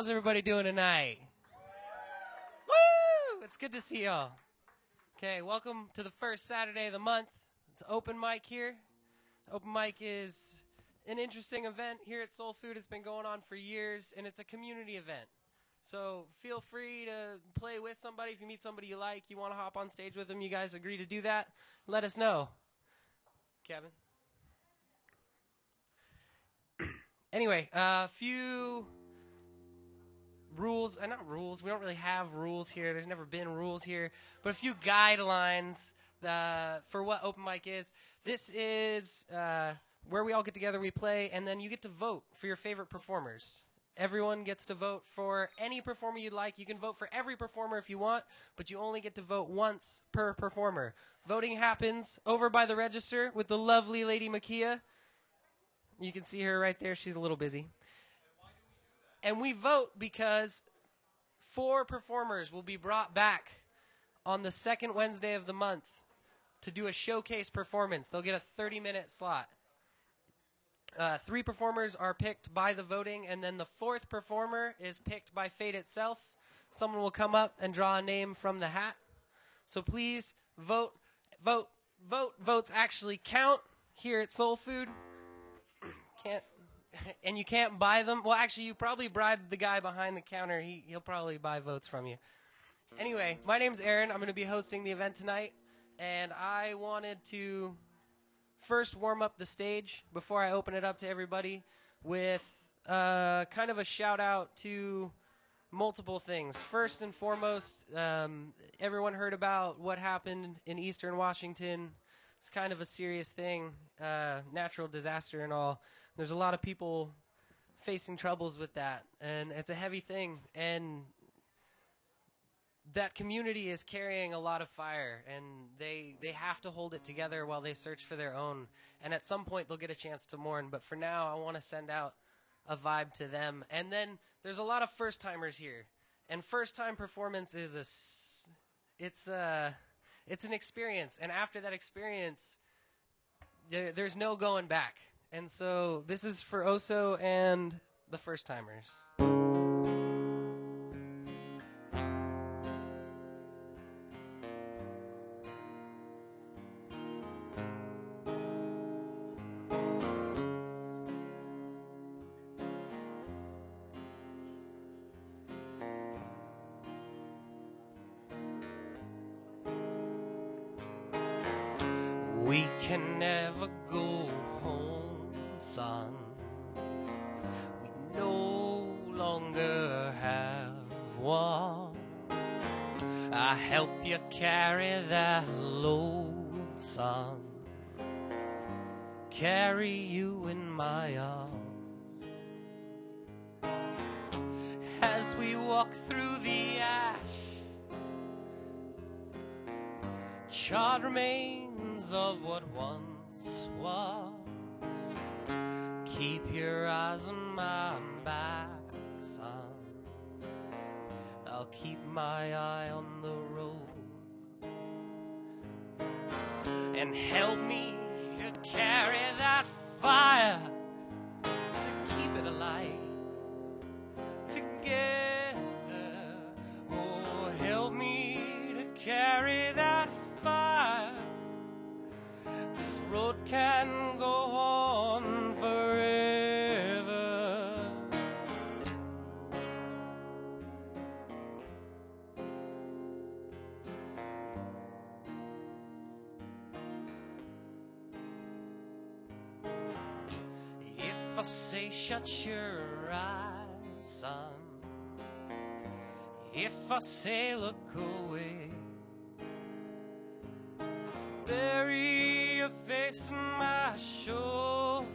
How's everybody doing tonight? Woo! It's good to see y'all. Okay, welcome to the first Saturday of the month. It's open mic here. Open mic is an interesting event here at SoulFood. It's been going on for years, and it's a community event. So feel free to play with somebody. If you meet somebody you like, you want to hop on stage with them, you guys agree to do that, let us know. Kevin? Anyway, a few rules, not rules, we don't really have rules here, there's never been rules here, but a few guidelines for what open mic is. This is where we all get together, we play, and then you get to vote for your favorite performers. Everyone gets to vote for any performer you'd like. You can vote for every performer if you want, but you only get to vote once per performer. Voting happens over by the register with the lovely Lady Makia. You can see her right there. She's a little busy. And we vote because 4 performers will be brought back on the second Wednesday of the month to do a showcase performance. They'll get a 30-minute slot. 3 performers are picked by the voting, and then the 4th performer is picked by fate itself. Someone will come up and draw a name from the hat. So please vote, vote, vote. Votes actually count here at SoulFood. And you can't buy them. Well, actually, you probably bribed the guy behind the counter. He'll probably buy votes from you. Anyway, my name's Aaron. I'm going to be hosting the event tonight. And I wanted to first warm up the stage before I open it up to everybody with kind of a shout out to multiple things. First and foremost, everyone heard about what happened in Eastern Washington. It's kind of a serious thing, natural disaster and all. There's a lot of people facing troubles with that, and it's a heavy thing. And that community is carrying a lot of fire, and they have to hold it together while they search for their own. And at some point, they'll get a chance to mourn. But for now, I want to send out a vibe to them. And then there's a lot of first-timers here. And first-time performance is it's an experience. And after that experience, there's no going back. And so this is for Oso and the first-timers. We can never go home, son. We no longer have one. I help you carry that load, son. Carry you in my arms. As we walk through the ash, charred remains of what once was. Keep your eyes on my back, son. I'll keep my eye on the road. And help me to carry that fire, to keep it alive together. Oh, help me to carry that fire. This road can go on forever. If I say shut your eyes, son, if I say look away, bury your face in my shoulder,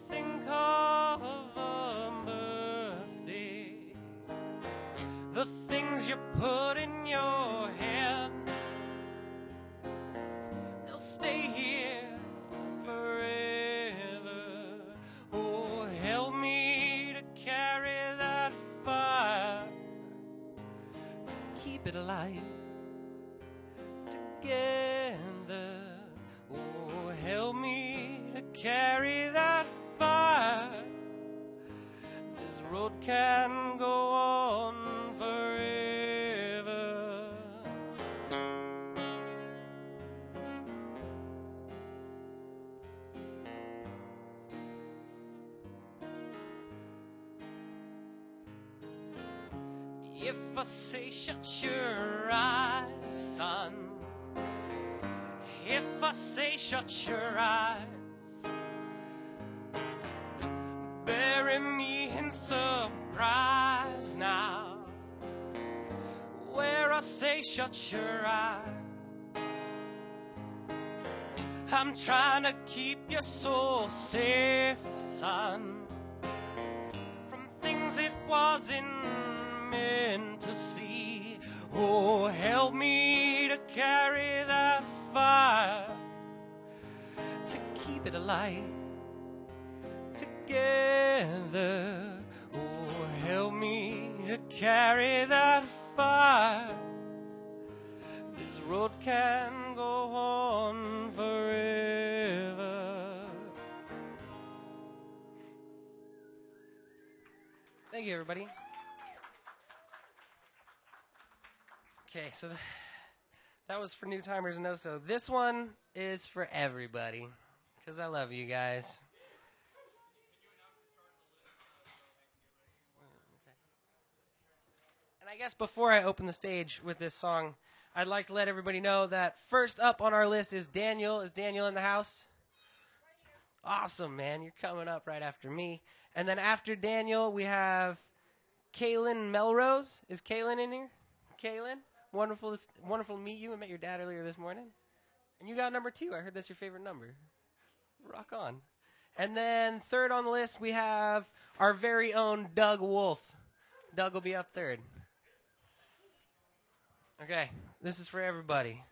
think of a birthday, the things you put in your hand, they'll stay here forever. Oh, help me to carry that fire, to keep it alive together. Oh, help me to carry that fire. road can go on forever. If I say shut your eyes, son, if I say shut your eyes, bury me in surprise now, where I say shut your eyes. I'm trying to keep your soul safe, son, from things it wasn't meant to see. Oh, help me to carry that fire, to keep it alight together. Oh, help me to carry that fire. This road can go on forever. Thank you, everybody. Okay, so that was for new timers and so. This one is for everybody, because I love you guys. And I guess before I open the stage with this song, I'd like to let everybody know that first up on our list is Daniel. Is Daniel in the house? Awesome, man. You're coming up right after me. And then after Daniel, we have Kaylin Melrose. Is Kaylin in here? Kaylin? Wonderful to meet you. I met your dad earlier this morning. And you got number 2. I heard that's your favorite number. Rock on. And then third on the list, we have our very own Doug Wolf. Doug will be up third. Okay, this is for everybody.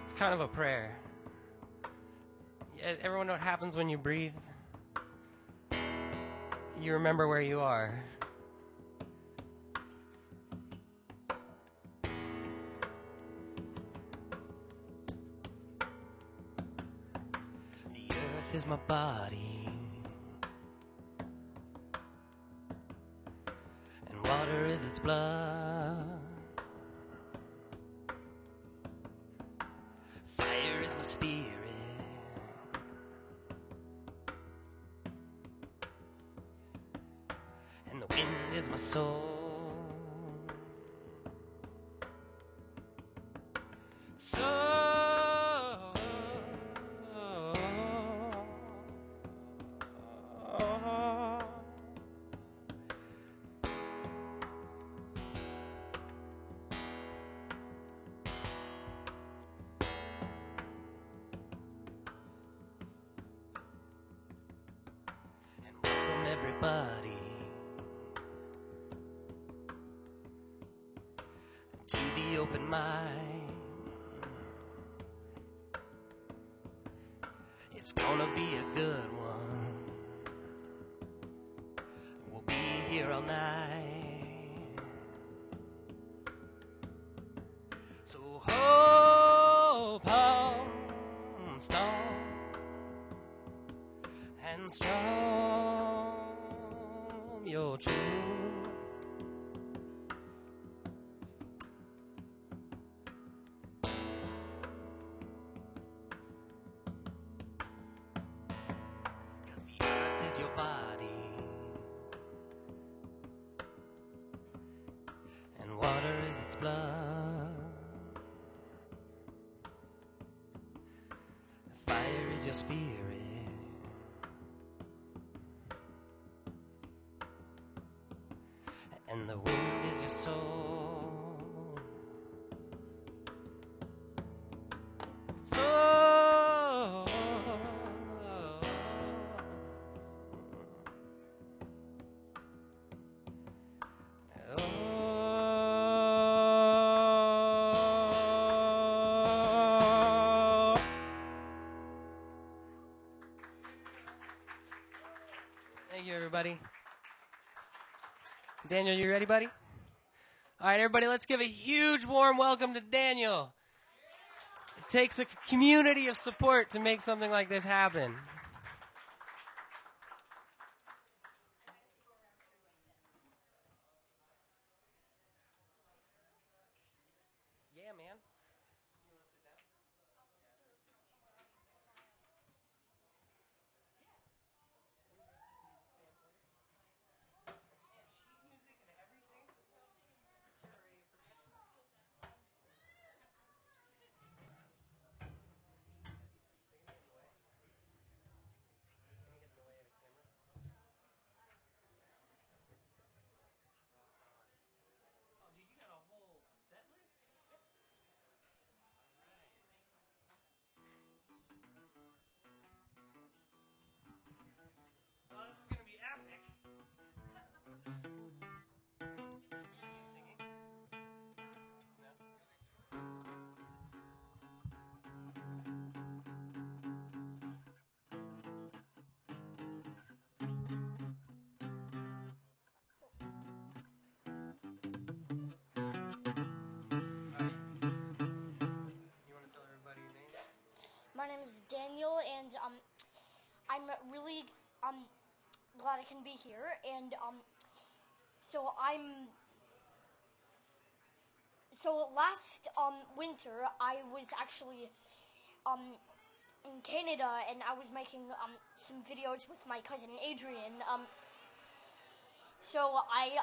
It's kind of a prayer. Everyone know what happens when you breathe? You remember where you are. The earth is my body, and water is its blood. Fire is my spirit, and the wind is my soul. Everybody to the open mind. It's gonna be a good one. We'll be here all night. So hope on strong and strong your truth. Cause the earth is your body, and water is its blood. Fire is your spirit, and the wind is your soul. So Thank you, everybody. Daniel, you ready, buddy? All right, everybody, let's give a huge warm welcome to Daniel. It takes a community of support to make something like this happen. Yeah, man. Oh, this is going to be epic. Are you singing? No? All right. You want to tell everybody your name? My name is Daniel, and I'm really glad I can be here. And so last winter I was actually in Canada, and I was making some videos with my cousin Adrian. So I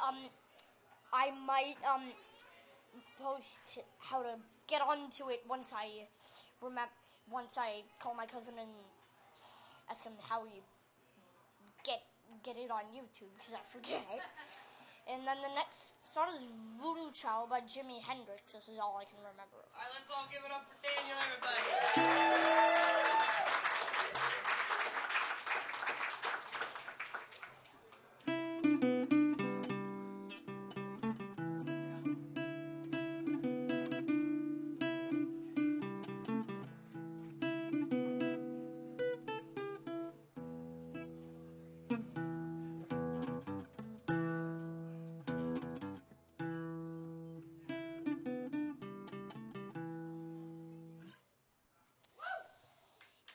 might post how to get onto it once I call my cousin and ask him how you get it on YouTube, because I forget. And then the next song is Voodoo Child by Jimi Hendrix. This is all I can remember. All right, let's all give it up for Daniel, everybody.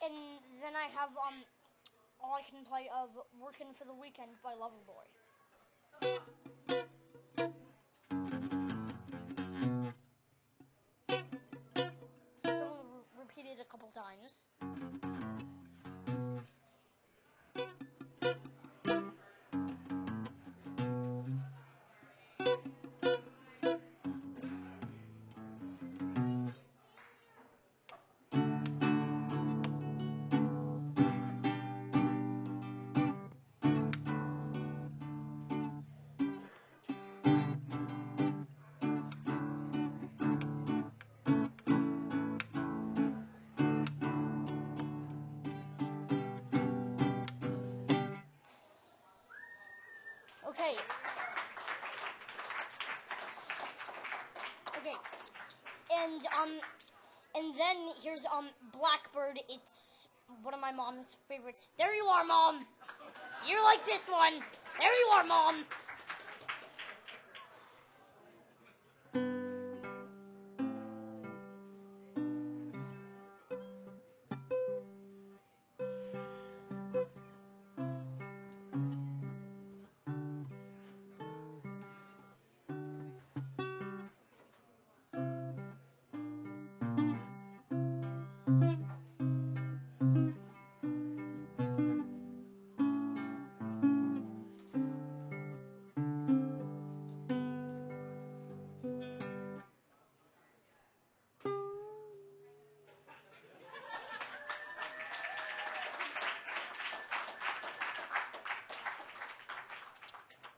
And then I have all I can play of Working for the Weekend by Loverboy. So I'm going to repeat it a couple times. Okay. And then here's Blackbird. It's one of my mom's favorites. There you are, Mom. You like this one. There you are, Mom.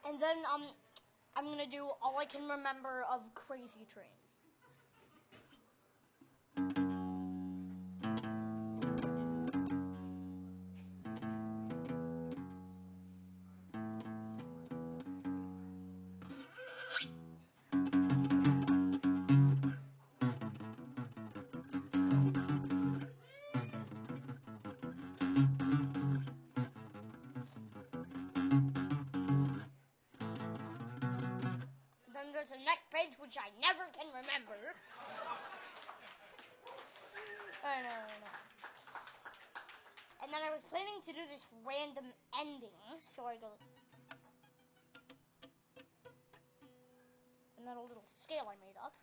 And then I'm gonna do All I Can Remember of Crazy Train. page, which I never can remember. I know. And then I was planning to do this random ending, so I go... And then a little scale I made up.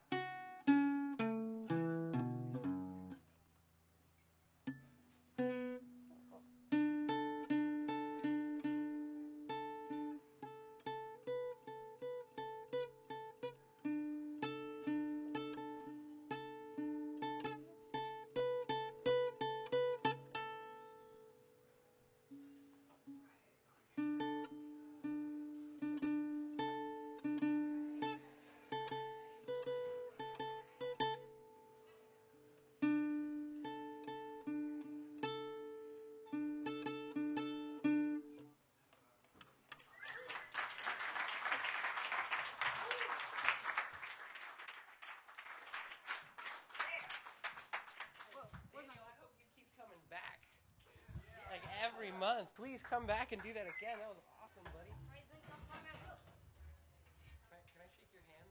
Every month. Please come back and do that again. That was awesome, buddy. I think sometime I will. Can I shake your hand?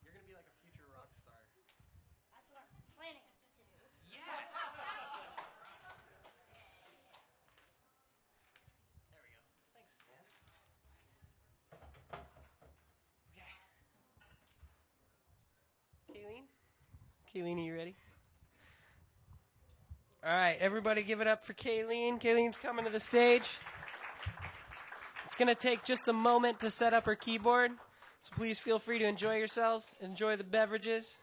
You're going to be like a future rock star. That's what I'm planning to do. Yes! There we go. Thanks, man. Okay. Kayleen, are you ready? All right, everybody give it up for Kayleen. Kayleen's coming to the stage. It's going to take just a moment to set up her keyboard, so please feel free to enjoy yourselves, enjoy the beverages.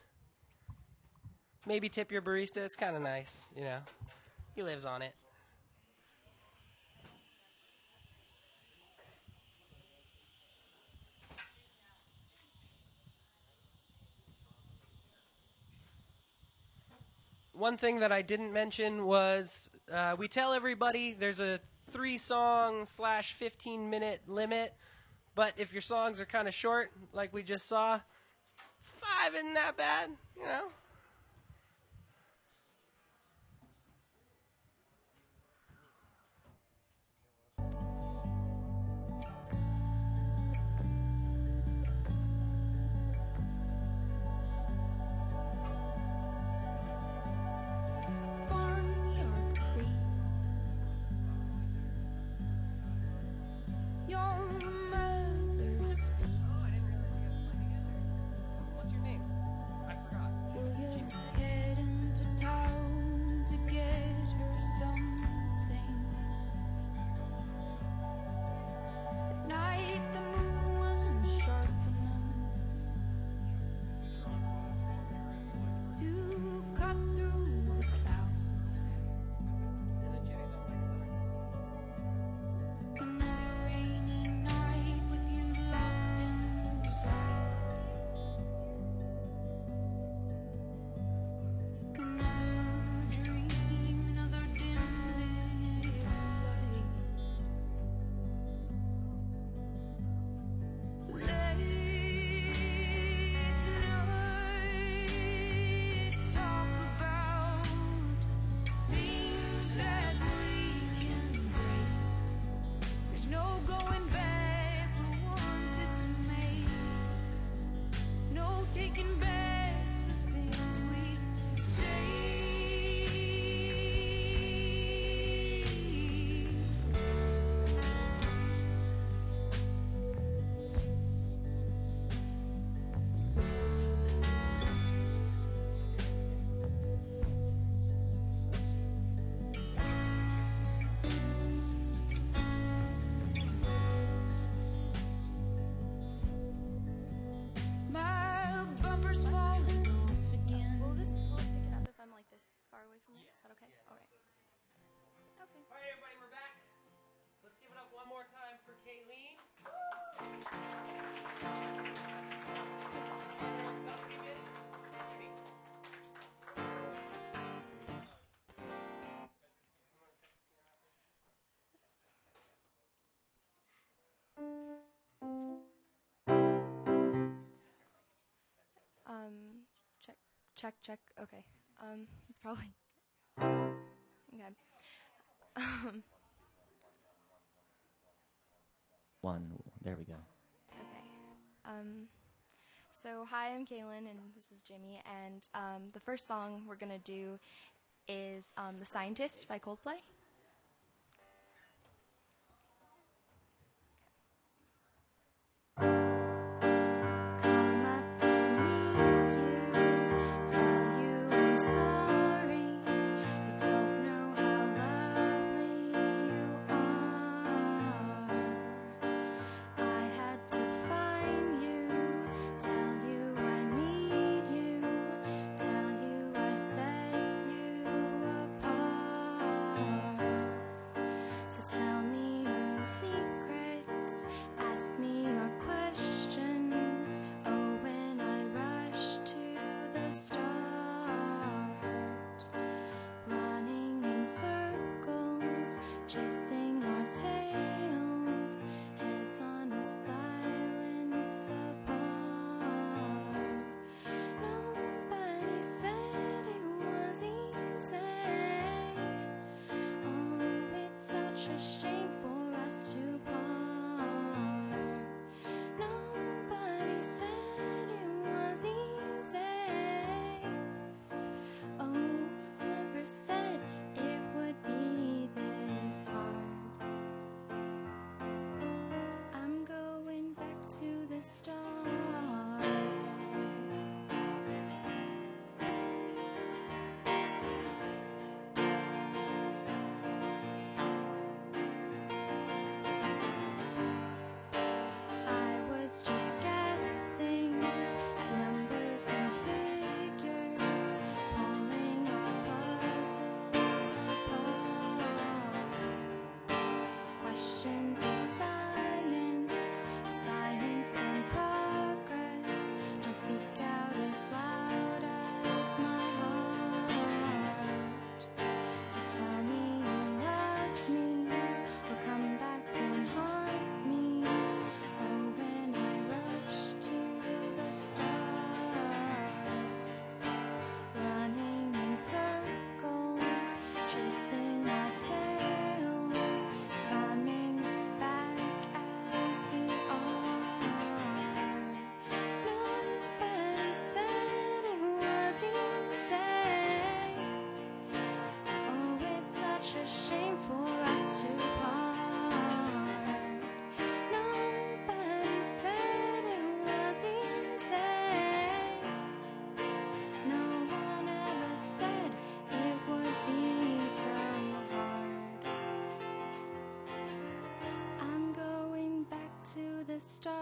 Maybe tip your barista. It's kind of nice, you know. He lives on it. One thing that I didn't mention was we tell everybody there's a 3-song/15-minute limit, but if your songs are kind of short, like we just saw, 5 isn't that bad, you know? Check. Okay. It's probably okay. One. There we go. Okay. So, hi, I'm Kaylin, and this is Jimmy. And the first song we're going to do is The Scientist by Coldplay. Come up to meet you, tell you I'm sorry. You don't know how lovely you are. I had to find you, tell you I need you, tell you I set you apart. So tell me your secrets, ask me your questions. Oh, when I rush to the start, running in circles, chasing our tails, heads on a silence apart. Nobody said it was easy. Oh, it's such a shame for us to part. Nobody said it was easy. Oh, never said it would be this hard. I'm going back to the start. I was just guessing at numbers and figures, pulling our puzzles apart. Questions of science, science and progress, don't speak out as loud as my heart. So tell me you love me, or come back and haunt me. Oh, when I rush to the start, running in circles, chasing our tails, coming back as we are. Nobody said it was easy. Oh, it's such a shame for us to part. Nobody said it was easy. No one ever said it would be so hard. I'm going back to the start.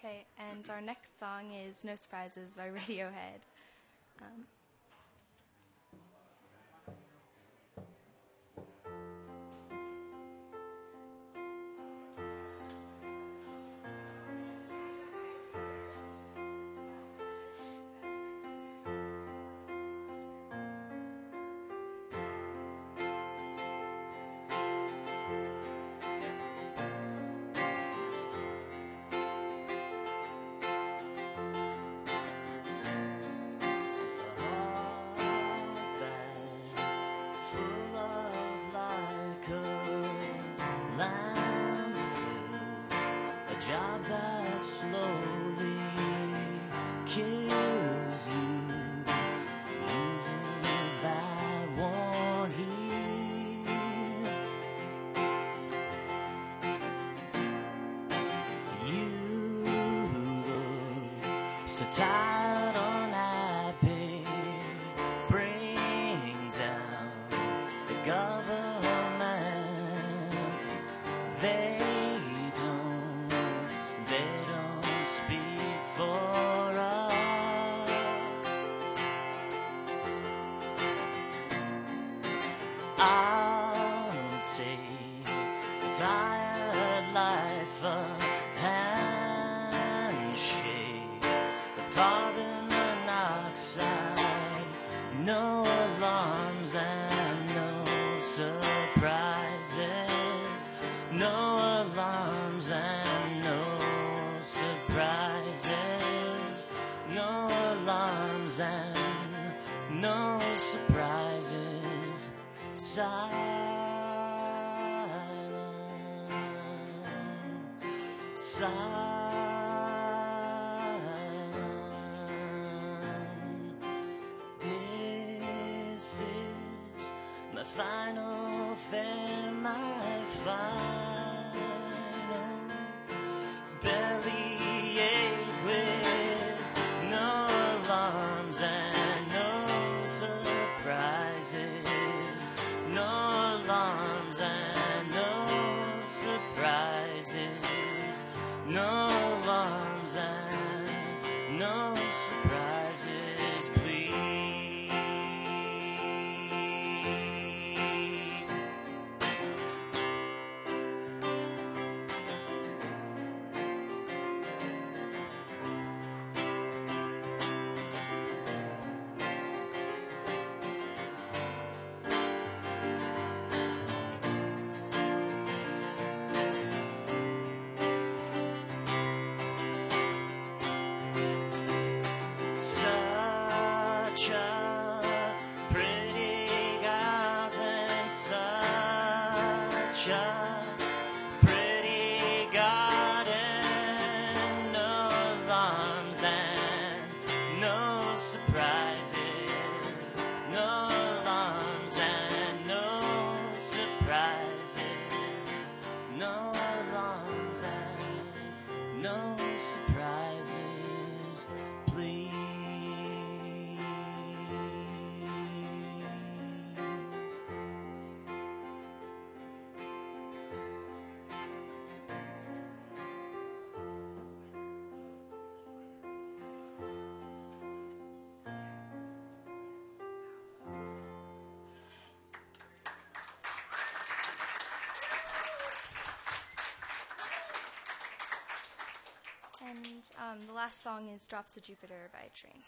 Okay, and our next song is No Surprises by Radiohead. Um, so tired, unhappy, bring down the government. They don't speak for us. I'll take a quiet life, a handshake of carbon monoxide, no alarms and no surprises, no alarms and no surprises, no alarms and no surprises. Silent, silent. This is my final fare, my final bellyache with no alarms and no surprises, no alarms and no surprises, no alarms and no surprises, please. Such a pretty garden, such a pretty garden, no alarms and no surprises, no alarms and no surprises, no alarms and no surprises, please. And the last song is Drops of Jupiter by Train.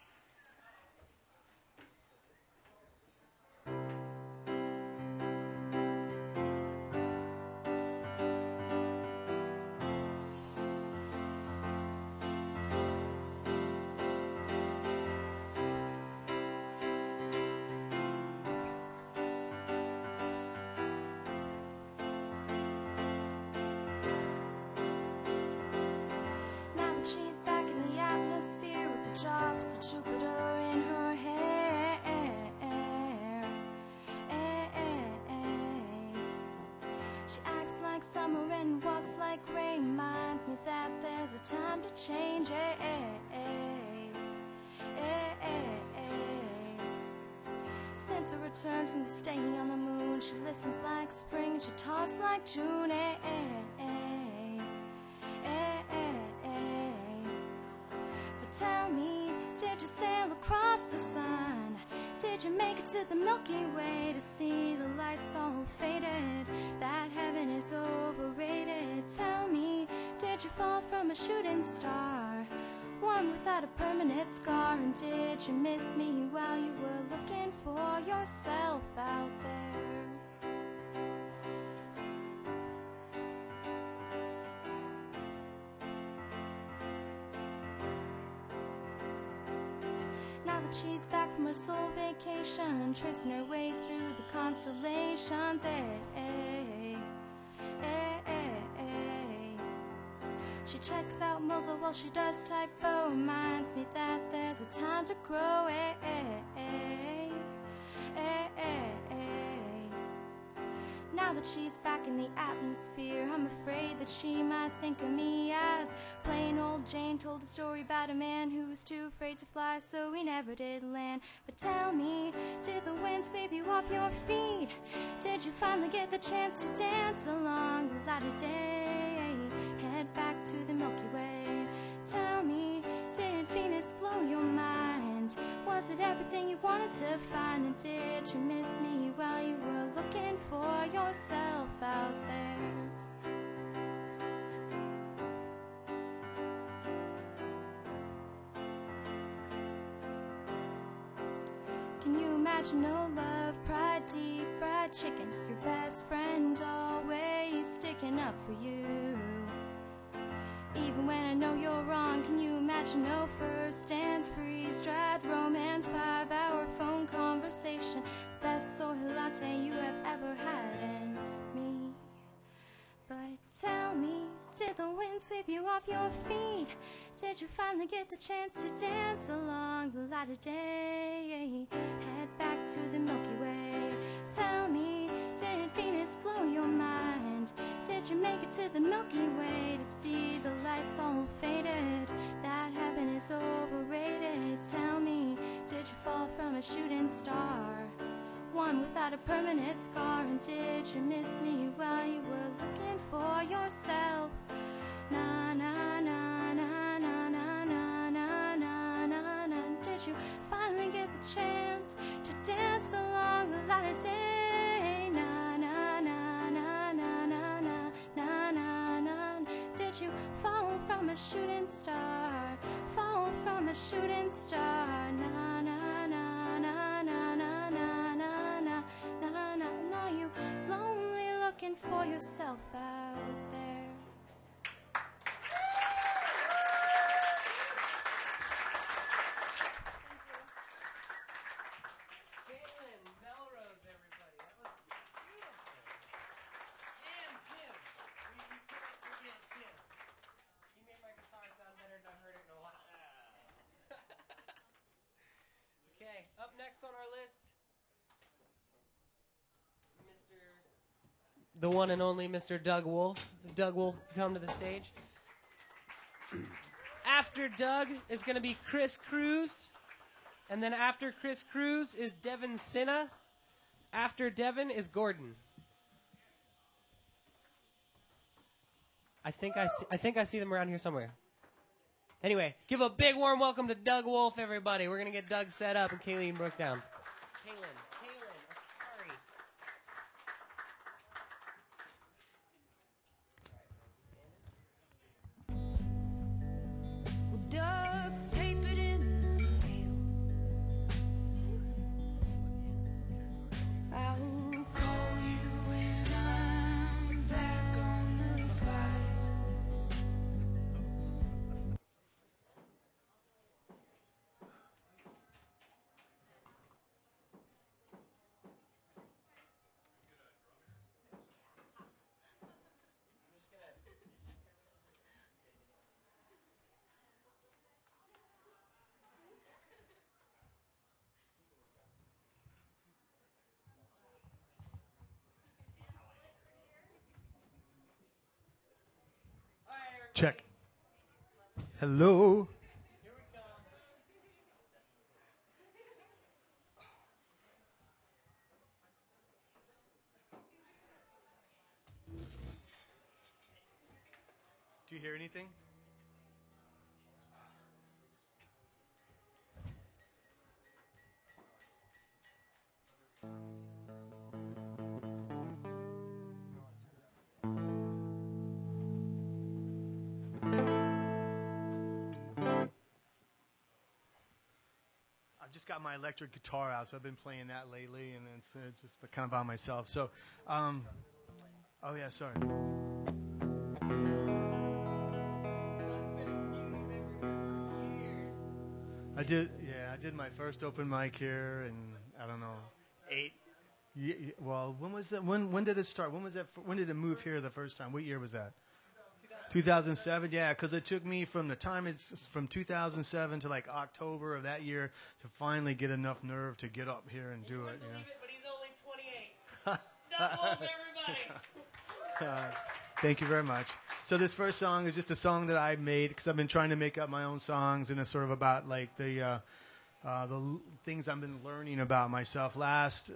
Now that she's back in the atmosphere with the drops of Jupiter in her hair, she acts like summer and walks like rain. Reminds me that there's a time to change. Since her return from the stay on the moon, she listens like spring, she talks like June. But tell me, did you sail across the sun? Did you make it to the Milky Way to see the lights all faded? That heaven is overrated. Tell me, did you fall from a shooting star? One without a permanent scar. And did you miss me while you were looking for yourself out there? Now that she's back from her soul vacation, tracing her way through the constellations, she checks out Mosul while she does typo. Reminds me that there's a time to grow. Now that she's back in the atmosphere, I'm afraid that she might think of me as plain old Jane. Told a story about a man who was too afraid to fly, so he never did land. But tell me, did the wind sweep you off your feet? Did you finally get the chance to dance along the light of day? Head back to the Milky Way. Tell me, did Venus blow your mind? Was it everything you wanted to find? And did you miss me while you were looking for yourself out there? Can you imagine no love, pride, deep fried chicken? Your best friend always sticking up for you. Even when I know you're wrong, can you imagine no first dance, freeze-dried romance, 5-hour phone conversation, the best soy latte you have ever had in me? But tell me, did the wind sweep you off your feet? Did you finally get the chance to dance along the light of day? Head back to the Milky Way. Tell me, did Venus blow your mind? Did you make it to the Milky Way to see the lights all faded? That heaven is overrated. Tell me, did you fall from a shooting star? One without a permanent scar. And did you miss me while you were looking for yourself? Na na na na na na na na na na na. Did you finally get the chance to dance along the light of day? Na na na na na na na na na na. Did you fall from a shooting star? Fall from a shooting star. Na na na na na na na na na na na. Are you lonely looking for yourself out there? Caitlin, Melrose, everybody. That was beautiful. And Jim. We couldn't forget Jim. He made my guitar sound better than I've heard it in a while. Okay, up next on our list, the one and only Mr. Doug Wolf. Doug Wolf, come to the stage. After Doug is going to be Chris Cruz. And then after Chris Cruz is Devin Sinna. After Devin is Gordon. I think I see them around here somewhere. Anyway, give a big warm welcome to Doug Wolf, everybody. We're going to get Doug set up and Kayleen Brooke down. Kaylin, sorry. Duct tape it in the mail. I'll call you when I'm back on the flight. Check. Hello. Here we go. Do you hear anything? I've just got my electric guitar out, so I've been playing that lately, and it's just kind of by myself. So, oh yeah, sorry. Doug's been a community member for years. I did my first open mic here, and I don't know, 8. Well, when was that? When did it start? When was that? When did it move here the first time? What year was that? 2007. Yeah, because it took me from the time it's from 2007 to like October of that year to finally get enough nerve to get up here and do it. Believe it, but he's only 28. Doug Wolf, everybody. Thank you very much. So this first song is just a song that I made because I've been trying to make up my own songs, and it's sort of about like the things I've been learning about myself. Last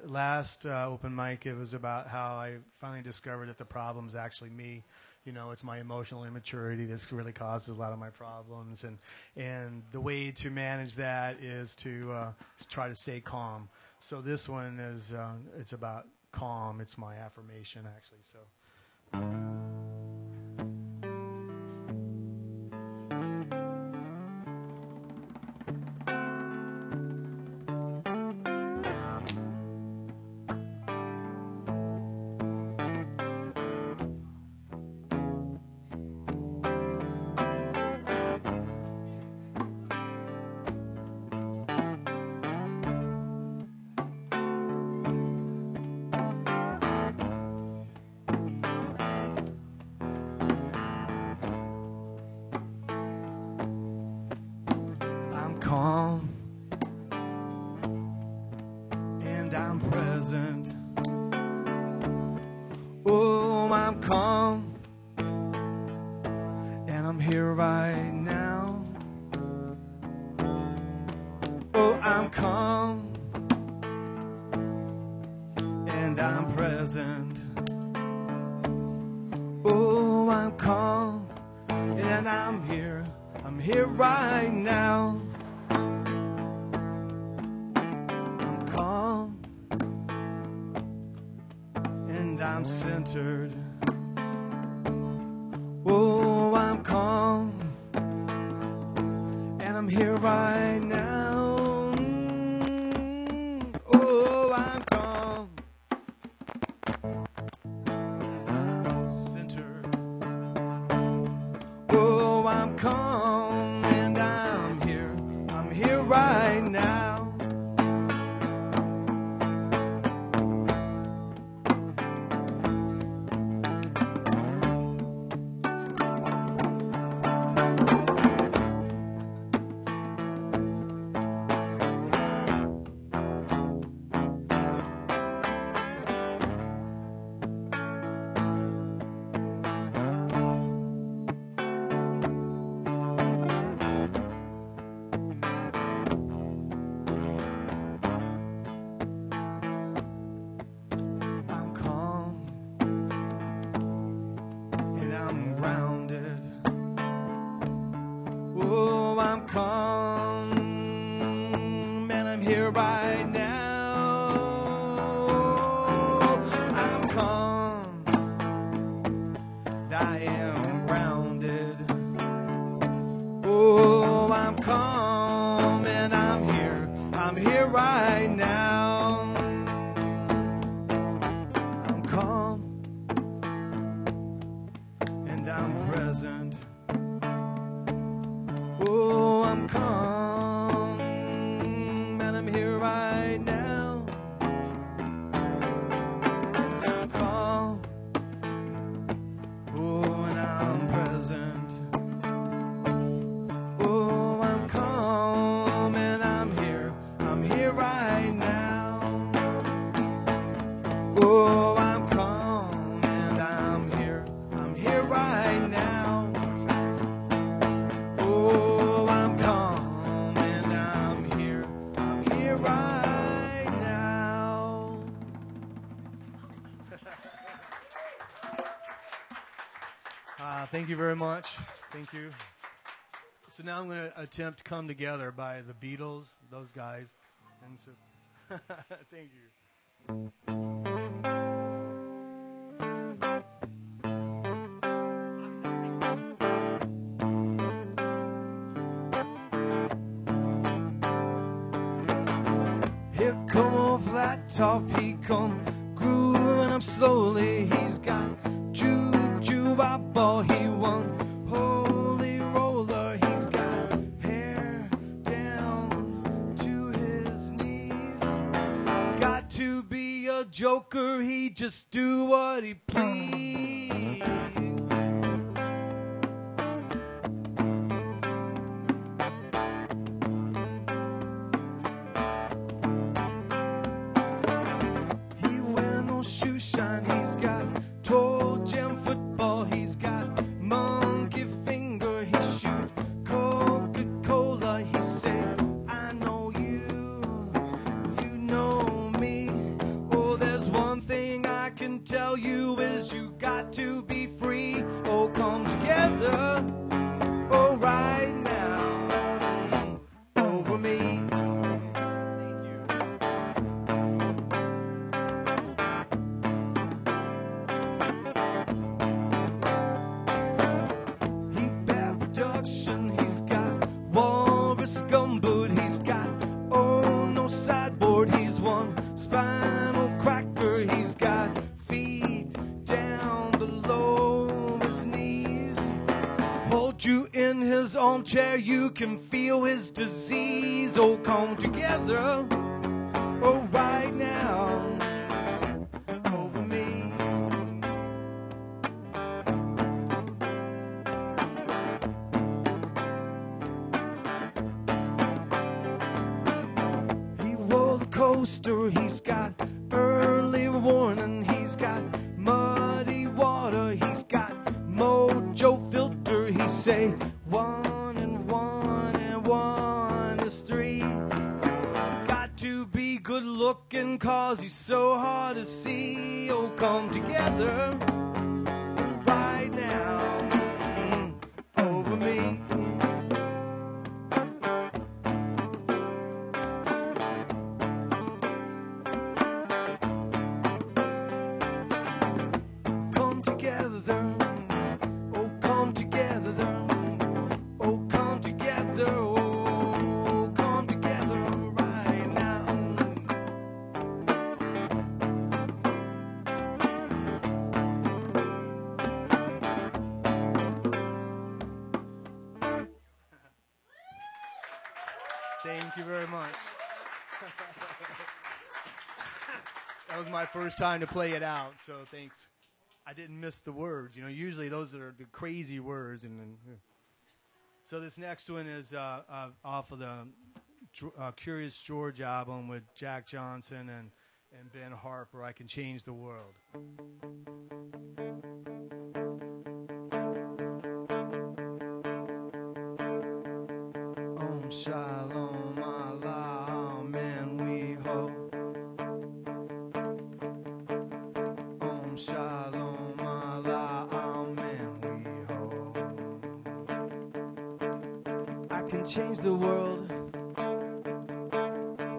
open mic, it was about how I finally discovered that the problem's actually me. You know, it's my emotional immaturity that really causes a lot of my problems, and the way to manage that is to try to stay calm. So this one is it's about calm. It's my affirmation, actually. So. Calm and I'm present. Oh, I'm calm and I'm here right now. Oh, I'm calm and I'm present. Oh, I'm calm and I'm here right now. I'm centered. Oh, I'm calm, and I'm here right now. Oh, I'm calm, I'm centered. Oh, I'm calm, and I'm here right now. Thank you very much. Thank you. So now I'm going to attempt Come Together by the Beatles, those guys. And so, thank you. Here come on flat top, he come grooving up slowly. He's got juju ball, he won holy roller. He's got hair down to his knees. Got to be a joker, he just do what he please. He wear no shoe shine, he's got can tell you is you got to be free. Oh, come together, oh, right now, over me. Heat Bear Production, he's got walrus gumboot, he's got oh no sideboard, he's one spinal cracker, he's got feet down below his knees. Hold you in his armchair, you can feel his disease. Oh, come together, oh, right now, over me. He roller coaster, he's got early warning, he's got muddy water, he's got mojo filter. He say 1 and 1 and 1 is 3. Got to be good looking cause he's so hard to see. Oh, come together right now, over me. Come together, oh, come together, oh, come together, oh, come together right now. Thank you very much. That was my first time to play it out, so thanks. I didn't miss the words. You know, usually those are the crazy words. And then, so this next one is off of the Curious George album with Jack Johnson and Ben Harper. I Can Change the World. Om Shalom Allah, Amen we ho. Om Shalom Allah, Amen we ho. I can change the world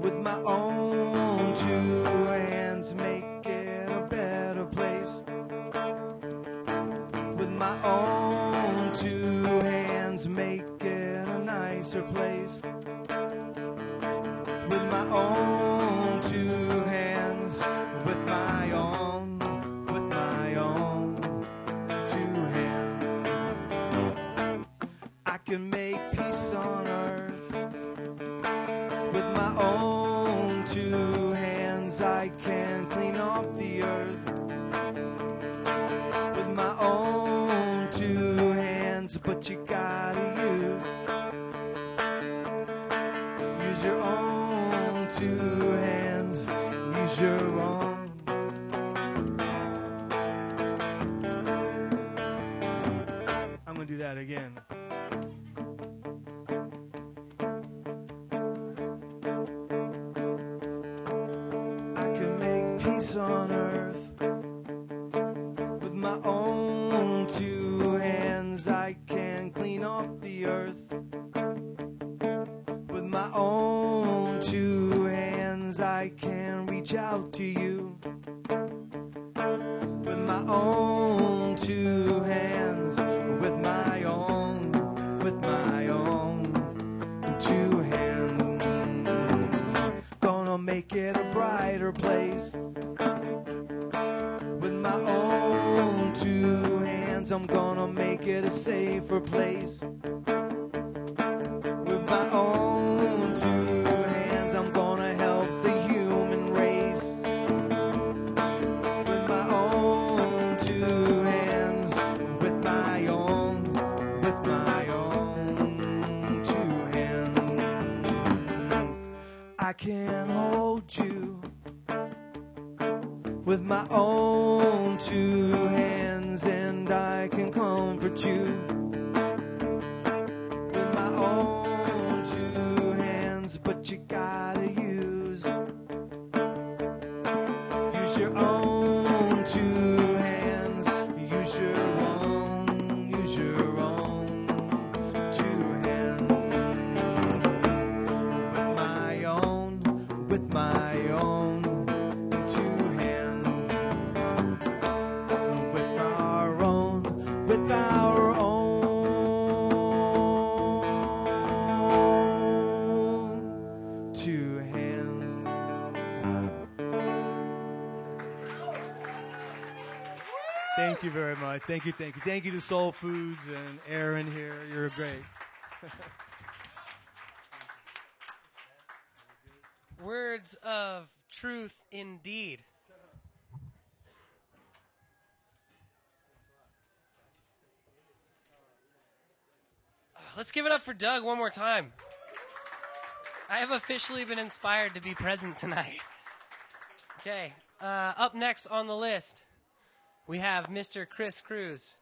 with my own two hands, make it a better place. With my own two hands, make it a nicer place. With my own two hands, with my own two hands, I can make peace on earth. With my own two hands, I can clean up the earth. With my own two hands, but you gotta use your own two hands, use your own. I'm gonna do that again. I can make peace on earth with my own two hands. I can clean up the earth with my own two hands. I can reach out to you with my own two hands, with my own two hands. Gonna make it a brighter place with my own two hands. I'm gonna make it a safer place with my own two hands. I'm gonna help the human race with my own two hands, with my own two hands. I can hold you with my own two hands, and I can comfort you with my own two hands, but you gotta use your own two Thank you very much. Thank you to SoulFoods and Aaron here. You're great. Words of truth indeed. Let's give it up for Doug one more time. I have officially been inspired to be present tonight. Okay, up next on the list, we have Mr. Chris Cruz.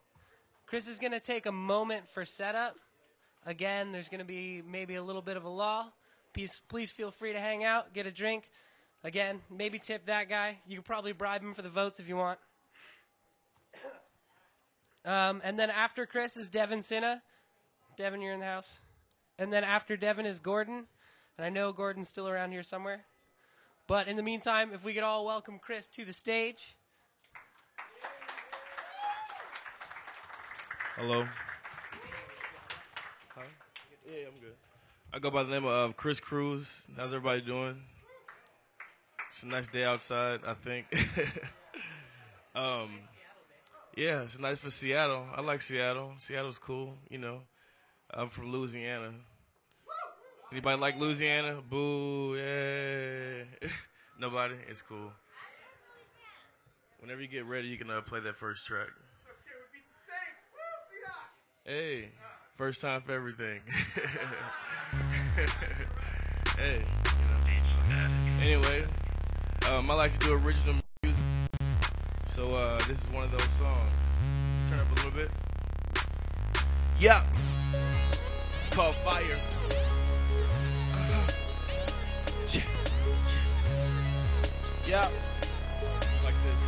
Chris is going to take a moment for setup. Again, there's going to be maybe a little bit of a lull. Please feel free to hang out, get a drink. Again, maybe tip that guy. You could probably bribe him for the votes if you want. And then after Chris is Devin Sinna. Devin, you're in the house. And then after Devin is Gordon. And I know Gordon's still around here somewhere. But in the meantime, if we could all welcome Chris to the stage. Hello. Hi. Yeah, I'm good. I go by the name of Chris Cruz. How's everybody doing? It's a nice day outside, I think. Yeah, it's nice for Seattle. I like Seattle. Seattle's cool, you know. I'm from Louisiana. Anybody like Louisiana? Boo, yeah. Nobody? It's cool. Whenever you get ready, you can play that first track. Hey, first time for everything. Hey, you know. Anyway, I like to do original music. So this is one of those songs. Turn up a little bit. Yeah. It's called Fire. Yeah. Like this.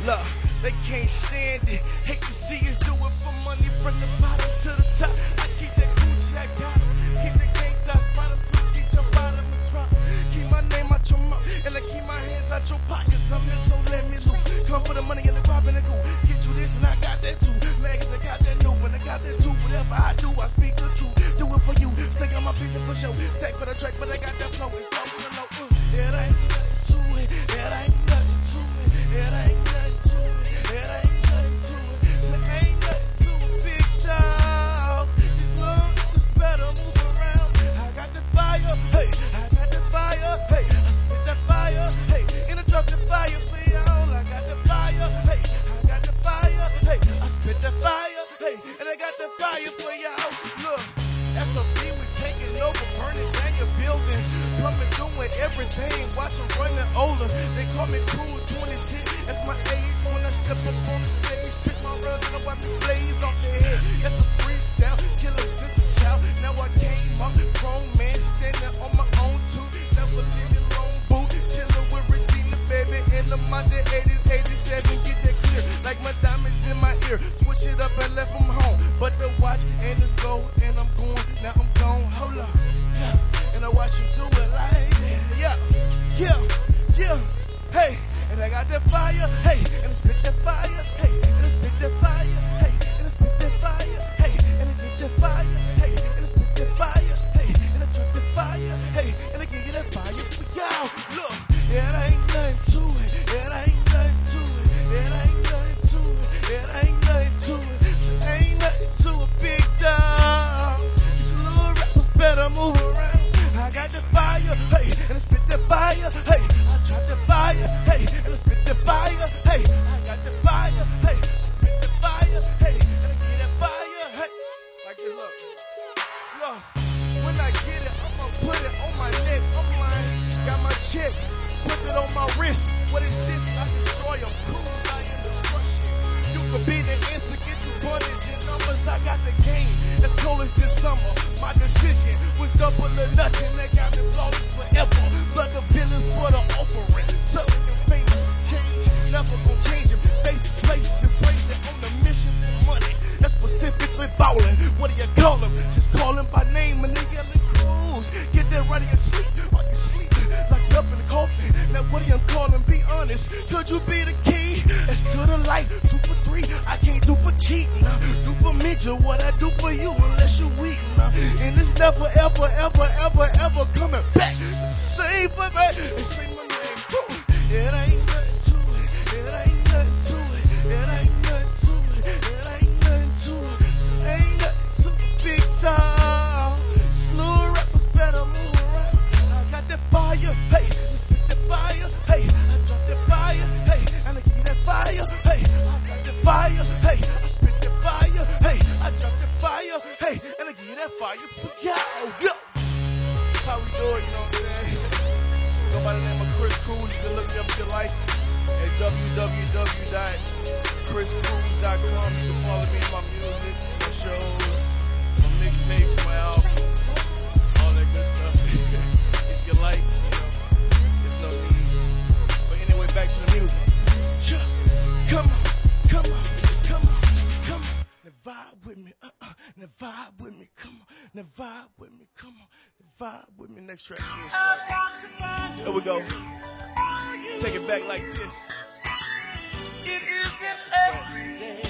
Look, they can't stand it. Hate to see us do it for money from the bottom to the top. I keep that Gucci, I got it. Keep the gangsta spot up to see jump out of the drop. Keep my name out your mouth, and I keep my hands out your pockets. I'm in, so let me loot. Come for the money and the crop and the goo. Get you this and I got that too. Maggots, I got that new and I got that too. Whatever I do, I speak the truth. Do it for you. Stick on my business for show. Sack for the track, but I got that flow. It's dope for the low. It ain't nothing to it. It ain't nothing to it. It ain't nothing to it. It ain't nothing to it. So ain't nothing to it, big dog. As long as it's better, move around. I got the fire. Hey, I got the fire. Hey, I spit that fire. Hey, interrupt the fire for y'all. I got the fire. Hey, I got the fire. Hey, I spit the fire. Hey, and I got the fire for y'all. Look, SOB, we taking over, burning down your building. Plumbing, doing everything. Watch them running older. They call me cool 26. That's my age when I step up on the stage. Pick my runs and I watch me blaze off the head. That's a freestyle. Killer since a child. Now I came up, grown man, standing on my own too. Never living lone boot. Chilling with Regina, baby. In the modern 80s, 87. Get that clear. Like my diamonds in my ear. Switch it up and left them home. But the watch and the gold. And I'm going, now I'm gone. Hold up. Yeah. And I watch you do it like that. Yeah. Yeah. Yeah. Hey. And I got that fire, hey, and I spit that fire, hey, and I spit that fire, hey, and I spit that fire, hey, and I get that fire, hey, and I spit that fire, hey, and I drop that fire, hey, and I give you that fire for y'all. Look, it ain't nothing to it, it ain't nothing to it, it ain't nothing to it, it ain't nothing to it, so ain't nothing to a big dog. These little rappers better move around. I got the fire, hey, and I spit that fire, hey, I drop the fire, hey, and I spit the fire, hey, I got the fire, hey, I spit the fire, hey, and I get that fire, hey, like this, look, when I get it, I'ma put it on my neck, I'm like, got my check, put it on my wrist, what is this, I destroy them, cool, I am destruction, you could be the answer, get you bondage in numbers, I got the game, as cold as this summer, my decision was double or nothing, they got me flawless forever, plug the billions for the offering, something your famous change, never gon' change it, faces, places, and places on the mission for money, that's specifically ballin', what do you call them, just call him by name, and nigga in Cruz, get that right in your sleep, while you sleep, locked up in the coffin, now what do you call him, be honest, could you be the key, that's to the light, 2 for 3, I can't do for cheating, do for me, just what I do for you, unless you weak, and it's never, ever, ever, ever, ever coming back. Say for me, and say my name. It ain't nothing to it. that fire. Yo. That's how we do it, you know what I'm saying? Nobody named Chris Cruz. You can look me up if you like at www.chriscruz.com. You can follow me in my music, my shows, my mixtape, my album, all that good stuff. If you like, there's no need. But anyway, back to the music. Come on. Now vibe with me, now vibe with me, come on. Now vibe with me, come on. Now vibe with me. Next track. Here we go. Take it back like this. It isn't every day.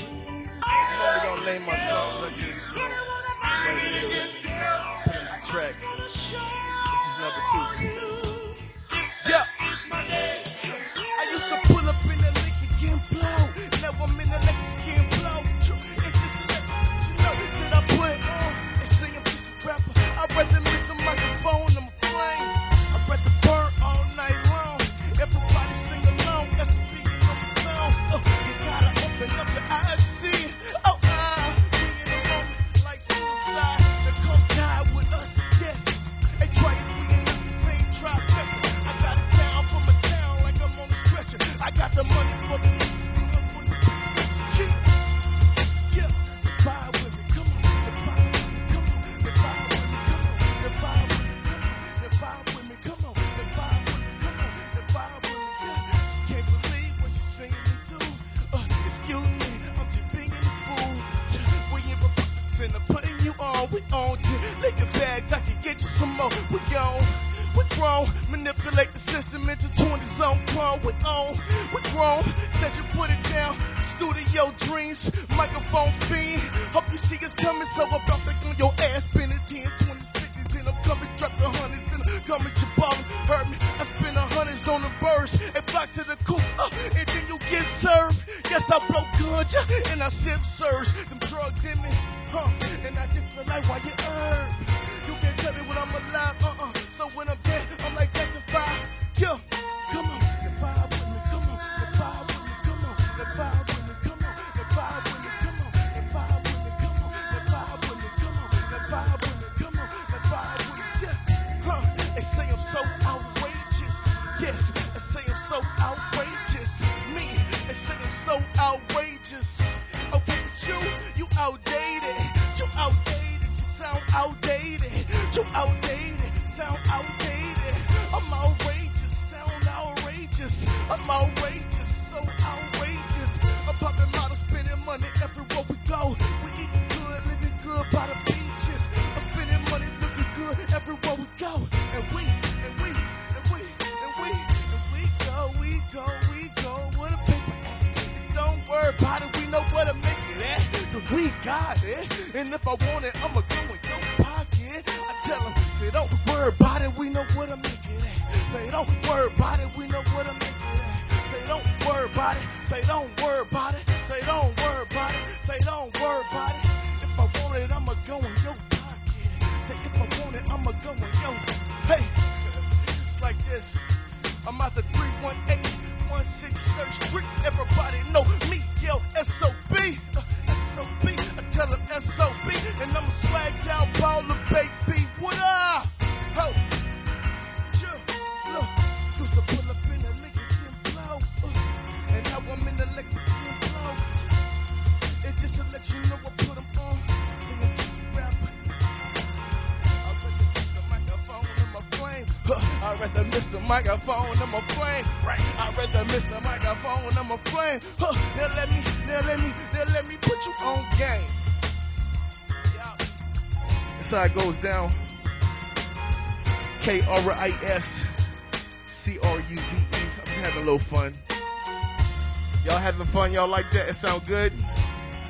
I'm only gonna name my songs like this. Put in the tracks. This is number 2. Yeah. I used to pull up in the lick and get blow. Now I'm in the Lexus getting blow. It's just electric, you know that I put it on. They say I'm just a rapper. I'd rather miss the microphone than my flame. I'd rather burn all night long. Everybody sing along. That's the beginning of the song. You gotta open up your eyes to see it. We in a moment like suicide. Now come die with us, yes. They try to we in the same trifecta. I got it down from a town like I'm on the stretcher. I got the money for the east. Cheap. Yeah, vibe with me, come on. The vibe with me, come on. The vibe with me, come on. The vibe with me, come on. The vibe with me, come on. The vibe with me, come on. The vibe with me, yeah. She can't believe what she's seeing me do. Excuse me, I'm just being a fool. We ain't representing, putting you on. We on, lick your bags, I can get you some more. We on. We grown, manipulate the system into 20 zone grown. We on, we grown, said you put it down. Studio dreams, microphone fiend. Hope you see us coming, so I'm back on your ass. Spinning 10, 20s, 50s, and I'm coming, drop the hundreds, and I'm coming, you ballin'. Heard me, I spend the hundreds on the birds, and flock to the coop, and then you get served. Yes, I blow ganja, and I sip surge. Them drugs in me, and I just feel like why you herb. You can't tell me when I'm alive, So when I'm dead, I'm like testify. Yeah, come on, the vibe with me, come on, the vibe with me, come on, the vibe with me, come on, the vibe with me, come on, the vibe with me, come on, the vibe with me, come on, the vibe with me, come on, the vibe with me, yeah. They say I'm so outrageous, yes. They say I'm so outrageous, me. They say I'm so outrageous. Okay, but you outdated, you sound outdated, you outdated. Sound outdated. I'm outrageous, sound outrageous. I'm outrageous, so outrageous. I'm popping models, spending money everywhere we go. We eating good, living good by the beaches. I'm spending money, looking good everywhere we go. And we go with a paper at. Don't worry about it, we know where to make it at. Cause we got it. And if I want it, I'ma go in your pocket. I tell them, say don't worry about it, we know where to make it at. Say don't worry about it, we know where to make it at. Say don't worry about it, say don't worry about it. Say don't worry about it, say don't worry about it. If I want it, I'ma go in your pocket. Say if I want it, I'ma go in your. Hey, it's like this. I'm out the 318-16 Church Street. Everybody know me, yo, SOB. SOB, I tell them SOB. And I'm a swagged out baller, baby. What up? Ho, look, used to pull up in the Lincoln and blow. And now I'm in the Lexus and blow. It's just to let you know I put them on. See, I'm just a rapper. I'd rather miss the microphone than my flame. Right. I'd rather miss the microphone than my flame. They'll let me put you on game. Yeah. That's how it goes down. KRISCRUZE. I'm having a little fun. Y'all having fun? Y'all like that? It sound good?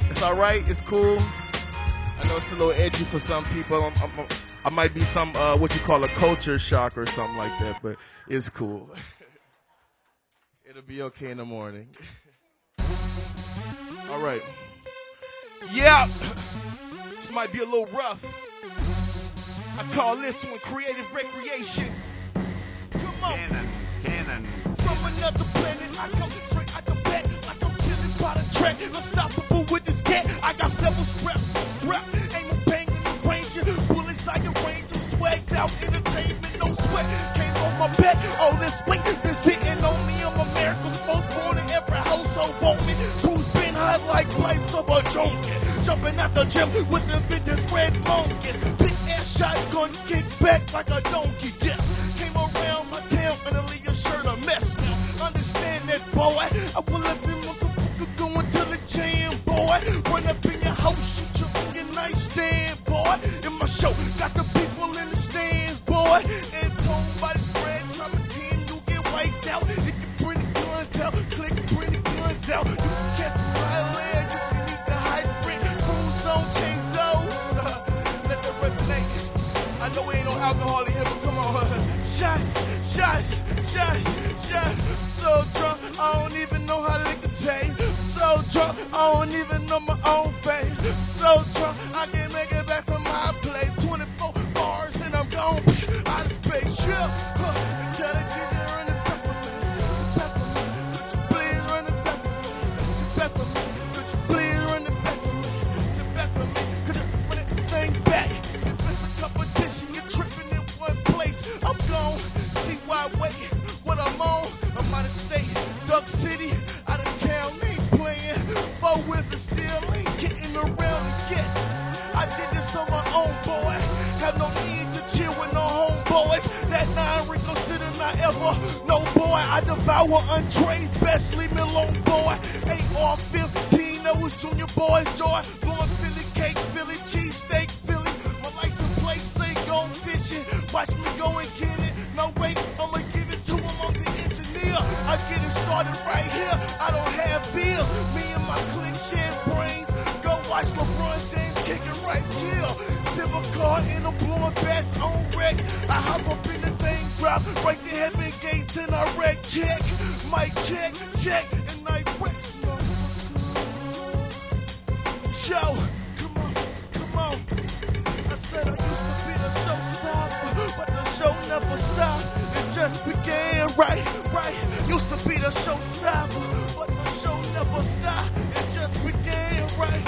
It's all right? It's cool? I know it's a little edgy for some people. I might be some, what you call a culture shock or something like that, but it's cool. It'll be okay in the morning. All right. Yeah. This might be a little rough. I call this one creative recreation. Come on. Cannon. From another planet, I come straight out the bed. Like I'm chilling by the track. Unstoppable with this cat. I got several straps. Aim a bang in the ranger. sweat came on my back. All this weight been sitting on me. I'm America's most wanted. Every household want me. Who's been hot like pipes of a junkie. Jumping out the gym with the vintage red monkeys. Big ass shotgun kick back like a donkey. Yes, came around my town and a leave your shirt a mess. Now understand that, boy. I will let them motherfuckers go until the jam, boy. Run up in your house, shoot you on your nightstand, boy. In my show, got the people in the stands, boy. And told by the bread, time of 10, you get wiped out. If you bring the guns out, click, bring the guns out. You can catch some high lead, you can eat the hybrid. Cruise on, change those. Let that resonate. I know we ain't no alcohol in here, but come on. Shots, shots, shots, shots. So drunk, I don't even know how liquor taste. So drunk, I don't even know my own face. So drunk, I can't make it back to my place. 24 bars and I'm gone out of space. Yeah. Tell the kids to run it back for me. Could you please run it back for me? Could you please run it back for me? Back for me. Could you run it thing back? If it's a competition, you're tripping in one place. I'm gone. See why wait? What I'm on? I'm out of state. Duck City, out of town, ain't playing. 4 wizards still ain't getting around and yes. I did this on my own, boy. Have no need to chill with no homeboys. That 9 reconsider not ever. No, boy, I devour entrees. Best leave me alone, boy. AR-15, that was Junior Boy's joy. Blowing Philly cake, Philly cheesesteak, Philly. My license plate say go fishing. Watch me go and get it. No, wait, I'ma give it to him. I'm the engineer. I get it started right here. I don't have bills. Me and my clique share brains. Go watch LeBron James kick it right here. Silver car and I'm blowing bats on wreck. I hop up in the thing, drop, break the heaven gates and I wreck. Check, mic check, check, and I wreck. Show, come on, come on. I said I used to be the showstopper, but the show never stopped. It just began right. Used to be the showstopper, but the show never stopped. It just began right.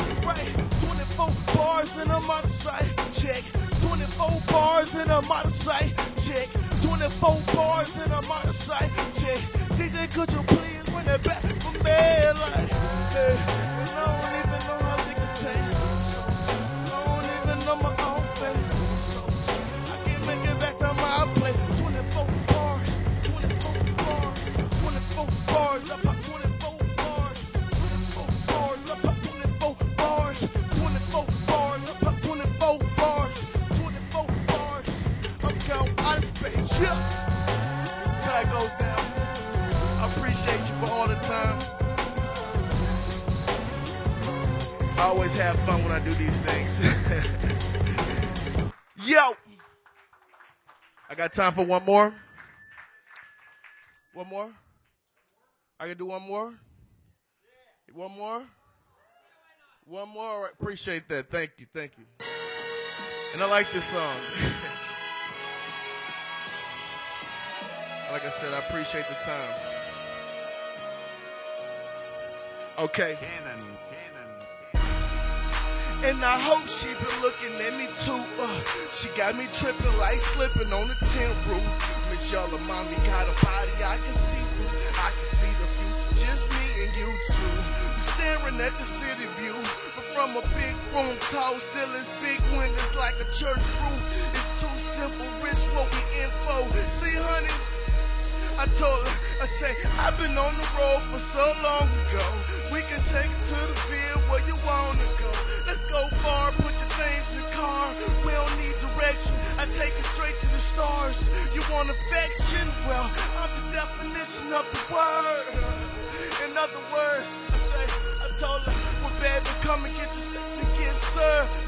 24 bars and I'm out of sight. Check. 24 bars and I'm out of sight. Check. 24 bars and I'm out of sight. Check. DJ, could you please run it back for me? Like, hey, and I don't even know how they can take. I don't even know my own face. I can't make it back to my place. 24 bars, 24 bars, 24 bars. I pop 24 bars, 24 bars. I pop 24 bars, 24 bars. I pop 24 bars, 24 bars. I'm counting out of space. Yeah, that's how it goes down. I appreciate you for all the time. I always have fun when I do these things. Yo! I got time for one more? One more? I can do one more? One more? One more? All right. Appreciate that. Thank you. And I like this song. Like I said, I appreciate the time. Okay. And I hope she been looking at me too. She got me tripping like slipping on the tent roof. Miss Y'all, mommy got a body I can see through. I can see the future, just me and you two. I'm staring at the city view, but from a big room, tall ceilings, big windows like a church roof. It's too simple, rich, what we in for. See, honey, I told her, I say, I've been on the road for so long ago. We can take it to the field where you wanna go. Let's go far, put your things in the car. We don't need direction, I take it straight to the stars. You want affection? Well, I'm the definition of the word. In other words, I told her, well, baby, come and get your sex and get served.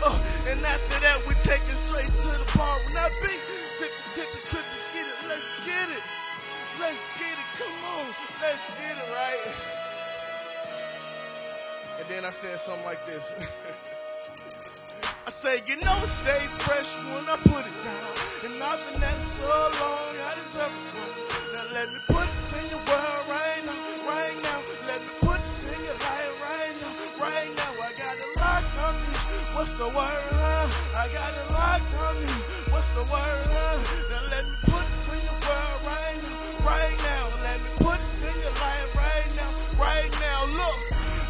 And after that, we take it straight to the bar. When I be, tip the trip and get it, let's get it. Let's get it, come on, let's get it, right? And then I said something like this. I say, you know, stay fresh when I put it down. And I've been at it so long, I deserve it. Now let me put this in your world right now. Let me put this in your life right now. I got it locked on me, what's the word, huh? I got it locked on me, what's the word, huh? Now let me put this in right now. Let me put it in your life right now, right now. Look.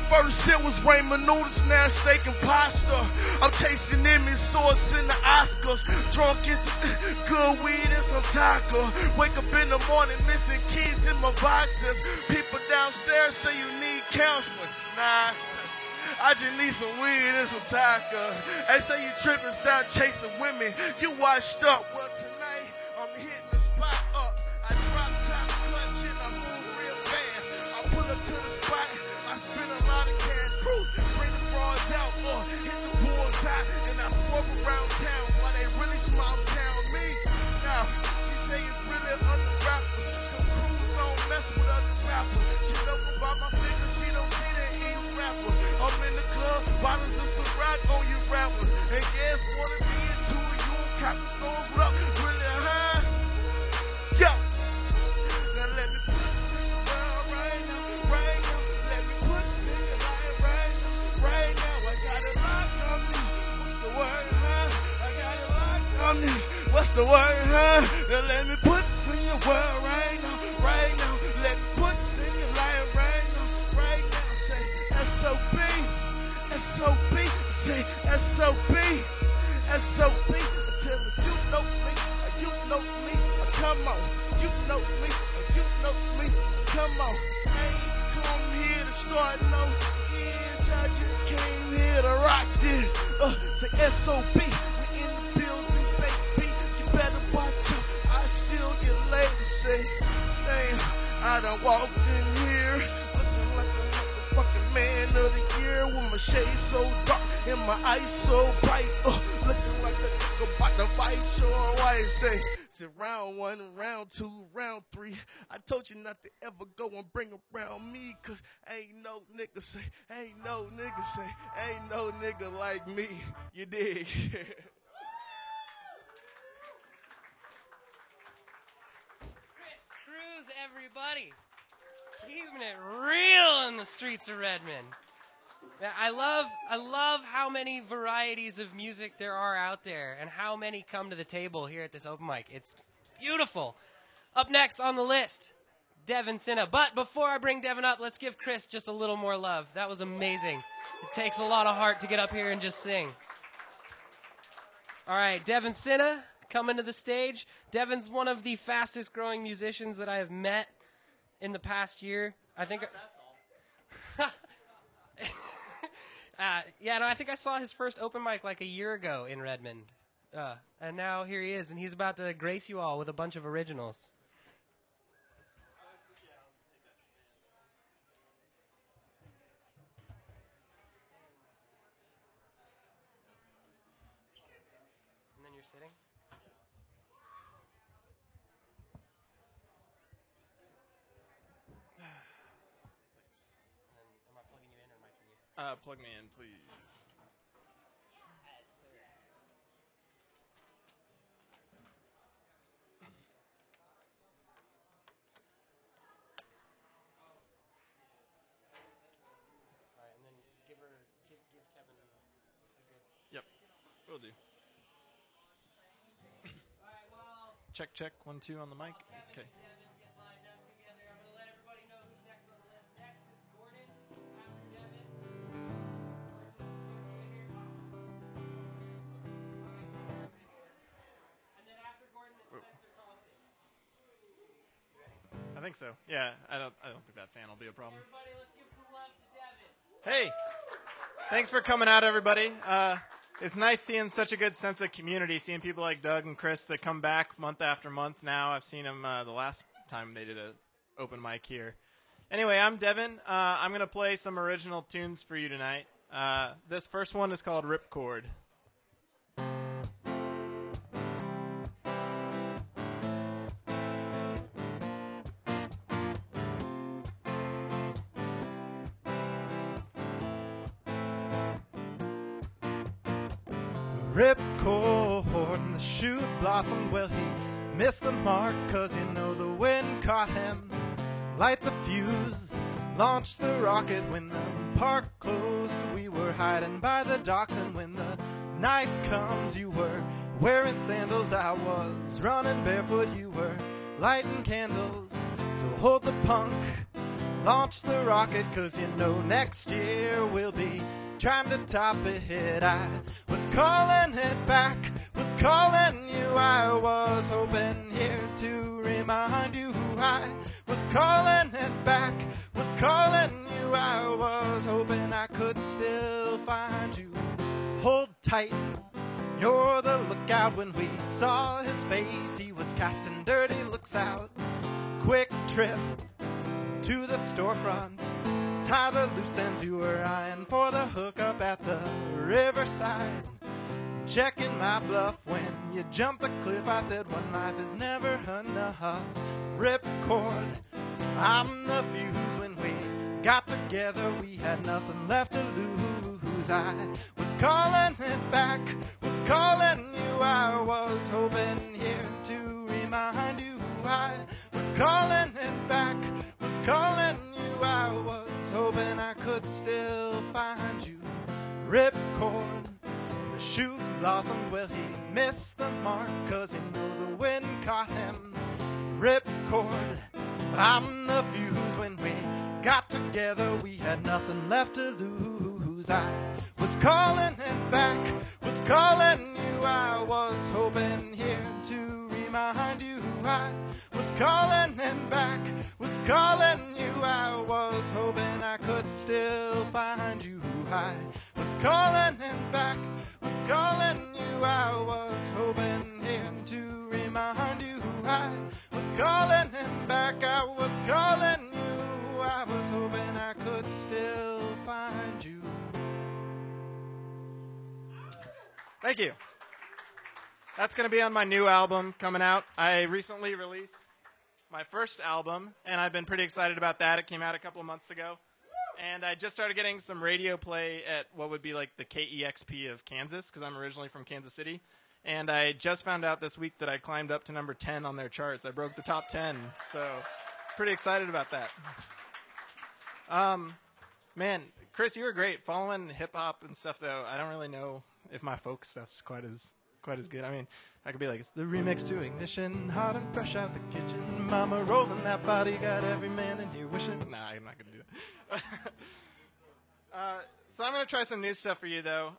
First it was ramen noodles, now steak and pasta. I'm chasing Emmy sauce in the Oscars. Drunk is good weed and some taco. Wake up in the morning missing keys in my boxes. People downstairs say you need counseling. Nah, I just need some weed and some tacos. They say you tripping, stop chasing women. You washed up. Well, tonight I'm hitting the spot up. I drop top clutch and I move real fast. I pull up to the spot. I spend a lot of cash. Bring the frauds out. Hit the bullseye and I swerve around town while they really smile down me. Now she say it's really other rappers. Cause crews don't mess with other rappers. She love about my fingers. She don't see that ain't rapper. I'm in the club, bottles of some rock on you rappers. And yes, wanna be into it, you and Captain Stones, what up? Really high? Yo! Now let me put it in your world right now, right now. Let me put it in your life right now, right now. I got it locked on me. What's the word, huh? I got it locked on me. What's the word, huh? Now let me put it in your world right now, right now. Let me put it in your life right now, right now. Say S.O.B. S.O.B. Say S.O.B. S.O.B. Tell me you know me, you know me. Come on, you know me, you know me. Come on, I ain't come here to start no years. I just came here to rock this. Say S.O.B. We in the building, baby. You better watch out. I still get laid. Say, damn, I done walked in here looking like a motherfucking man of the year with my shades so dark and my eyes so bright. Looking like a nigga about to fight, so white. Say round one, round two, round three. I told you not to ever go and bring around me, cause ain't no nigga say, ain't no nigga say, ain't no nigga like me. You dig? Chris Cruz, everybody. Keeping it real in the streets of Redmond. Yeah, I love how many varieties of music there are out there and how many come to the table here at this open mic. It's beautiful. Up next on the list, Devin Sinha. But before I bring Devin up, let's give Chris just a little more love. That was amazing. It takes a lot of heart to get up here and just sing. All right, Devin Sinha, coming to the stage. Devin's one of the fastest growing musicians that I have met in the past year. I think... I think I saw his first open mic like a year ago in Redmond. And now here he is, and he's about to grace you all with a bunch of originals. And then you're sitting? Am I plugging you in or micing you? Plug me in, please. All right, and then give Kevin a good... Yep, will do. All right, well... Check, 1, 2 on the mic. Okay. Devin get lined up together. I'm going to let everybody know who's next on the list. Next is Gordon, after Devin. And then after Gordon is Spencer Thompson. I think so. Yeah, I don't think that fan will be a problem. Everybody, let's give some love to Devin. Hey, thanks for coming out, everybody. It's nice seeing such a good sense of community, seeing people like Doug and Chris that come back month after month now. I've seen them the last time they did an open mic here. Anyway, I'm Devin. I'm going to play some original tunes for you tonight. This first one is called Ripcord. Ripcord and the shoot blossomed. Well, he missed the mark, cause you know the wind caught him. Light the fuse, launch the rocket. When the park closed, we were hiding by the docks. And when the night comes, you were wearing sandals. I was running barefoot, you were lighting candles. So hold the punk, launch the rocket, 'cause you know next year we'll be trying to top it. I was calling it back, was calling you. I was hoping here to remind you. I was calling it back, was calling you. I was hoping I could still find you. Hold tight, you're the lookout. When we saw his face, he was casting dirty looks out. Quick trip to the storefront, tie the loose ends. You were eyeing for the hookup at the riverside, checking my bluff when you jumped the cliff. I said one life is never enough. Rip cord, I'm the fuse. When we got together we had nothing left to lose. I was calling it back, was calling you. I was hoping here to remind you. I was calling it back, was calling you. I was hoping I could still find you. Rip cord, the shoot blossomed. Well, he missed the mark, 'cause you know the wind caught him. Rip cord, I'm the fuse. When we got together we had nothing left to lose. I was calling it back, was calling you. I was hoping here to remind you. I was calling it back, was calling you. I was hoping I could still find you. I was calling it back, was calling you. I was hoping here to remind you. I was calling him back, I was calling you. I was hoping I could still find you. Thank you. That's going to be on my new album coming out. I recently released my first album, and I've been pretty excited about that. It came out a couple of months ago. And I just started getting some radio play at what would be like the KEXP of Kansas, because I'm originally from Kansas City. And I just found out this week that I climbed up to number 10 on their charts. I broke the top 10, so pretty excited about that. Man, Chris, you were great. Following hip-hop and stuff, though, I don't really know if my folk stuff's quite as good. I mean, I could be like, it's the remix to Ignition, hot and fresh out the kitchen. Mama rolling that body, got every man in here wishing. Nah, I'm not going to do that. So I'm going to try some new stuff for you, though.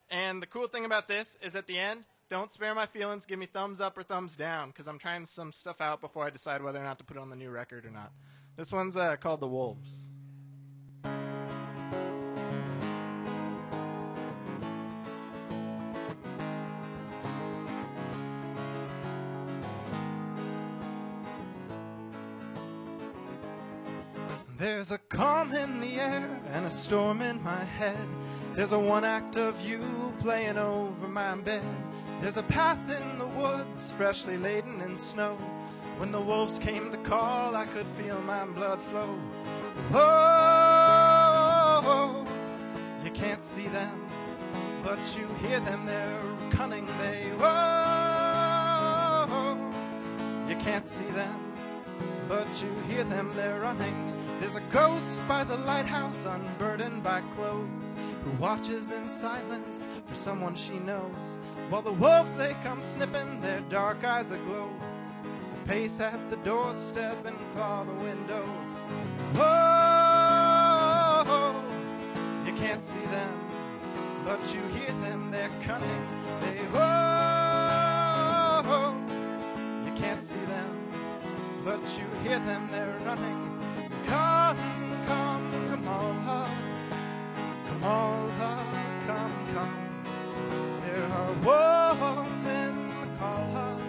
And the cool thing about this is at the end, don't spare my feelings. Give me thumbs up or thumbs down, because I'm trying some stuff out before I decide whether or not to put it on the new record or not. This one's called The Wolves. There's a calm in the air and a storm in my head. There's a one act of you playing over my bed. There's a path in the woods freshly laden in snow. When the wolves came to call, I could feel my blood flow. Oh, you can't see them, but you hear them, they're cunning, they, oh, you can't see them, but you hear them, they're running. There's a ghost by the lighthouse, unburdened by clothes, who watches in silence for someone she knows. While the wolves, they come sniffing, their dark eyes aglow, pace at the doorstep and claw the windows. Oh, you can't see them, but you hear them, they're cunning. They, oh, you can't see them, but you hear them, they're running. Come, come, come all, come all, come, come. There are wolves in the call,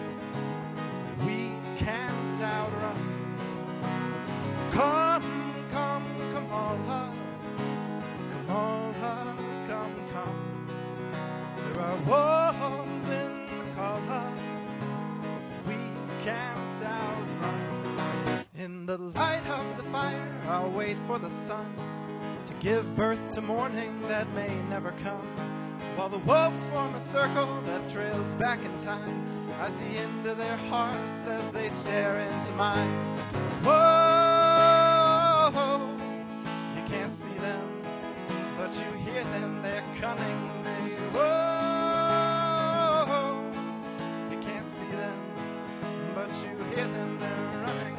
we can't outrun. Come, come, come all, come, come. There are wolves in the call, we can't outrun. In the light of the fire, I'll wait for the sun to give birth to morning that may never come. While the wolves form a circle that trails back in time, I see into their hearts as they stare into mine. Whoa, you can't see them, but you hear them, they're cunning. They, whoa, you can't see them, but you hear them, they're running.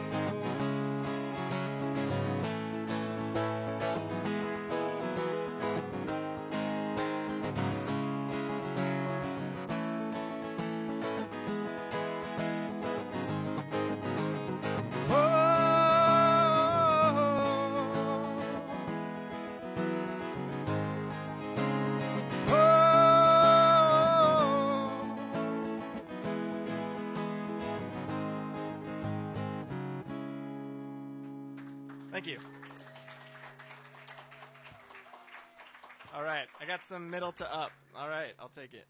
Thank you. All right, I got some middle to up. All right, I'll take it.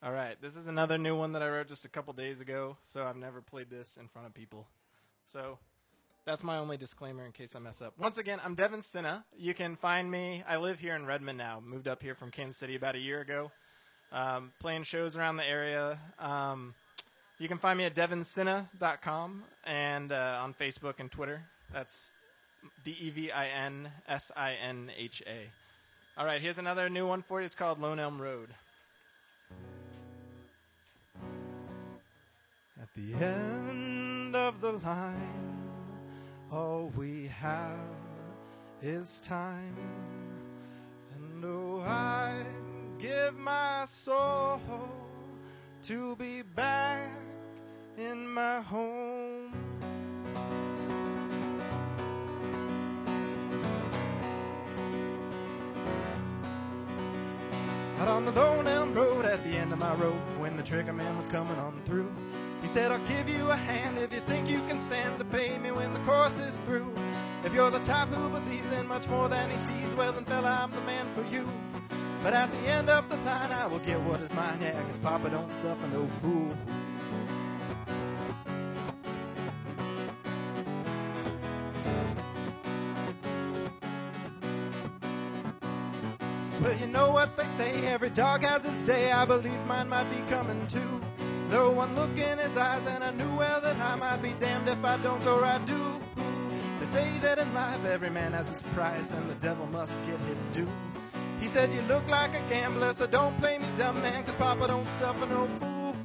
All right, this is another new one that I wrote just a couple days ago, so I've never played this in front of people. So that's my only disclaimer in case I mess up. Once again, I'm Devin Sinna. You can find me. I live here in Redmond now. Moved up here from Kansas City about a year ago. Playing shows around the area. You can find me at devinsinna.com and on Facebook and Twitter. That's DevinSinha. All right, here's another new one for you. It's called Lone Elm Road. At the end of the line, all we have is time. And oh, I'd give my soul to be back in my home. Out on the Lone Elm Road, at the end of my road, when the trigger man was coming on through, he said, I'll give you a hand if you think you can stand to pay me when the course is through. If you're the type who believes in much more than he sees, well then fella, I'm the man for you. But at the end of the line, I will get what is mine, yeah, 'cause Papa don't suffer no fools. Well, you know what they say, every dog has his day. I believe mine might be coming too. Though one look in his eyes and I knew well that I might be damned if I don't or I do. They say that in life every man has his price and the devil must get his due. He said, you look like a gambler, so don't play me dumb, man, 'cause Papa don't suffer no fools.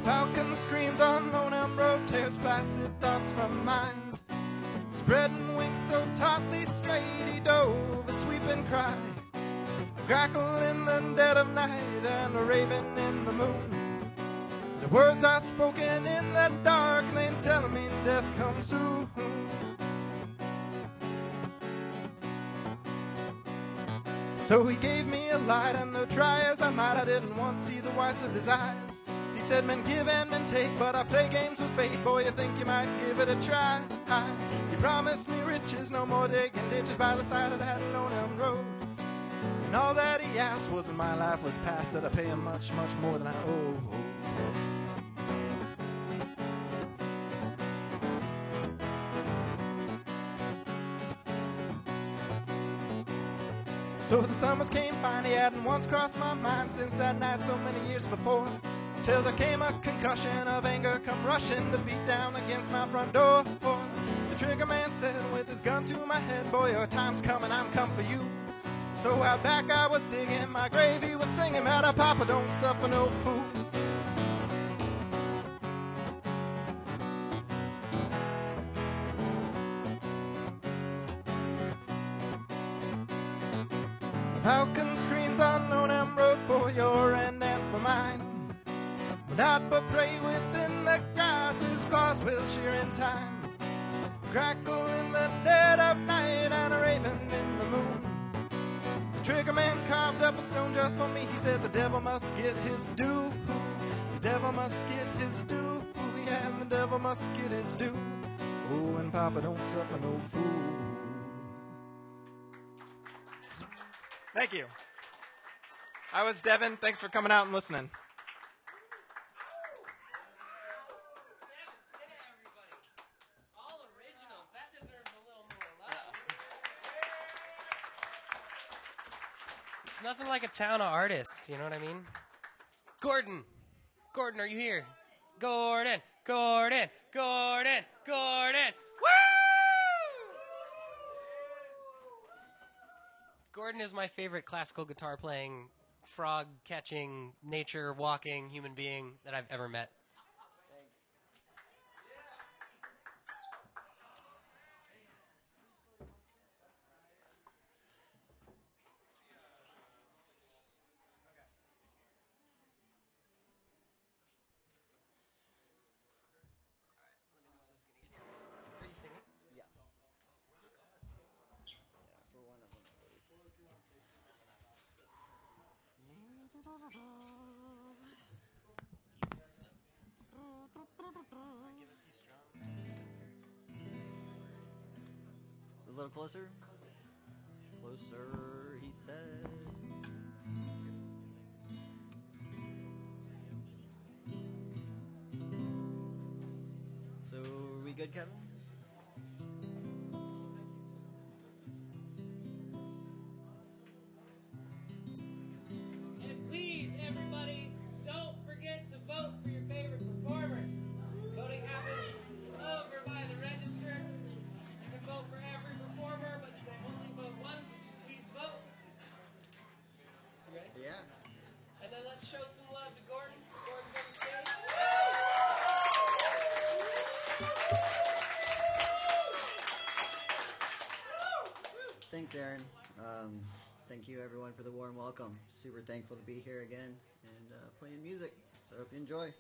Falcon screams on Lone Elm Road, tears placid thoughts from mind. Spreading wings so tautly straight, he dove a sweeping cry. A crackle in the dead of night and a raven in the moon. The words are spoken in the dark, and they tell me death comes soon. So he gave me a light, and though try as I might, I didn't once see the whites of his eyes. He said, men give and men take, but I play games with fate. Boy, you think you might give it a try. He promised me riches, no more digging ditches by the side of that Lone Elm Road. And all that he asked was when my life was past, that I pay him much, much more than I owe. So the summers came fine, he hadn't once crossed my mind since that night so many years before. Till there came a concussion of anger come rushing to beat down against my front door. The trigger man said with his gun to my head, boy, your time's coming, I'm come for you. So out back I was digging my grave, he was singing about a Papa don't suffer no fools. Falcon screams on Lone Elm Road for your end and for mine. Not but pray within the grass, his claws will shear in time. Crackle in the dead of night and a raven in the moon. The trigger man carved up a stone just for me. He said the devil must get his due. The devil must get his due. Yeah, and the devil must get his due. Oh, and Papa don't suffer no fool. Thank you. I was Devin. Thanks for coming out and listening. It's nothing like a town of artists, you know what I mean? Gordon, are you here? Gordon. Woo! Gordon is my favorite classical guitar playing, frog catching, nature walking human being that I've ever met. A little closer. Closer, he said. So, are we good, Kevin? And please, everybody, don't forget to vote for your favorite performers. Voting happens over by the register. You can vote for every performer, but you can only vote once. Please vote. You ready? Yeah. And then let's show some love to Gordon. Gordon's on the stage. Thanks, Aaron. Thank you, everyone, for the warm welcome. Super thankful to be here again and playing music. So I hope you enjoy.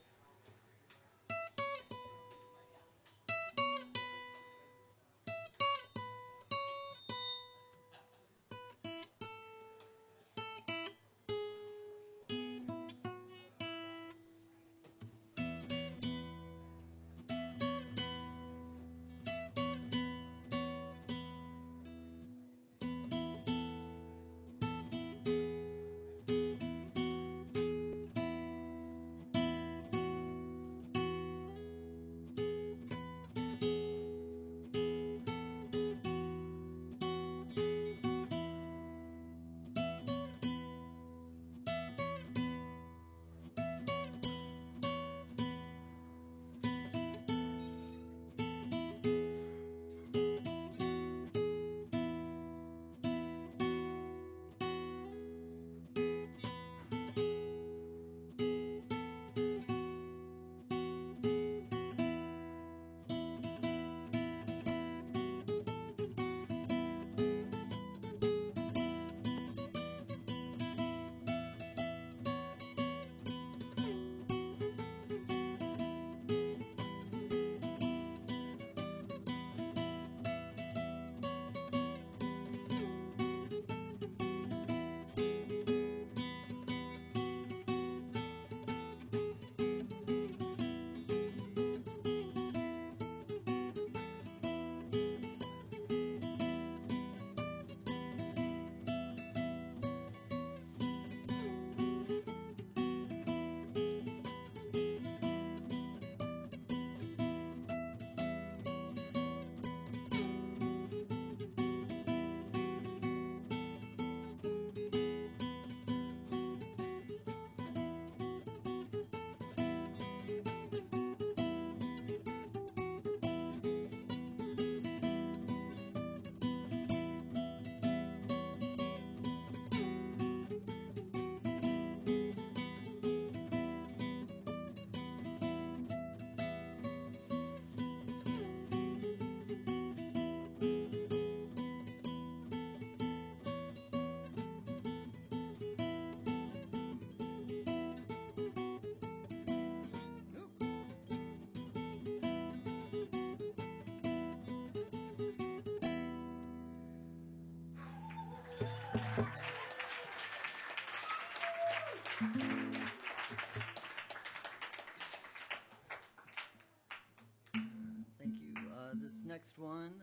Thank you. This next one,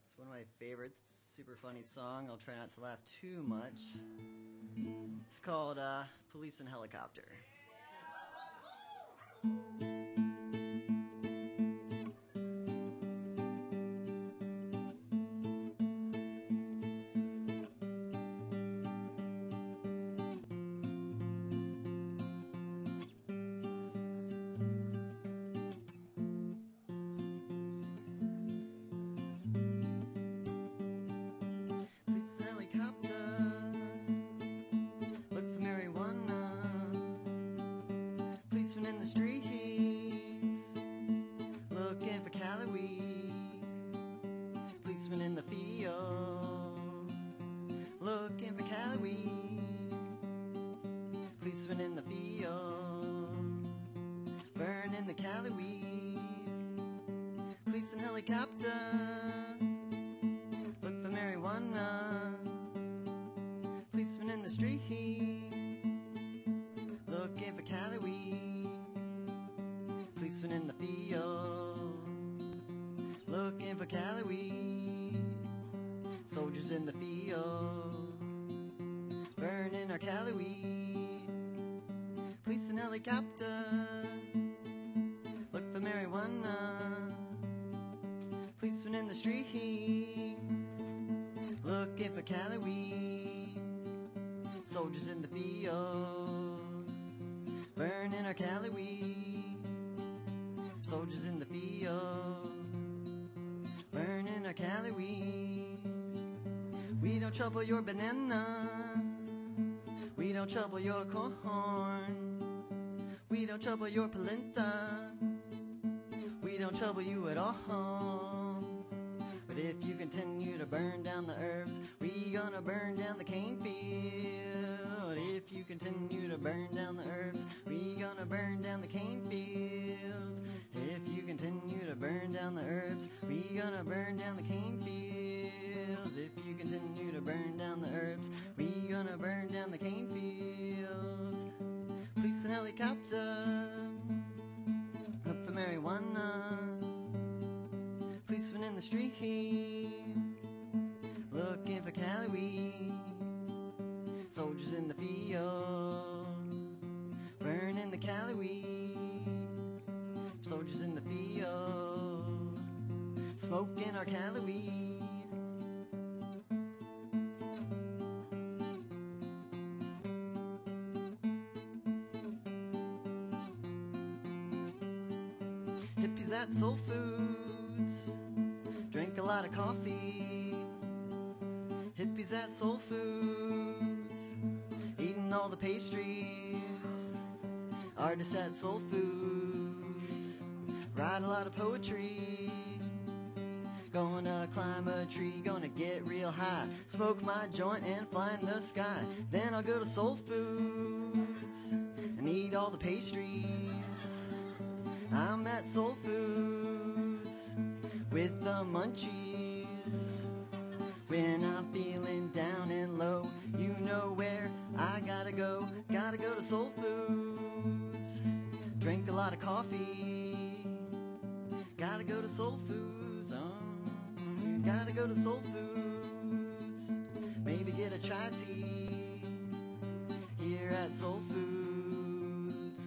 it's one of my favorites. Super funny song. I'll try not to laugh too much. It's called Police and Helicopter. Police and helicopter, look for marijuana. Policemen in the streets, looking for Cali weed. Policemen in the field, looking for Cali weed. Policemen in the field, burning the Cali weed. Police and helicopter, look for marijuana. Policemen in the street, for Cali. Policeman in the field, looking for Cali. Soldiers in the field, burning our Cali. Police in helicopter, look for marijuana. Policeman in the street, looking for Cali. Soldiers in the field, burning our Cali. Soldiers in the field, burning our Cali. We don't trouble your banana, we don't trouble your corn, we don't trouble your polenta, we don't trouble you at all. But if you continue to burn down the herbs, we gonna burn down the cane field. If you continue to burn down the herbs, we gonna burn down the cane fields. If you continue to burn down the herbs, we gonna burn down the cane fields. If you continue to burn down the herbs, we gonna burn down the cane fields. Police and helicopter, look for marijuana. Policeman in the street, looking for Cali. Soldiers in the field, burning the Cali. Soldiers in the field, smoking our Cali. Hippies at SoulFoods, drink a lot of coffee. Hippies at SoulFoods, eating all the pastries. Artists at SoulFoods, write a lot of poetry. Gonna climb a tree, gonna get real high, smoke my joint and fly in the sky. Then I'll go to SoulFoods and eat all the pastries. I'm at SoulFoods with the munchies. When I'm feeling down and low, you know where I gotta go. Gotta go to SoulFoods, drink a lot of coffee. Gotta go to SoulFoods, gotta go to SoulFoods. Maybe get a chai tea here at SoulFoods.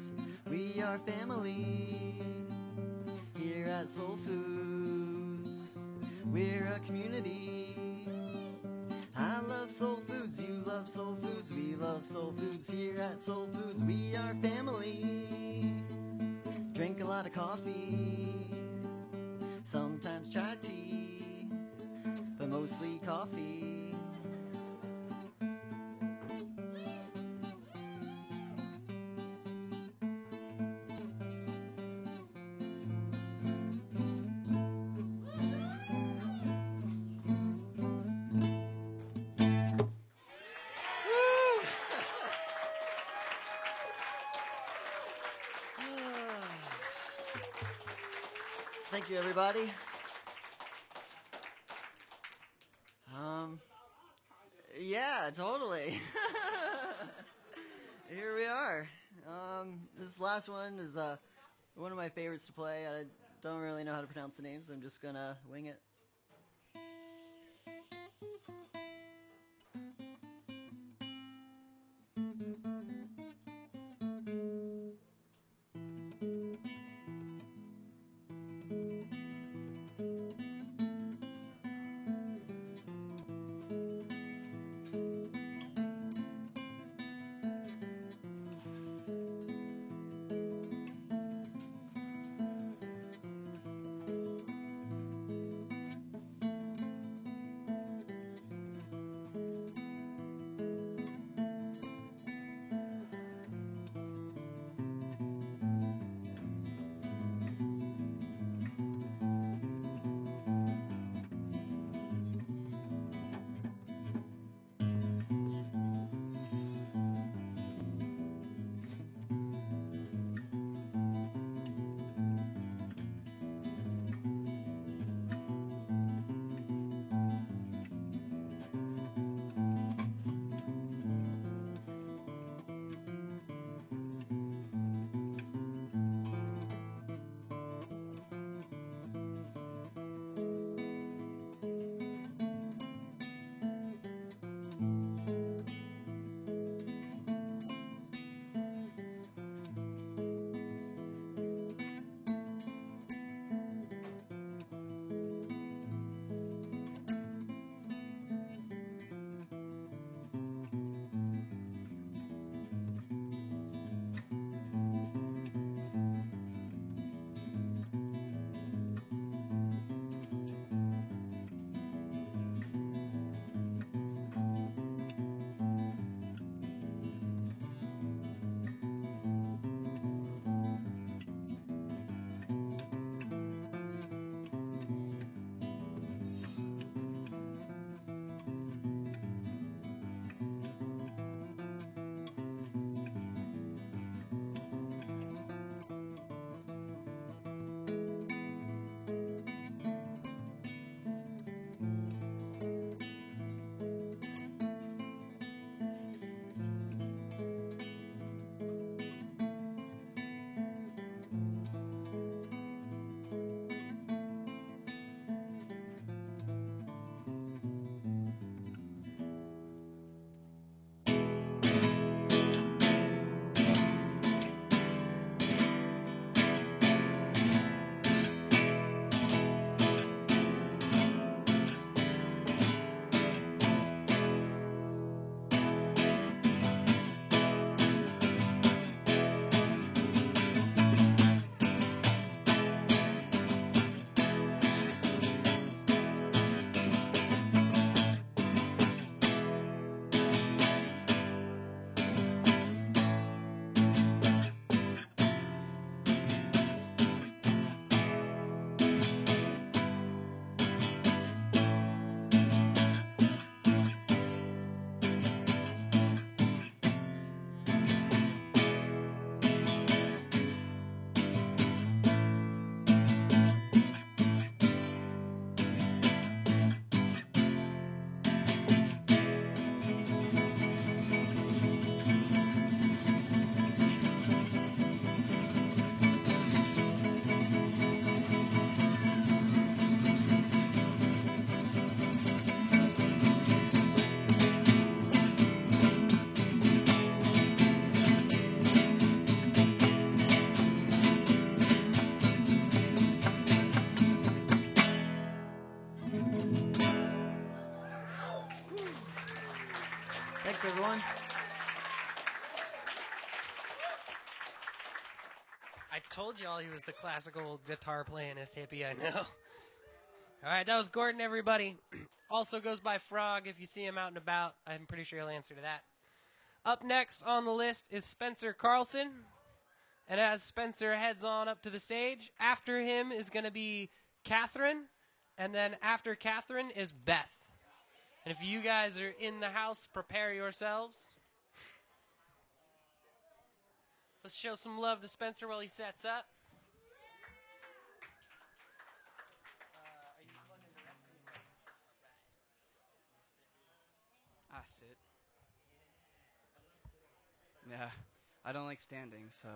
We are family here at SoulFoods. We're a community. I love SoulFoods, you love SoulFoods, we love SoulFoods here at SoulFoods. We are family. Drink a lot of coffee, sometimes chai tea, but mostly coffee. Thank you, everybody. Yeah, totally. Here we are. This last one is one of my favorites to play. I don't really know how to pronounce the names, so I'm just gonna wing it. everyone. I told y'all he was the classical guitar playingest hippie I know. All right, that was Gordon, everybody. Also goes by Frog if you see him out and about. I'm pretty sure he'll answer to that. Up next on the list is Spencer Carlson. And as Spencer heads on up to the stage, after him is going to be Catherine. And then after Catherine is Beth. And if you guys are in the house, prepare yourselves. Let's show some love to Spencer while he sets up. I sit. Yeah, I don't like standing, so.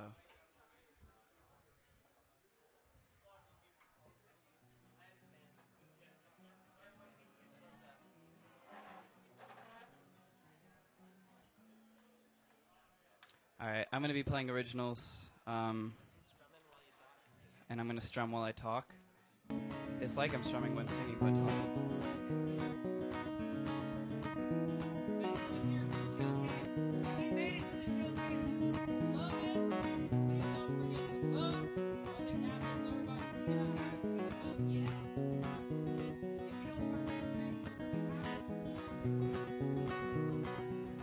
All right, I'm going to be playing originals, and I'm going to strum while I talk. It's like I'm strumming when singing, but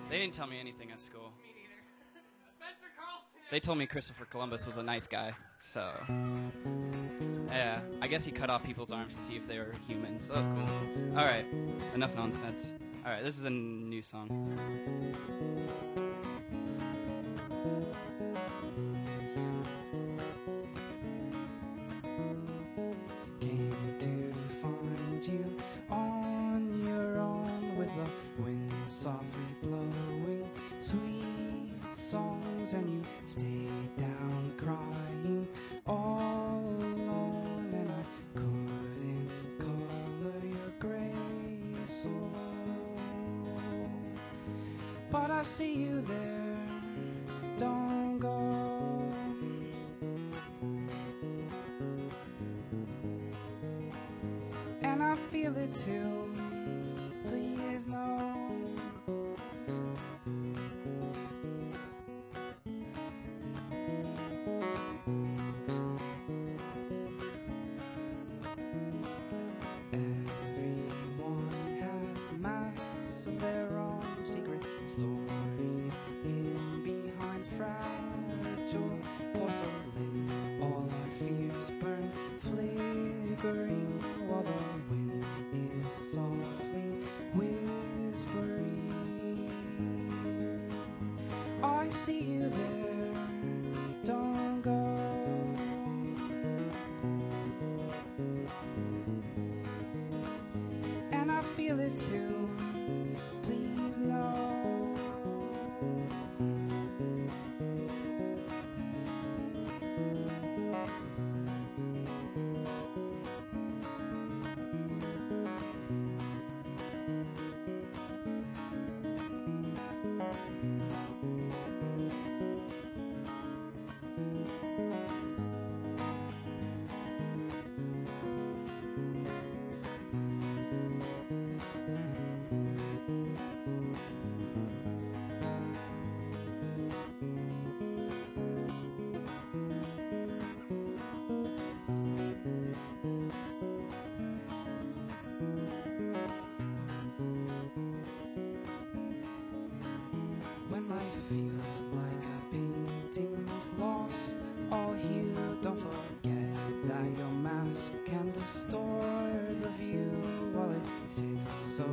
they didn't tell me anything at school. Me neither. Spencer Carlson. They told me Christopher Columbus was a nice guy, so yeah, I guess he cut off people's arms to see if they were human, so that was cool. All right, enough nonsense. All right, this is a new song. Came to find you on your own with the wind softly blowing sweet songs, and you stayed down crying all alone, and I couldn't color your gray soul. But I see you there, don't go. And I feel it too, please no. Everyone has masks of their own, secret stories hidden behind fragile porcelain. All our fears burn, flickering, while the wind is softly whispering. I see you there, don't go. And I feel it too, please no. When life feels like a painting is lost, all hue, don't forget that your mask can distort the view while it sits so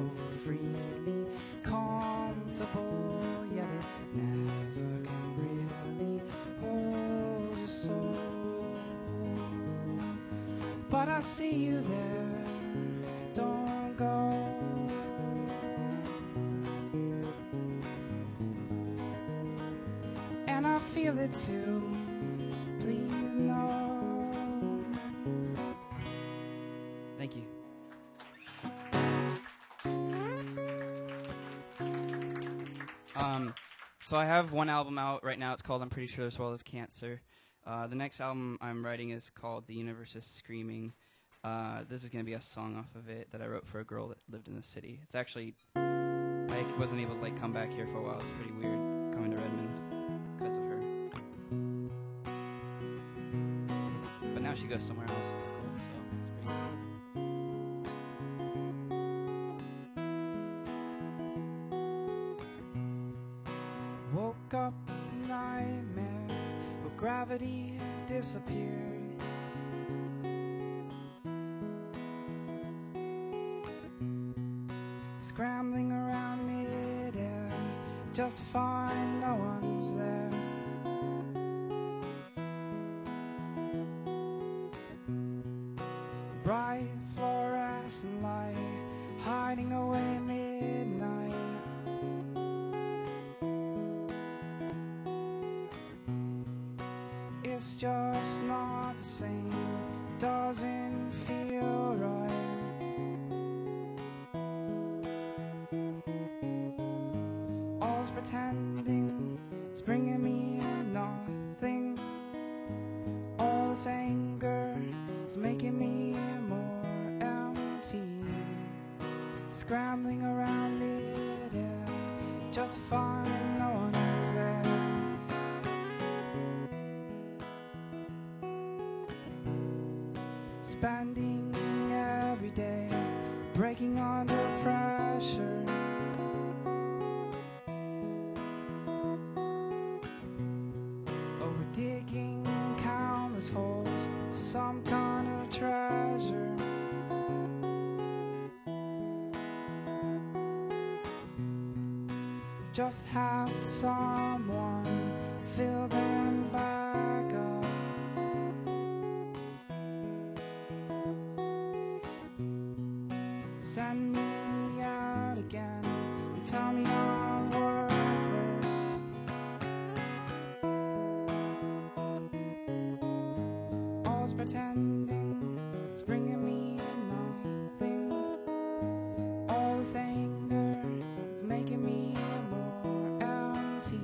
freely comfortable, yet it never can really hold your soul. But I see you there, don't go. And I feel it too, please no. Thank you. So I have one album out right now. It's called I'm Pretty Sure This World Is Cancer. The next album I'm writing is called The Universe Is Screaming. This is going to be a song off of it that I wrote for a girl that lived in the city. It's actually, I I wasn't able to like come back here for a while. It's pretty weird coming to Redmond because of her. But now she goes somewhere else to school, so it's pretty easy. Woke up nightmare where gravity disappeared. Scrambling around mid-air just to find no one's there. Bright fluorescent light hiding away midnight. It's just not the same, doesn't feel right. All's pretending, it's bringing me nothing. All this anger is making me more empty. Scrambling around mid-air just to find no one's there. Spending every day breaking under pressure. Over digging countless holes for some kind of treasure. Just have someone fill them back up. Send me out again and tell me I'm worthless. All's pretending, it's bringing me nothing. All this anger is making me more empty.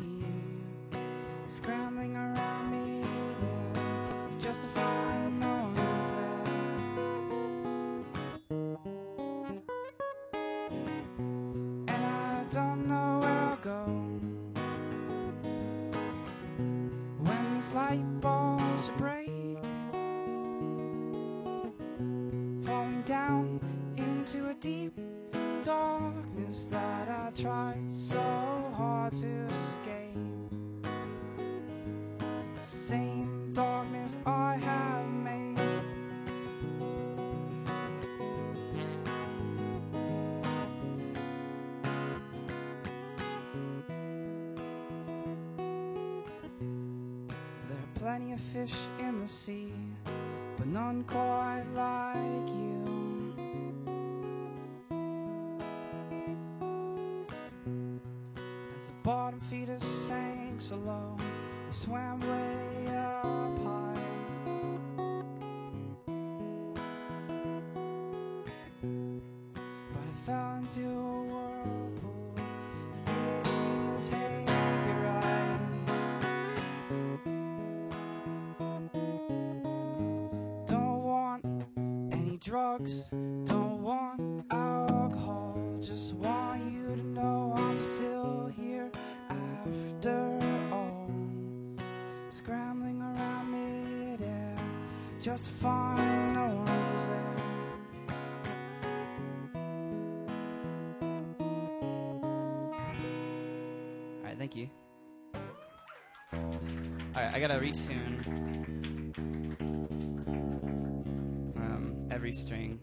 Scrambling around mid-air just to find no one's there. And I don't know where I'll go when these light bulbs break, falling down into a deep darkness that I tried so hard to escape. The same darkness I have made. There are plenty of fish in the sea, but none quite like you. As the bottom feeders sank so low, we swam way up high. But I fell into a whirlpool, didn't take it right. Don't want any drugs, don't want alcohol, just want you to know I'm still here after all. Scrambling around mid-air just to find no one's there. Alright, thank you. Alright, I gotta retune every string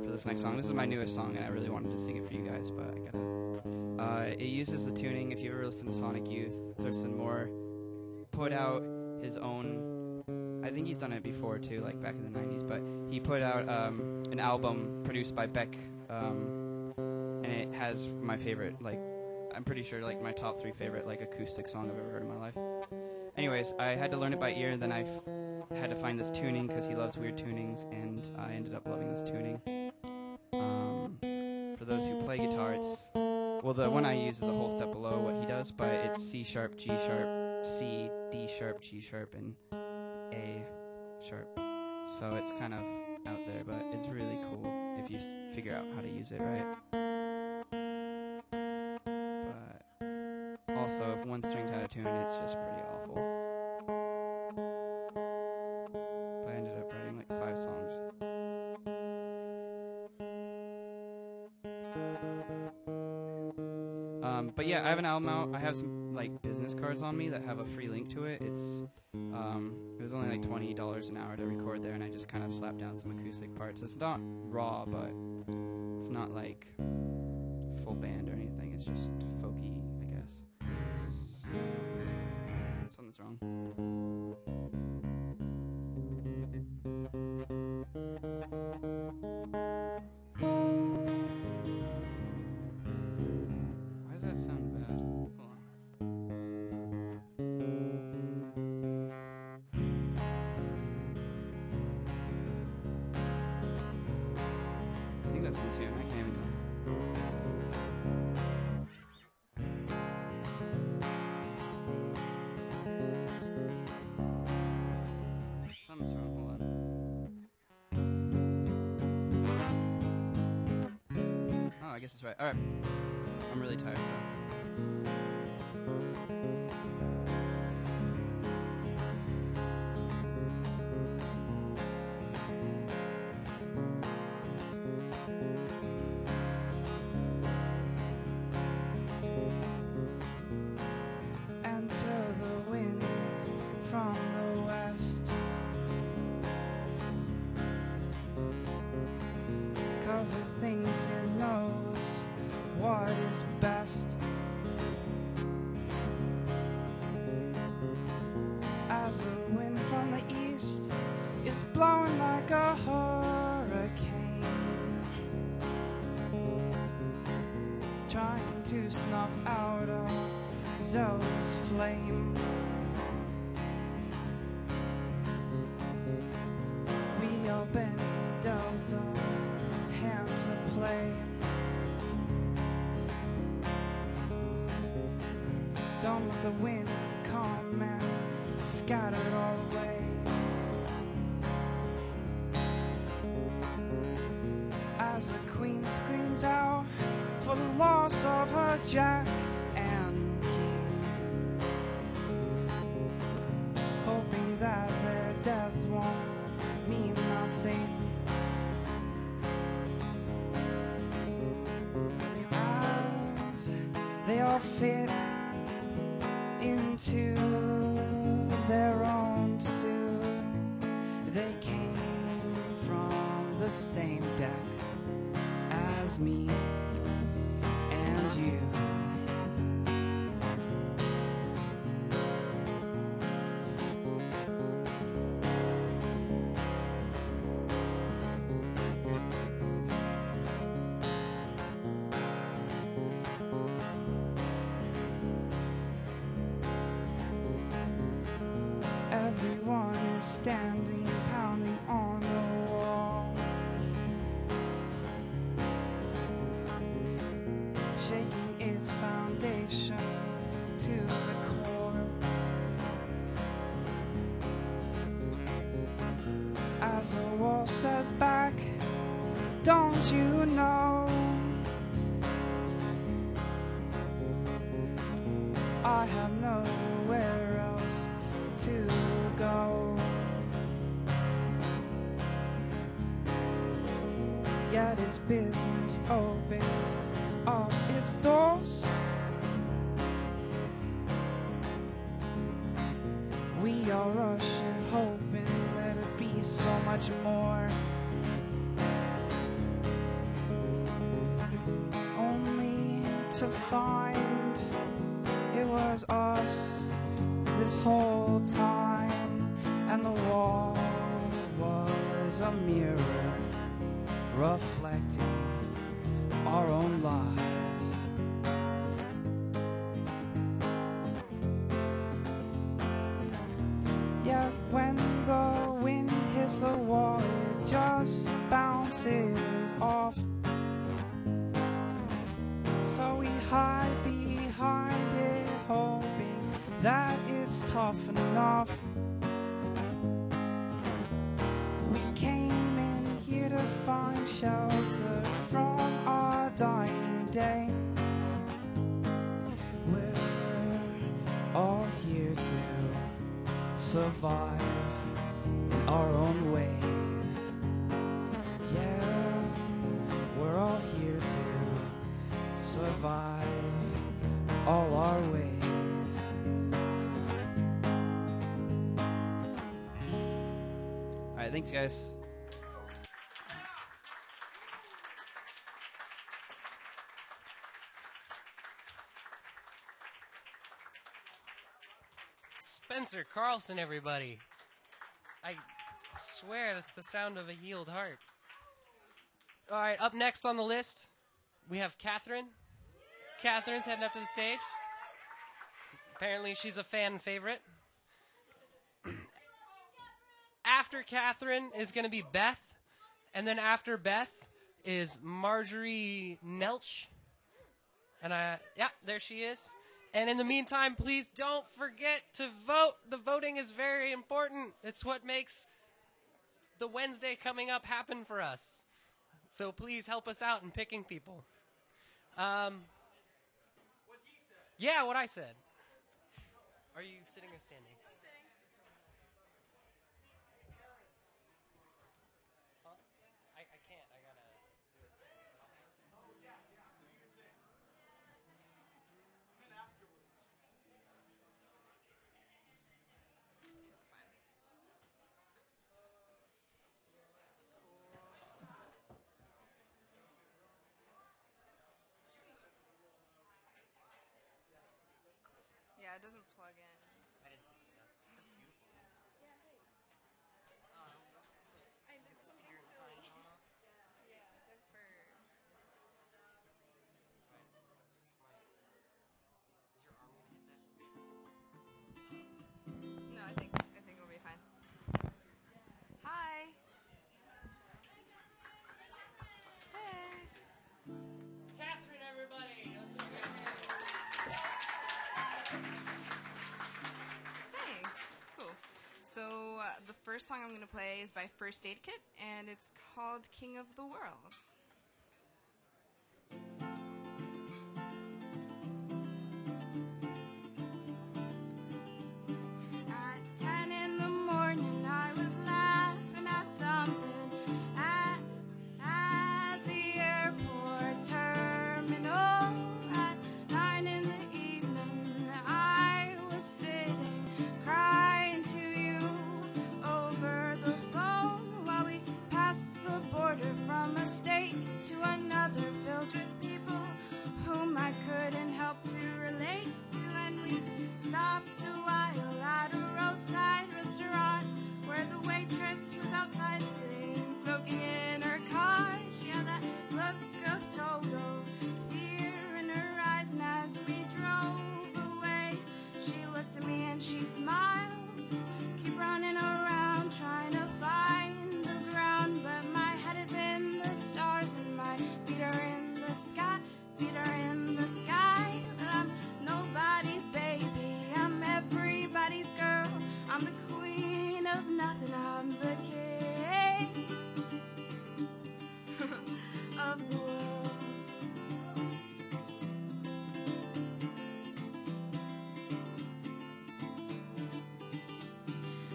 for this next song. This is my newest song, and I really wanted to sing it for you guys, but I gotta. It uses the tuning. If you ever listen to Sonic Youth, Thurston Moore put out his own. I think he's done it before too, like back in the '90s. But he put out an album produced by Beck, and it has my favorite, like, I'm pretty sure, like, my top 3 favorite, like, acoustic song I've ever heard in my life. Anyways, I had to learn it by ear, and then I had to find this tuning because he loves weird tunings, and I ended up loving this tuning. For those who play guitar, it's, well, the one I use is a whole step below what he does, but it's C sharp, G sharp, C, D sharp, G sharp, and A sharp. So it's kind of out there, but it's really cool if you figure out how to use it right. so if one string's out of tune, it's just pretty awful. But I ended up writing like 5 songs. But yeah, I have an album out. I have some like business cards on me that have a free link to it. It was only like $20 an hour to record there, and I just kind of slapped down some acoustic parts. It's not raw, but it's not like full band or anything. It's just folky, I guess. Something's wrong. Why does that sound bad? Hold on. I think that's in tune. I can't even tell. Something's wrong. Hold on. Oh, I guess it's right. All right. I'm really tired, so. Enter the wind from the west, 'cause it thinks it knows what is best. As the wind from the east is blowing like a hurricane, trying to snuff out a zealous flame. We all been dealt a hand to play. Don't let the wind come and scatter it all away. As the queen screams out for the loss of her jack and king, hoping that their death won't mean nothing. As they all fit into their own suit, they came from the same deck as me and you. Everyone is standing, pounding on the wall, shaking its foundation to the core. As the wall sets back, don't you know, I have nowhere else to go. Yet its business opens up its doors. We are rushing, hoping that it be so much more. Only to find it was us this whole time, and the wall was a mirror reflecting our own lives. Yet when the wind hits the wall, it just bounces off. So we hide behind it, hoping that it's tough enough. We came in here to find shelter from our dying day. We're survive in our own ways. Yeah, we're all here to survive all our ways. All right, thanks, guys. Spencer Carlson, everybody. I swear that's the sound of a healed heart. All right, up next on the list, we have Catherine. Catherine's heading up to the stage. Apparently she's a fan favorite. After Catherine is going to be Beth. And then after Beth is Marjorie Nelch. And yeah, there she is. And in the meantime, please don't forget to vote. The voting is very important. It's what makes the Wednesday coming up happen for us. So please help us out in picking people. Yeah, what I said. Are you sitting or standing? I'm sitting. Huh? I can't. I gotta do it. That's fine. Yeah, it doesn't plug in. I didn't think so. That's beautiful. Yeah, thanks. I think something silly. Yeah, deferred. Is your arm gonna hit that? No, I think it'll be fine. Hi. Hey. Catherine, everybody! Thanks. Cool. So the first song I'm going to play is by First Aid Kit, and it's called King of the World. At 10 in the morning, I was laughing at something at the airport terminal. At 9 in the evening, I was sitting crying to you over the phone while we passed the border from a state to another, filled with people whom I couldn't help to relate to, and we stopped a while at a roadside restaurant where the waitress was outside sitting, smoking in her car. She had that look of total fear in her eyes, and as we drove away, she looked at me and she smiled. Keep running around trying to find the ground, but my head is in the stars and my feet are in the sky. Feet are in the sky. I'm nobody's baby, I'm everybody's girl. I'm the queen of nothing, I'm the king of the world.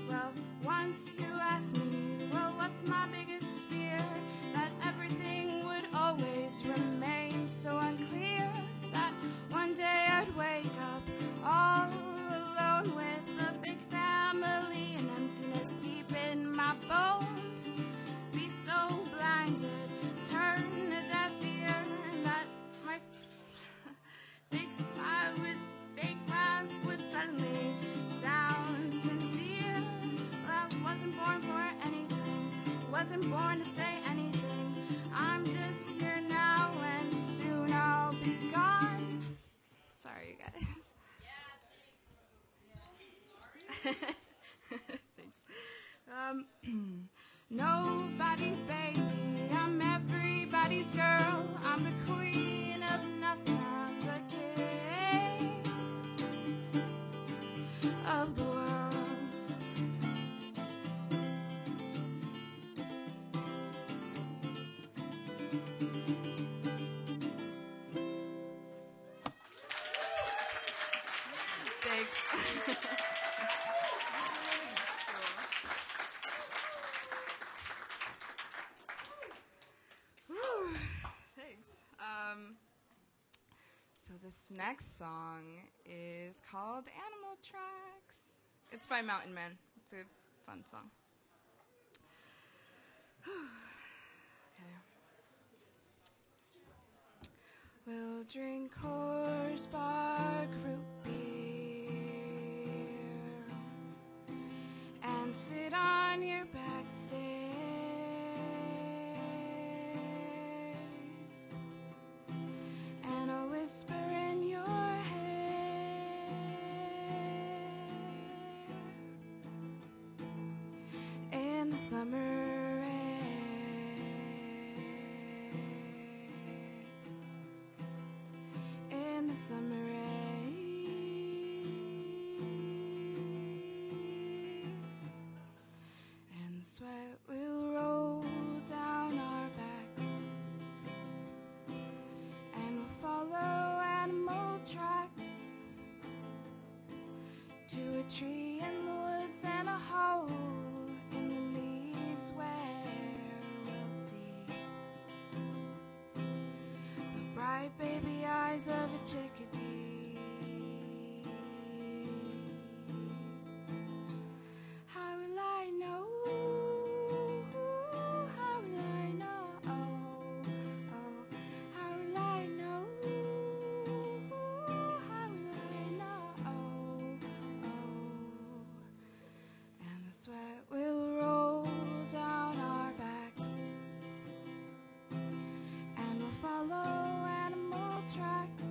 Well, once you asked me, well, what's my biggest fear? That everything would always remain so unclear. That one day I'd wake up all alone with a big family and emptiness deep in my bones. Be so blinded, turn a deaf ear, and that my big smile with fake laugh would suddenly sound sincere. Well, I wasn't born for anything, wasn't born to say anything. I'm just here now and soon I'll be gone. Sorry, you guys. Thanks. Nobody's baby, I'm everybody's girl. I'm the queen of nothing, I'm the king of the world. Thanks. This next song is called Animal Tracks. It's by Mountain Man. It's a fun song. Okay. We'll drink horse bark root beer and sit on your back stairs, and I'll whisper in your hair in the summer air. In the summer air, and the sweat will roll down our backs, and we'll follow animal tracks to a tree in the woods and a hole in the leaves where we'll see the bright baby eyes of a chickadee. How will I know? How will I know? Oh, how will I know? How will I know? And the sweat will roll down our backs, and we'll follow animal tracks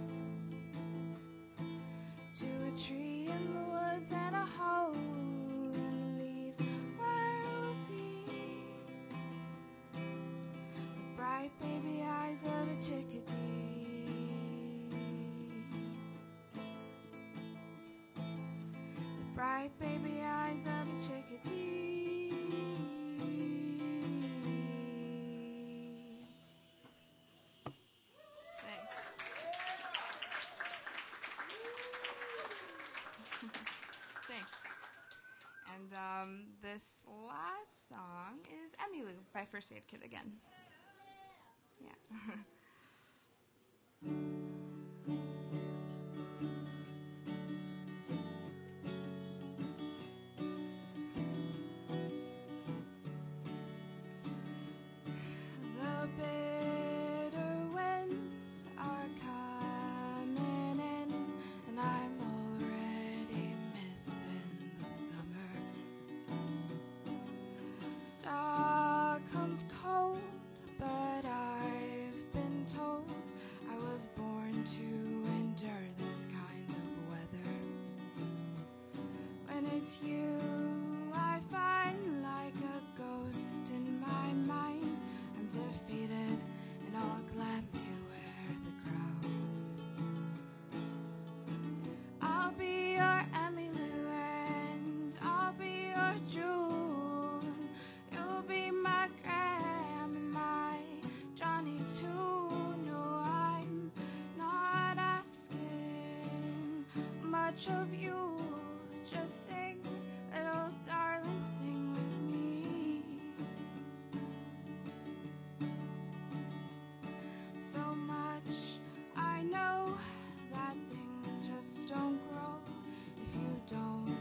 to a tree in the woods and a hole in the leaves where we'll see the bright baby eyes of a chickadee. The bright baby eyes of a chickadee. Thanks. Thanks. And this last song is Emmylou by First Aid Kit again. Yeah. The bitter winds are coming in, and I'm already missing the summer. Stockholm's cold, but I've been told I was born to endure this kind of weather. When it's you, I find like a ghost in my mind. I'm defeated, and I'll gladly wear the crown. I'll be your Emmylou, and I'll be your June. You'll be my Graham and my Johnny too. No, I'm not asking much of you. Just sing, little darling, sing with me. So much I know that things just don't grow if you don't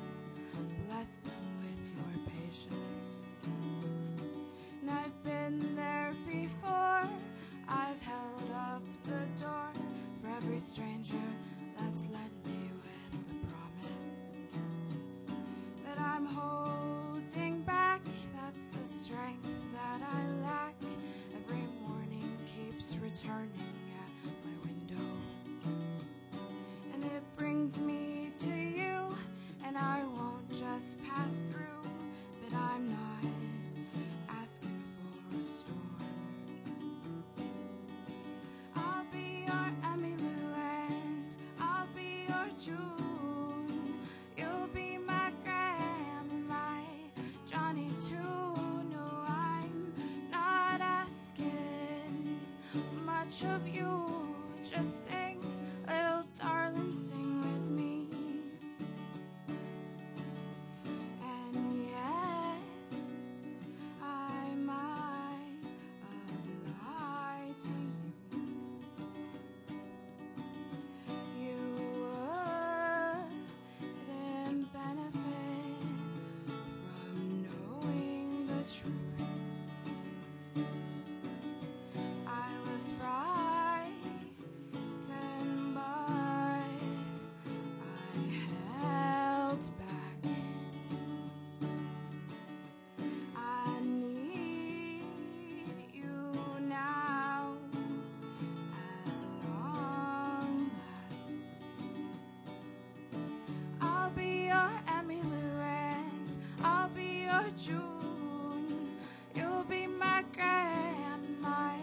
bless them with your patience. And I've been there before. I've held up the door for every stranger that's led me with the promise that I'm holding back. That's the strength that I lack. Every morning keeps returning at my window, and it brings me to you, and I won't just pass through, but I'm not asking for a storm. I'll be your Emmylou, and I'll be your June. You'll be my Graham and my Johnny too. No, I'm not asking much of you. Just sing, little darling, sing with me. And yes, I might lie to you. your June. You'll be my grand, my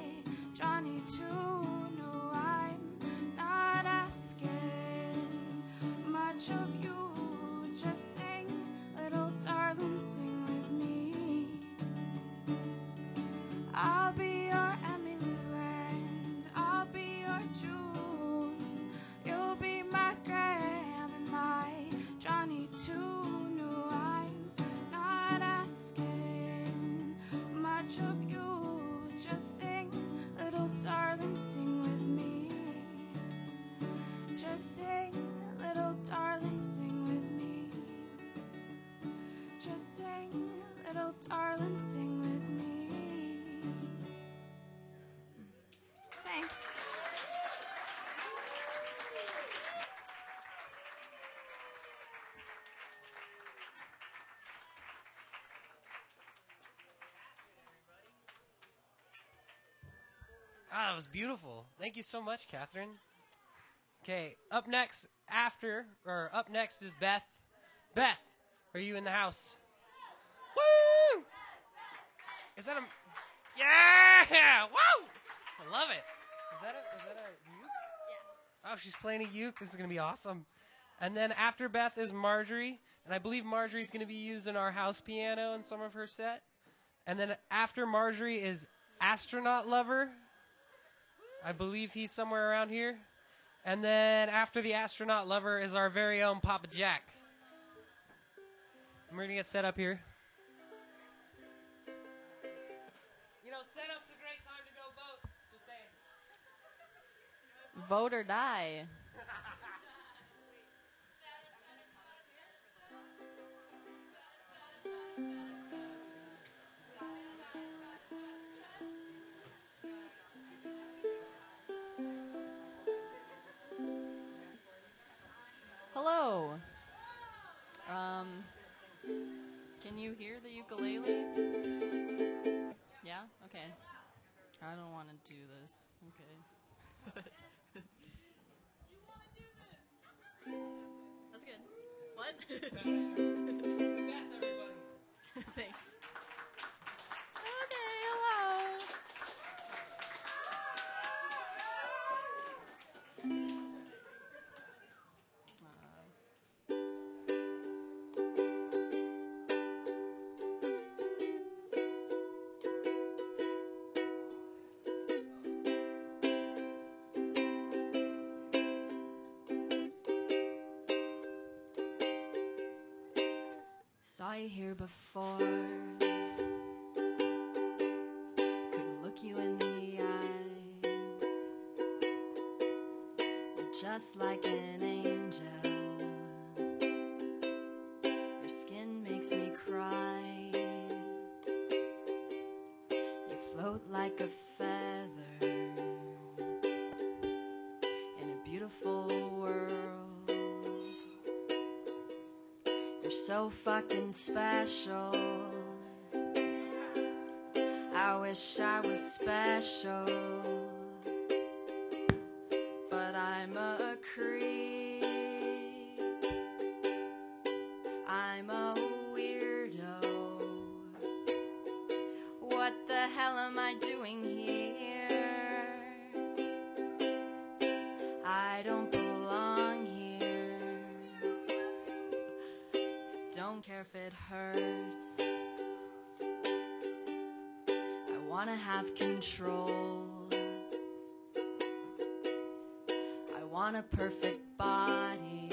Johnny too. No, I'm not asking much of you. Just sing, little darling, sing with me. I'll be your Emily and I'll be your June. You'll be my Graham and my Johnny too. No, I'm not asking much of you. Just sing, little darling, sing with me. Just sing, little darling, sing with me. Just sing, little darling, sing with me. Thanks. Ah, that was beautiful. Thank you so much, Catherine. Okay, up next is Beth. Beth, are you in the house? Woo! Is that a... Yeah! Woo! I love it. Is that a uke? Yeah. Oh, she's playing a uke. This is going to be awesome. And then after Beth is Marjorie, and I believe Marjorie's going to be using our house piano in some of her set. And then after Marjorie is Astronaut Lover. I believe he's somewhere around here. And then after the Astronaut Lover is our very own Papa Jack. And we're going to get set up here. You know, setup's a great time to go vote. Just saying. Vote or die. Hello. Can you hear the ukulele? Yeah? Okay. I don't want to do this. Okay. That's good. What? Thanks. Okay, hello. Saw you here before. Couldn't look you in the eye. You're just like an angel. Your skin makes me cry. You float like a feather in a beautiful world. You're so fucking special. I wish I was special, but I'm a creep. I'm a weirdo. What the hell am I doing here? I don't belong here. Don't care if it hurts. I wanna have control. I want a perfect body.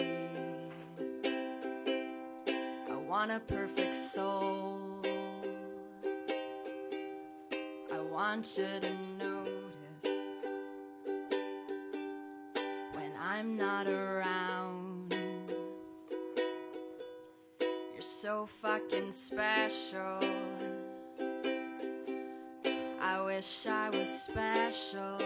I want a perfect soul. I want you to notice when I'm not around. You're so fucking special. I wish I was special,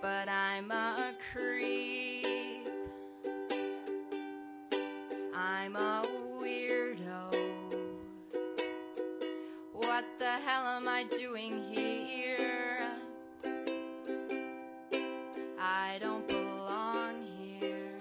but I'm a creep. I'm a weirdo. What the hell am I doing here? I don't belong here.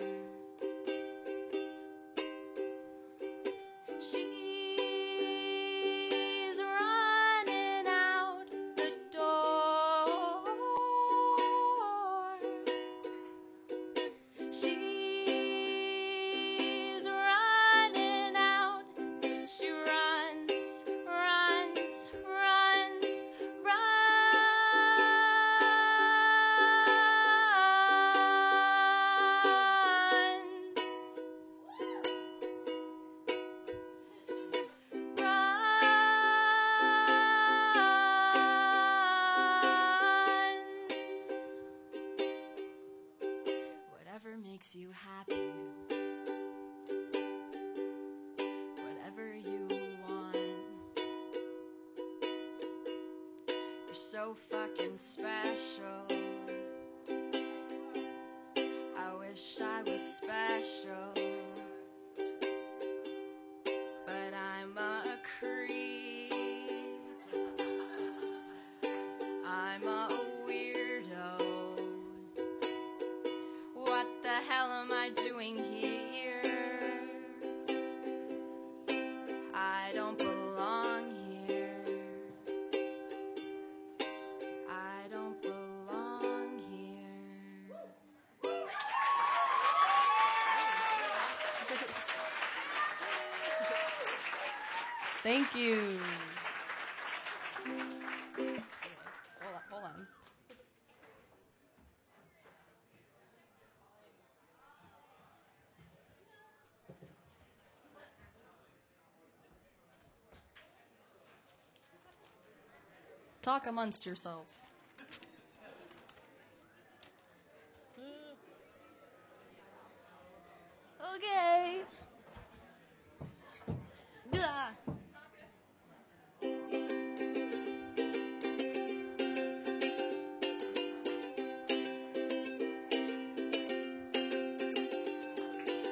You're so fucking special. I wish I was special, but I'm a creep. I'm a weirdo. What the hell am I doing here? I don't belong here. I don't belong here. Thank you. Hold on. Talk amongst yourselves. Okay. Yeah.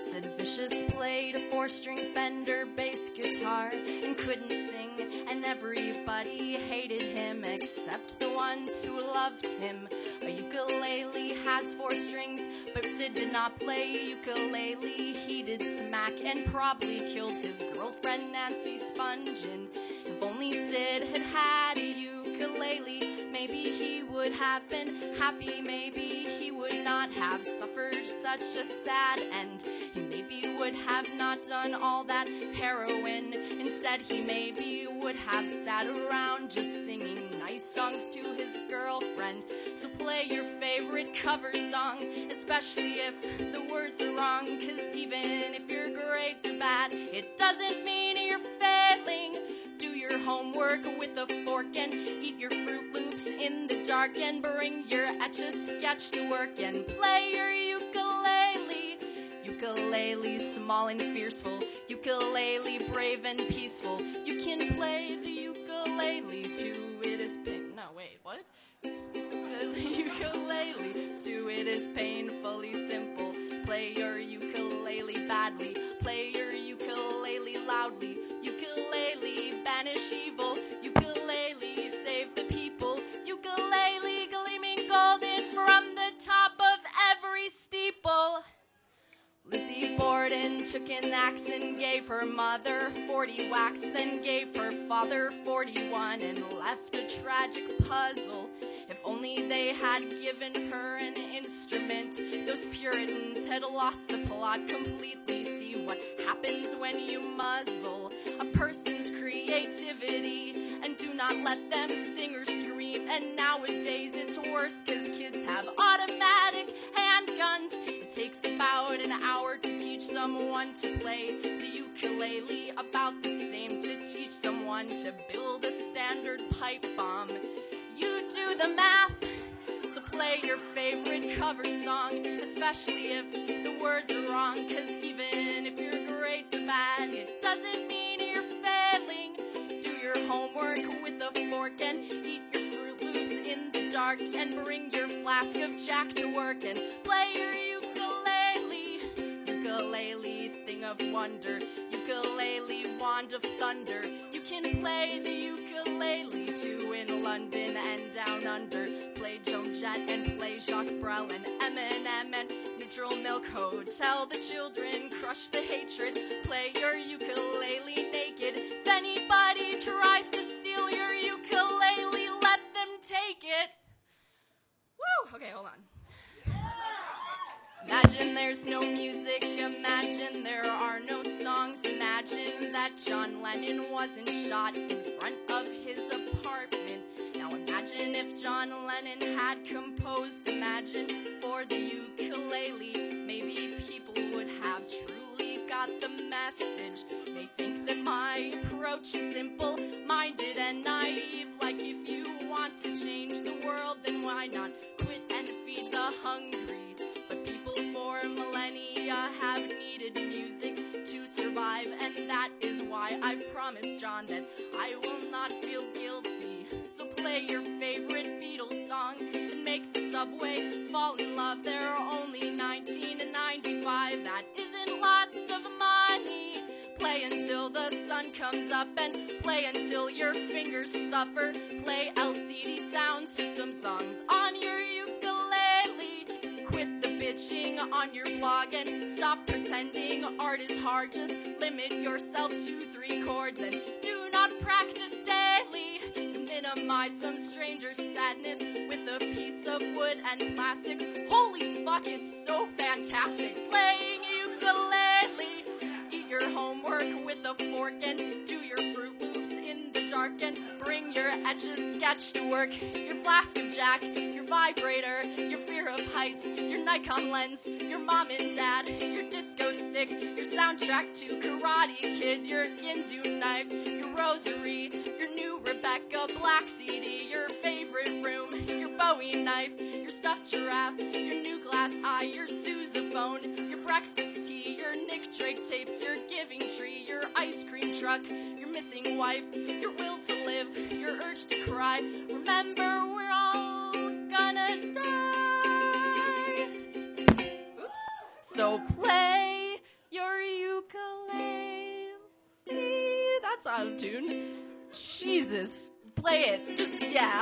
Sid Vicious played a 4-string Fender bass guitar and couldn't sing, and everybody hated him except the ones who loved him. A ukulele has 4 strings, but Sid did not play ukulele. He did smack and probably killed his girlfriend Nancy Spungen. If only Sid had had a ukulele, maybe he would have been happy. Maybe he would not have suffered such a sad end. He maybe would have not done all that heroin. Instead, he maybe would have sat around just singing nice songs to his girlfriend. So play your favorite cover song, especially if the words are wrong. 'Cause even if you're great or bad, it doesn't mean you're failing. Do your homework with a fork and eat your Fruit Loops in the dark, and bring your Etch-a-Sketch to work and play your ukulele. Ukulele small and fearful, ukulele brave and peaceful. You can play the ukulele to it is pain. No, wait, what? Ukulele to it is painfully simple. Play your ukulele badly, play your ukulele loudly. Ukulele banish evil, ukulele save the people. Ukulele gleaming golden from the top of every steeple. Lizzie Borden took an axe and gave her mother 40 whacks, then gave her father 41 and left a tragic puzzle. If only they had given her an instrument, those Puritans had lost the plot completely. See what happens when you muzzle a person's creativity, and do not let them sing or scream. And nowadays it's worse 'cause kids have automatic handguns. It takes about an hour to teach someone to play the ukulele, about the same to teach someone to build a standard pipe bomb. You do the math, so play your favorite cover song, especially if the words are wrong. 'Cause even if you're great or bad, it doesn't mean you're failing. Do your homework with a fork and eat your Fruit Loops in the dark, and bring your flask of Jack to work and play your ukulele. Ukulele thing of wonder, ukulele wand of thunder. You can play the ukulele too in London and down under. Play Joan Jett and play Jacques Brel and Eminem and Neutral Milk Hotel. The children crush the hatred. Play your ukulele naked. If anybody tries to steal your ukulele, let them take it. Woo! Okay, hold on. Imagine there's no music, imagine there are no songs. Imagine that John Lennon wasn't shot in front of his apartment. Now imagine if John Lennon had composed Imagine for the ukulele. Maybe people would have truly got the message. They think that my approach is simple-minded and naive. Like if you want to change the world, then why not quit and feed the hungry? But people for millennia have needed music to survive, and that is why I've promised John that I will not feel guilty. So play your favorite Beatles song and make the subway fall in love. They're only $19.95. That isn't lots of money. Play until the sun comes up and play until your fingers suffer. Play LCD sound system songs on your ukulele. Quit the bitching on your blog and stop pretending art is hard. Just limit yourself to 3 chords and do not practice daily. Minimize some stranger's sadness with a piece of wood and plastic. Holy fuck, it's so fantastic. Playing ukulele. Eat your homework with a fork and do your Fruit Loops in the dark and bring your Etch-a-Sketch to work. Your flask of Jack, your vibrator, your fear of heights, your Nikon lens, your mom and dad, your disco stick, your soundtrack to Karate Kid, your Ginzu knives, your rosary, your new Rebecca Black CD, your favorite room, your Bowie knife, your stuffed giraffe, your new glass eye, your sousaphone, your breakfast tea, your Nick Drake tapes, your giving tree, your ice cream truck, your missing wife, your will to live, your urge to cry. Remember, we're all gonna die. Oops. So play your ukulele. That's out of tune. Jesus. Play it. Just, yeah.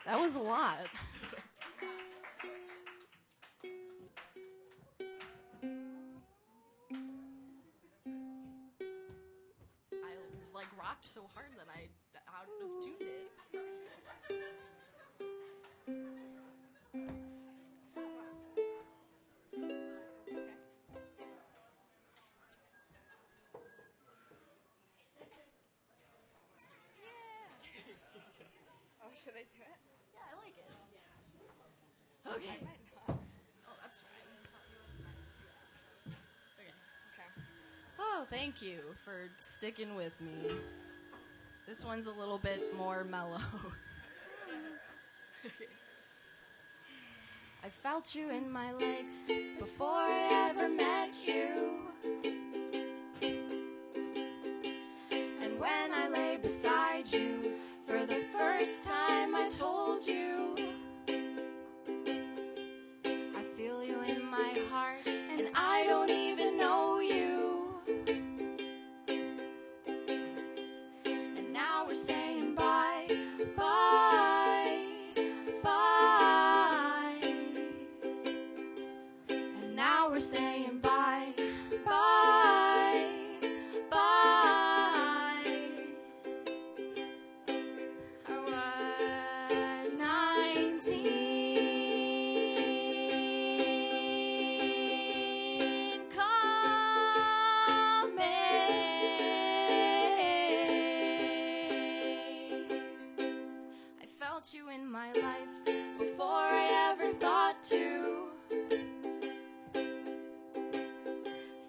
That was a lot. I rocked so hard that I out of tuned it. Oh, should I do it? Yeah, I like it. Okay. Oh, that's right. Okay. Oh, thank you for sticking with me. This one's a little bit more mellow. I felt you in my legs before I ever met you. And when I lay beside you, for the first time I told you, I feel you in my heart, and I don't even know you. And now we're saying bye, bye, bye. And now we're saying bye, bye, bye. I was 19, coming. I felt you in my life before I ever thought to.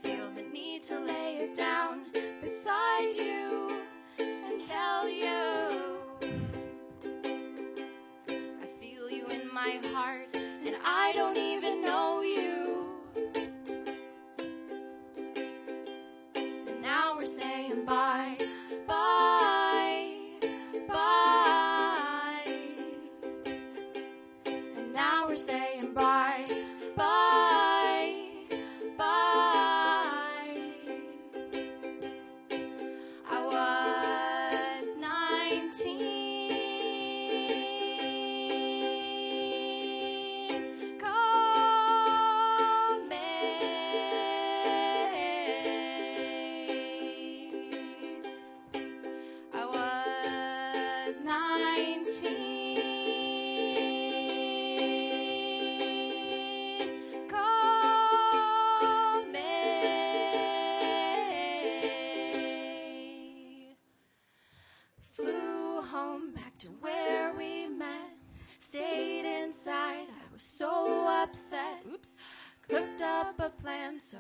Feel the need to lay it down beside you and tell you I feel you in my heart, and I don't even know you. And now we're saying bye, bye, bye. And now we're saying bye, bye, bye. I was 19, coming. I was 19, coming. Flew home back to where we met. Stayed inside, I was so upset. Oops. Cooked up a plan so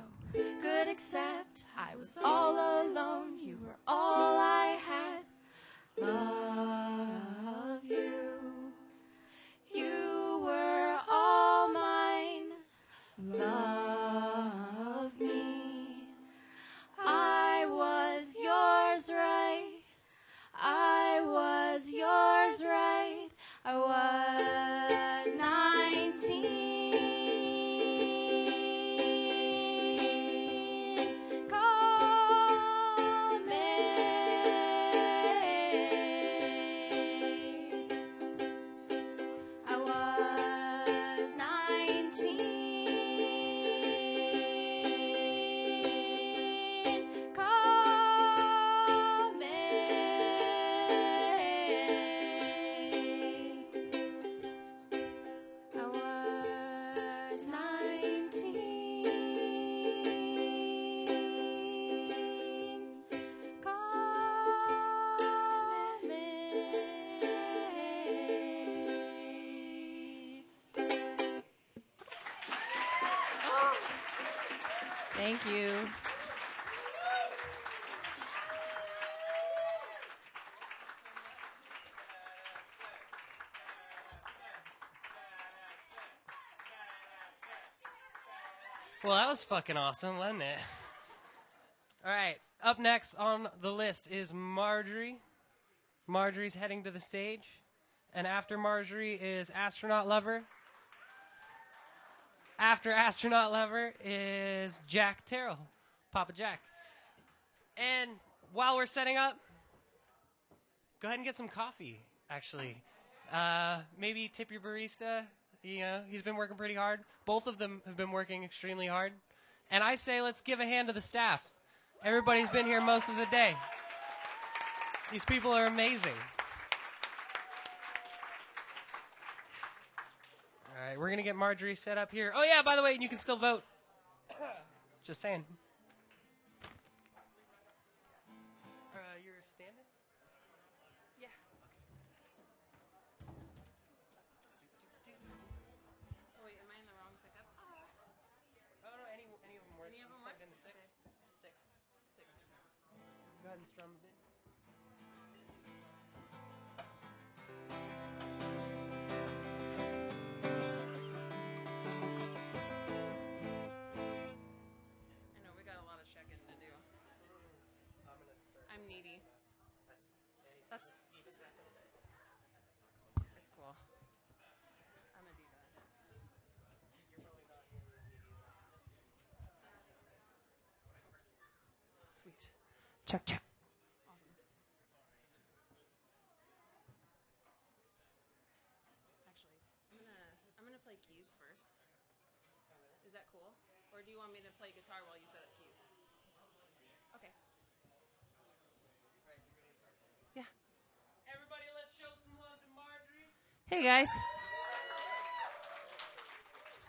good, except I was all alone. You were all I had. Love you. You were all Thank you. Well, that was fucking awesome, wasn't it? All right, up next on the list is Marjorie. Marjorie's heading to the stage. And after Marjorie is Astronaut Lover. After Astronaut Lover is Jack Terrell, Papa Jack. And while we're setting up, go ahead and get some coffee, actually. Maybe tip your barista. You know, he's been working pretty hard. Both of them have been working extremely hard. And I say let's give a hand to the staff. Everybody's been here most of the day. These people are amazing. All right, we're going to get Marjorie set up here. Oh, yeah, by the way, you can still vote. Just saying. You're standing? Yeah. Oh, wait, am I in the wrong pickup? Oh, no, any of them work. Any of them work? Into six. Okay. Six. Go ahead and strum a bit. I know, we got a lot of checking to do. I'm needy. That's cool. I'm a diva. Sweet. Check, check. Awesome. Actually, I'm gonna play keys first. Is that cool? Or do you want me to play guitar while you set up keys? Okay. Yeah. Everybody, let's show some love to Marjorie. Hey guys.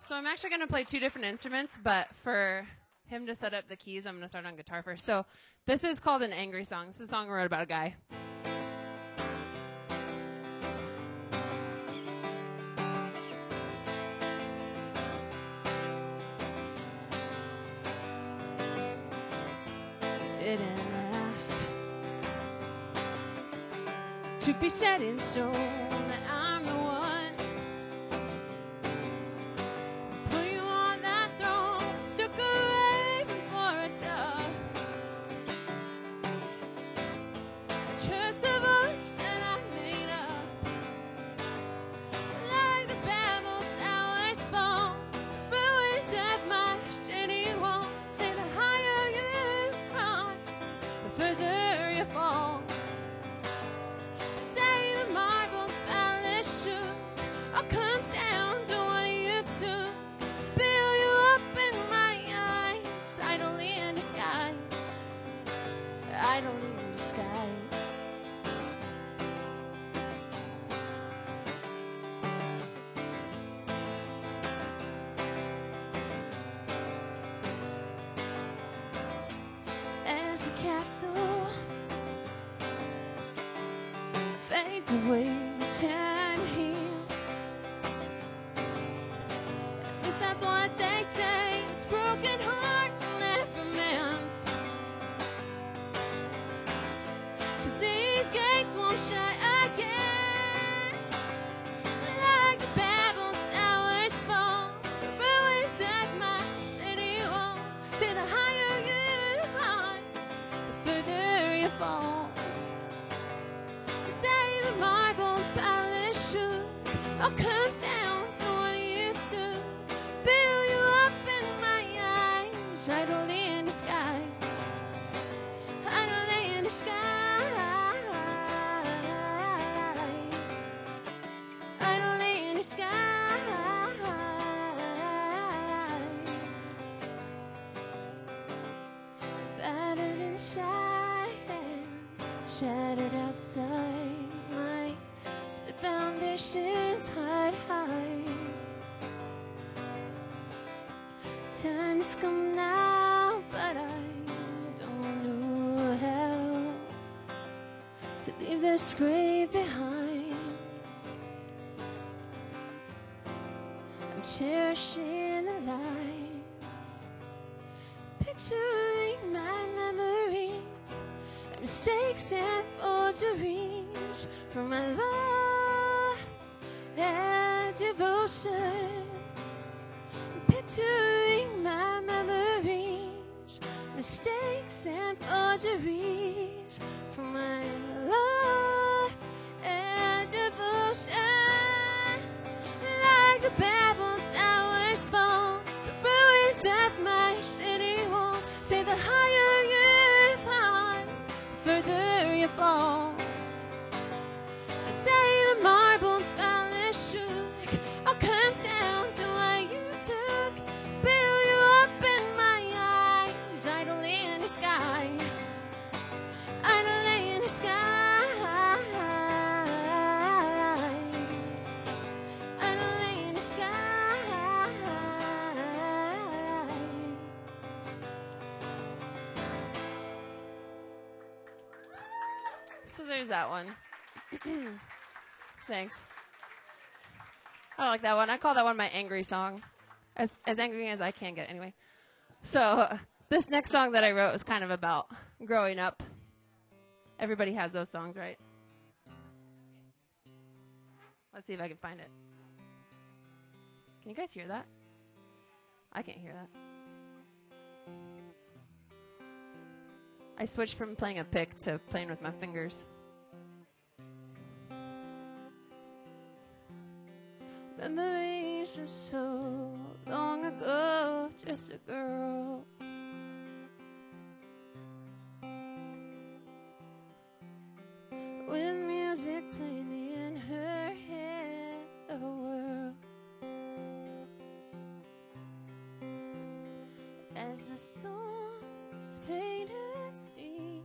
So I'm actually going to play two different instruments, but for him to set up the keys, I'm going to start on guitar first. So this is called an angry song. This is a song I wrote about a guy. Didn't ask to be set in stone that I'm the one. Put you on that throne, stuck a raven for a dove. Trust the voice that I made up, like the Babel towers fall, ruins of my city walls. Say the higher you climb, the further you fall. The day the marble palace shook, all comes down to what you took. Build you up in my eyes, idly in disguise, idly in disguise. As a castle fades away, time heals. At least that's what they say. This broken heart never meant. 'Cause these gates won't shut again. Like the Babel towers fall, the ruins of my city walls. Say the higher you climb, the further you fall. The day the marble palace shook, all comes down to what you took. Build you up in my eyes, idly in disguise, idly in disguise, idly in disguise. Battered inside, shattered outside. My split foundations hard high. Time's come now, but I don't know how to leave this grave behind. I'm cherishing the lives mistakes and forgeries from my love and devotion, picturing my memories, mistakes and forgeries from my love and devotion. Like the Babel towers fall, the ruins of my city walls, say the higher you climb, the further you fall. The day the marble finally shook, all comes down to what you took. Build you up in my eyes, idly in the skies, idly in the skies, idly in the skies. So there's that one. Thanks. I like that one. I call that one my angry song. As angry as I can get, anyway. So this next song that I wrote was kind of about growing up. Everybody has those songs, right? Let's see if I can find it. Can you guys hear that? I can't hear that. I switched from playing a pick to playing with my fingers. Memories of so long ago, just a girl. With music playing in her head, the world. As the songs played at speech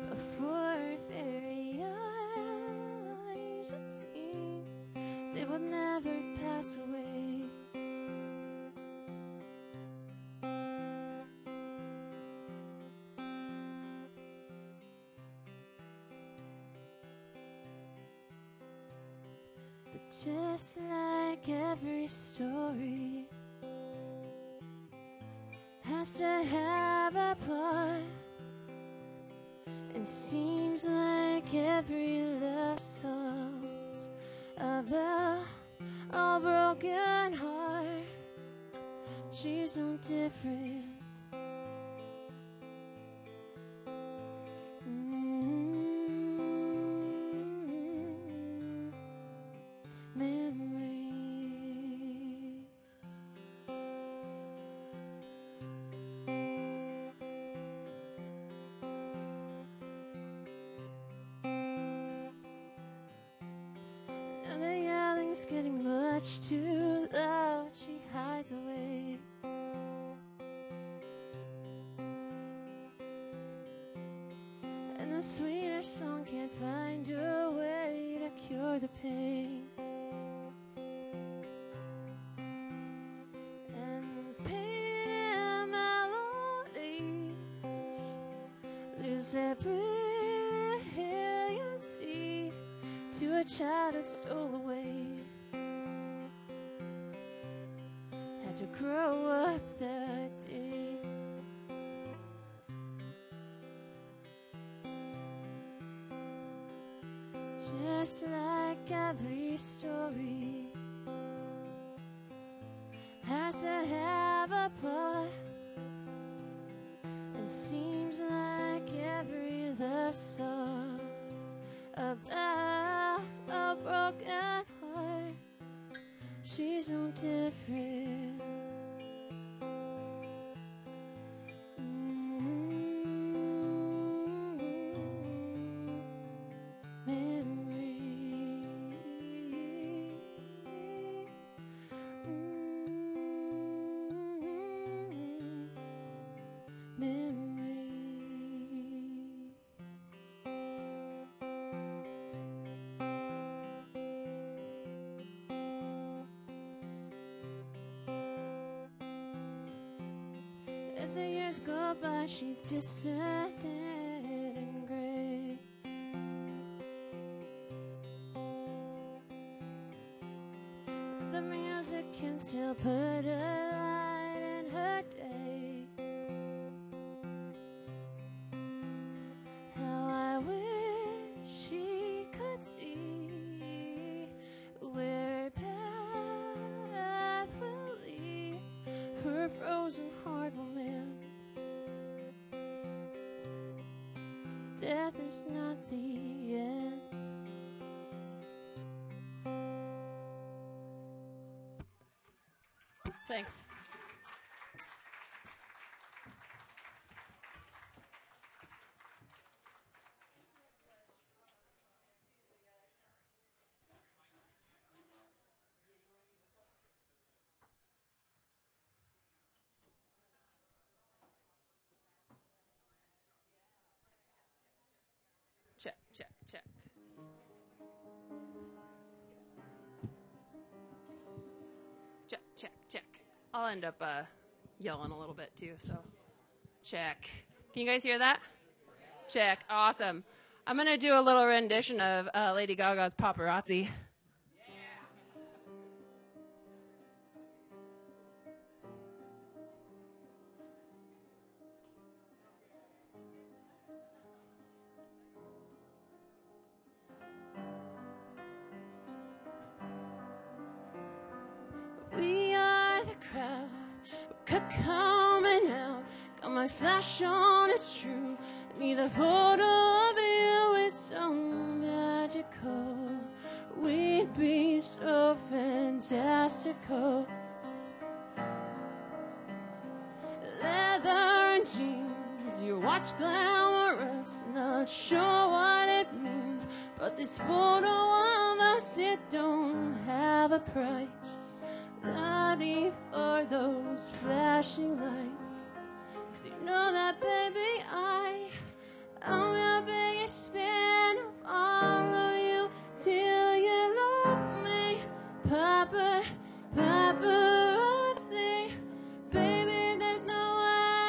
before her very eyes, it seemed they would never pass away. But just like every story has to have a plot, and seems like every love song's about a broken heart. She's no different. Memory. And the yelling's getting much too loud. She hides away. And the sweetest song can't find a way to cure the pain. And these pain and melodies lose their brilliancy to a child that stole away. Had to grow up that day. Just like every story has to have a plot, and seems like every love song's about a broken heart. She's no different. As the years go by, she's distant and gray. The music can still put a light in her day. How frozen hard moment. Death is not the end. Thanks. Check, check, check. Check, check, check. I'll end up yelling a little bit too, so check. Can you guys hear that? Check. Awesome. I'm going to do a little rendition of Lady Gaga's Paparazzi. We are the crowd, we're coming out. Got my flash on, it's true. Need the photo of you, it's so magical. We'd be so fantastical. Leather and jeans, your watch glamorous. Not sure what it means, but this photo of us, it don't have a price. Naughty for those flashing lights. 'Cause you know that, baby, I'm your biggest fan. I'll follow you till you love me. Paparazzi. Baby, there's no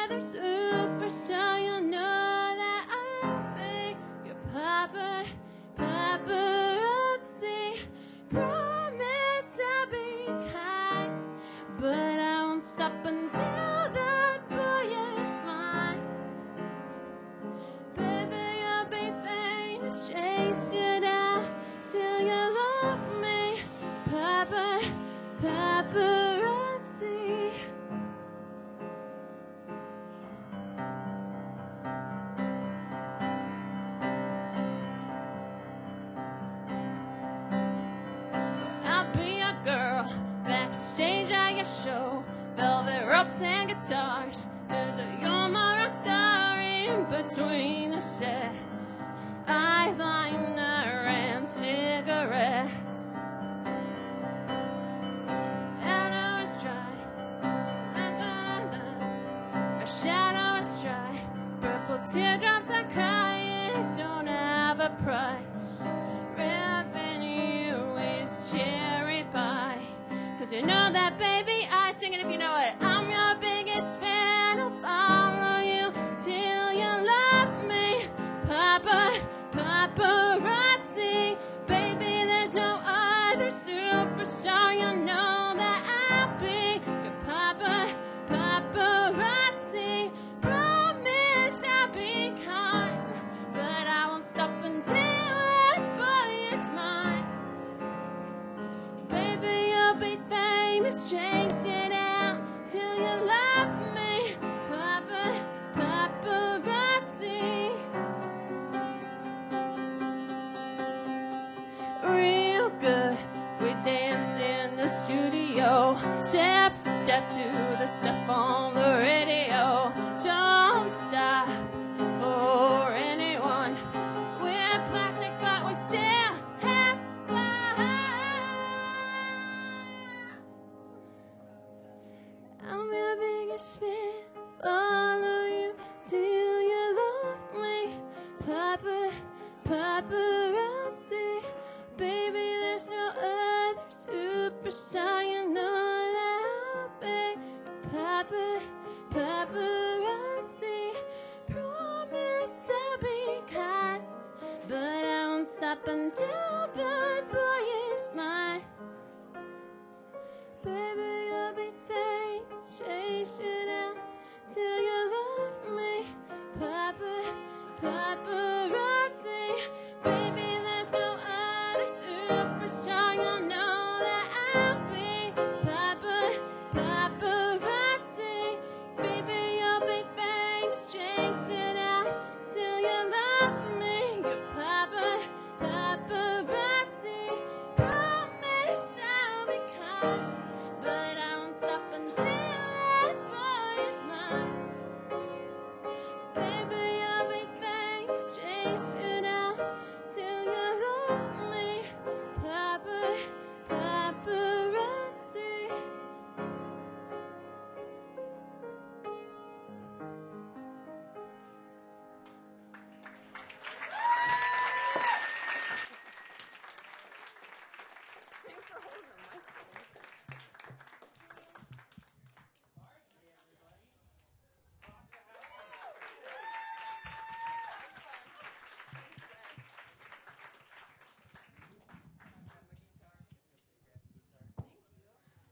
other superstar. You know that I'll be your paparazzi. Promise I'll be kind, but I won't stop until that boy is mine. Baby, I'll be famous, chase you down till you love me. Paparazzi. I'll be a girl backstage at your show, velvet ropes and guitars. 'Cause you're my rock star in between the sets. Eyeliner and cigarettes. Shadow is dry, a shadow is dry. Purple teardrops I cry, it don't have a price. Revenue is cherry pie. 'Cause you know that, baby, I sing it if you know it. I'm your biggest fan, I'll follow you till you love me. Paparazzi. Baby, there's no other superstar. You know that I'll be your paparazzi. Promise I'll be kind, but I won't stop until that boy is mine. Baby, you'll be famous, chase you down till you love me. Paparazzi. Real good, we dance in the studio. Step, step to the stuff on the radio. Don't stop for anyone. We're plastic, but we still have fun. I'm your biggest fan. Follow you till you love me. Paparazzi. Baby, there's no other superstar. You know that I'll be paparazzi. Promise I'll be kind, but I won't stop until that boy is mine. Baby, I'll be famous, chase you down till you love me. Paparazzi. Baby, there's no other superstar. You know that I'll be paparazzi.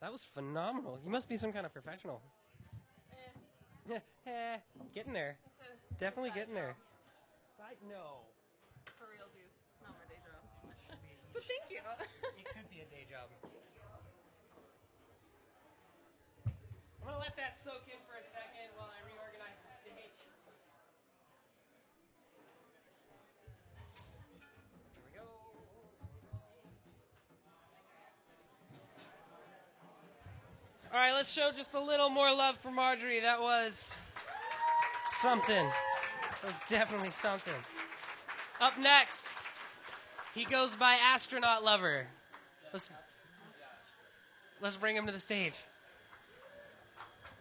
That was phenomenal. You must be some kind of professional. Getting there. Definitely getting there. No. For realsies, it's not my day job. But thank you. It could be a day job. I'm going to let that soak in for a second while I reorganize the stage. Here we go. All right, let's show just a little more love for Marjorie. That was something. That was definitely something. Up next, he goes by Astronaut Lover. Let's bring him to the stage.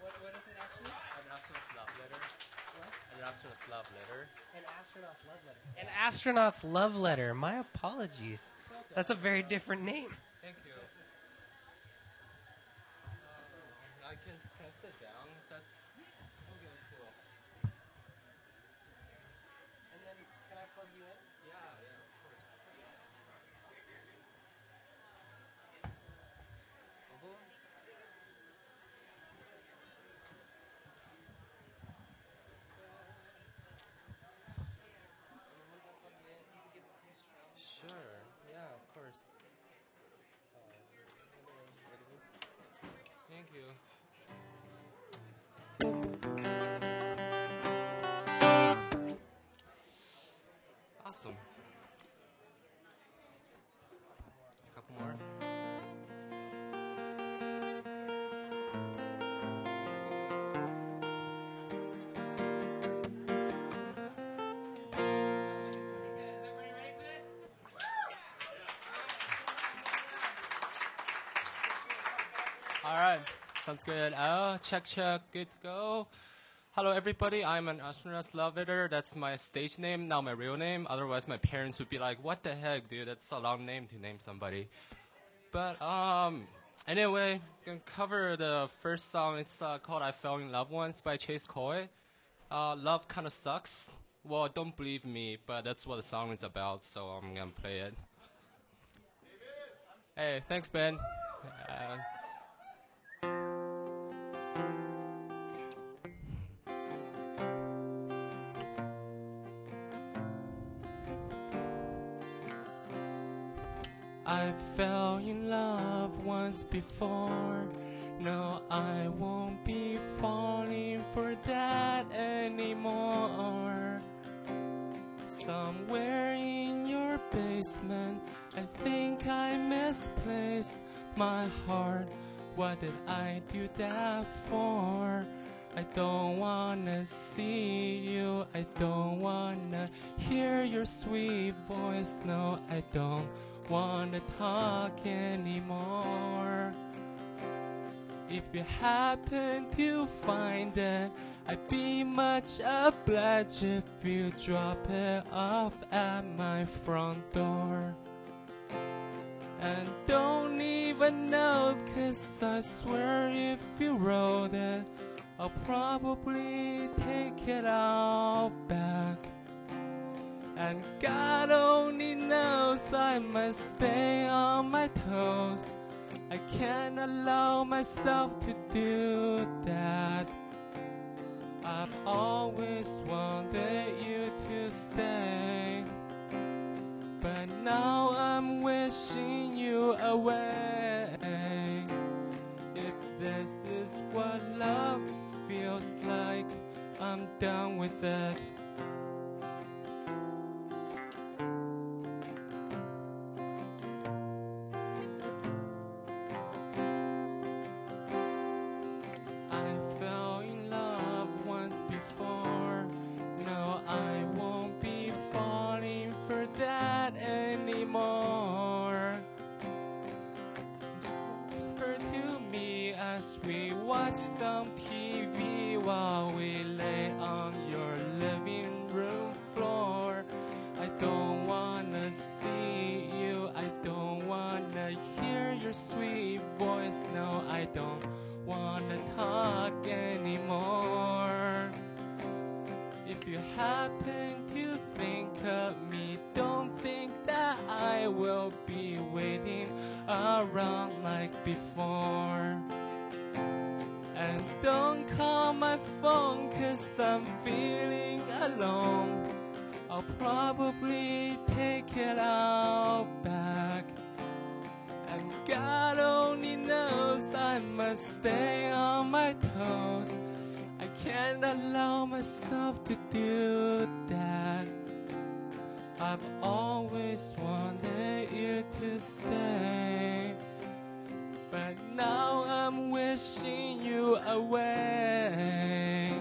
What is it actually? An astronaut's love letter. What? An astronaut's love letter. An astronaut's love letter. An astronaut's love letter. My apologies. That's a very different name. Thank you. I can sit down. That's okay too. And then, can I plug you in? Yeah, of course. Sure. Yeah, of course. Thank you. Awesome. A couple more. All right, sounds good. Check, good to go. Hello, everybody. I'm an astronaut's love letter. That's my stage name, not my real name. Otherwise, my parents would be like, "What the heck, dude? That's a long name to name somebody." But anyway, gonna cover the first song. It's called "I Fell in Love Once" by Chase Coy. Love kind of sucks. Well, don't believe me, but that's what the song is about. So I'm gonna play it. Hey, thanks, Ben. I fell in love once before. No, I won't be falling for that anymore. Somewhere in your basement, I think I misplaced my heart. What did I do that for? I don't wanna see you, I don't wanna hear your sweet voice. No, I don't wanna talk anymore. If you happen to find it, I'd be much obliged if you drop it off at my front door. And don't even know, 'cause I swear if you wrote it, I'll probably take it all back. And God only knows I must stay on my toes. I can't allow myself to do that. I've always wanted you to stay, but now I'm wishing you away. If this is what love feels like, I'm done with it. Some TV while we lay on your living room floor. I don't wanna see you, I don't wanna hear your sweet voice. No, I don't wanna talk anymore. If you happen to think of me, don't think that I will be waiting around like before. And don't call my phone 'cause I'm feeling alone. I'll probably take it all back. And God only knows I must stay on my toes. I can't allow myself to do that. I've always wanted you to stay, but now I'm wishing you away.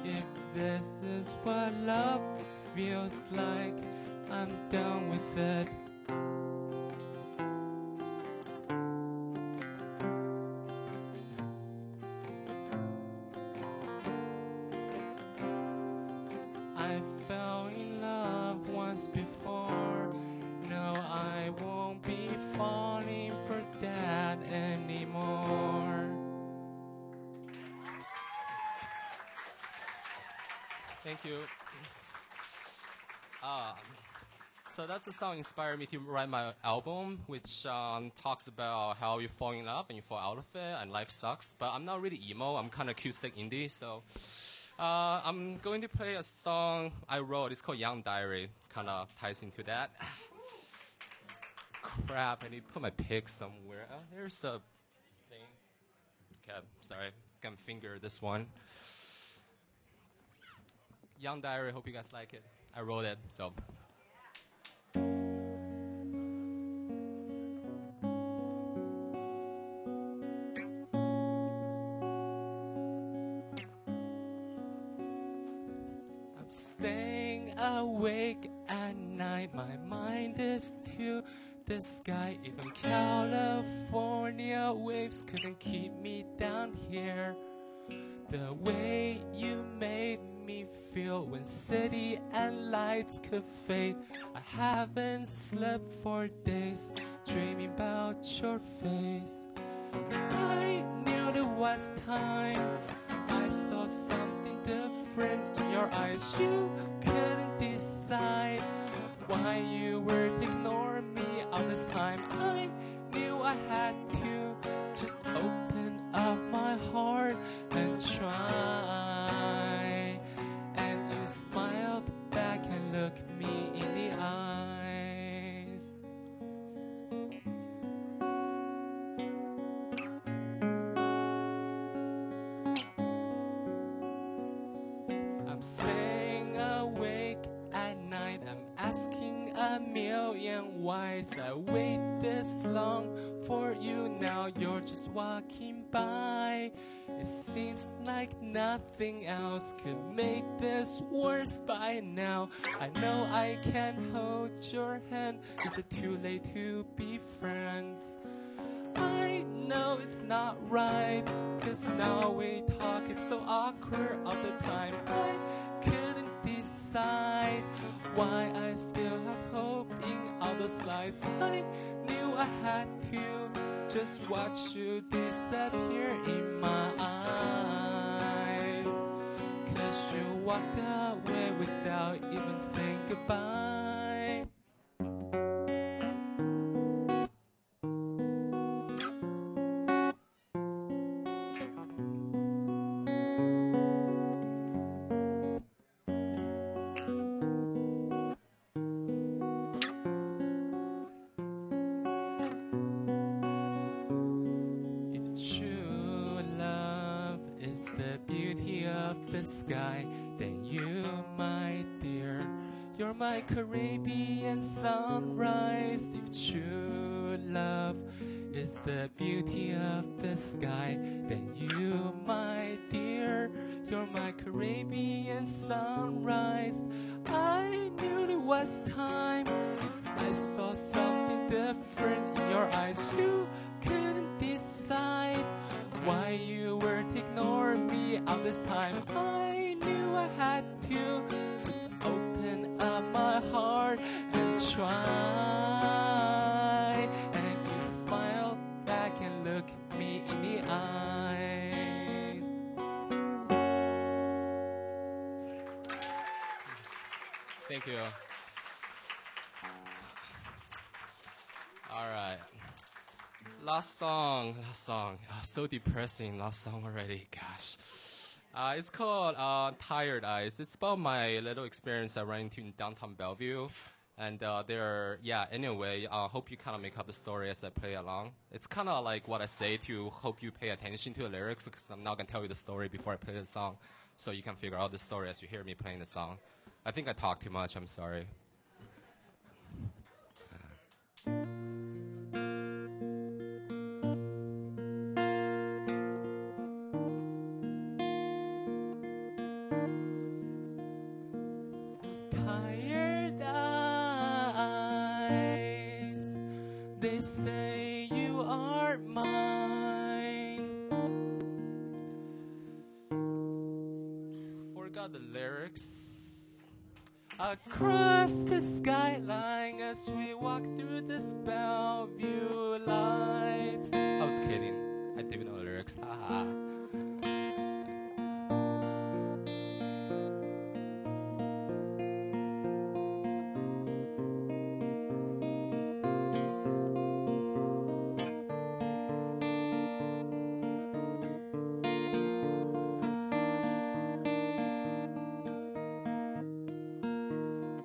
If this is what love feels like, I'm done with it. I fell in love once before. No, I won't be falling for that anymore. Thank you. So that's the song inspired me to write my album, which talks about how you fall in love and you fall out of it and life sucks. But I'm not really emo. I'm kind of acoustic indie. So I'm going to play a song I wrote. It's called Young Diary. Kind of ties into that. Crap, I need to put my pick somewhere. Oh, there's a thing. Okay, sorry. Can't finger this one. Young Diary, hope you guys like it. I wrote it, so. I'm staying awake at night. My mind is to the sky. Even California waves couldn't keep me down here. The way you made me feel when city and lights could fade. I haven't slept for days, dreaming about your face. I knew it was time. I saw something different in your eyes. You couldn't decide why you were ignoring me all this time. I knew I had to just open up my heart and try. And you smiled back and looked me in the eyes. I'm staying awake at night. I'm asking a million whys. I wait this long for you. Now you're just walking by. It seems like nothing else could make this worse by now. I know I can't hold your hand. Is it too late to be friends? I know it's not right, 'cause now we talk, it's so awkward all the time. I couldn't decide why I still have hope in all those lies. I knew I had to just watch you disappear in my eyes, 'cause you walked away without even saying goodbye. The sky, then you, my dear, you're my Caribbean sunrise. If true love is the beauty of the sky, then you, my dear, you're my Caribbean sunrise. I knew it was time. I saw something different in your eyes. You couldn't decide why you were ignoring me all this time. I knew I had to just open up my heart and try. And you smiled back and looked me in the eyes. Thank you. All right. Last song. So depressing, last song already, gosh. It's called Tired Eyes. It's about my little experience I ran into in downtown Bellevue. And anyway, hope you kind of make up the story as I play along. It's kind of like what I say to hope you pay attention to the lyrics, because I'm not going to tell you the story before I play the song, so you can figure out the story as you hear me playing the song. I think I talk too much, I'm sorry. Tired eyes, they say you are mine. Forgot the lyrics. Across the skyline as we walk through this Bellevue lights. I was kidding. I didn't know the lyrics. Haha.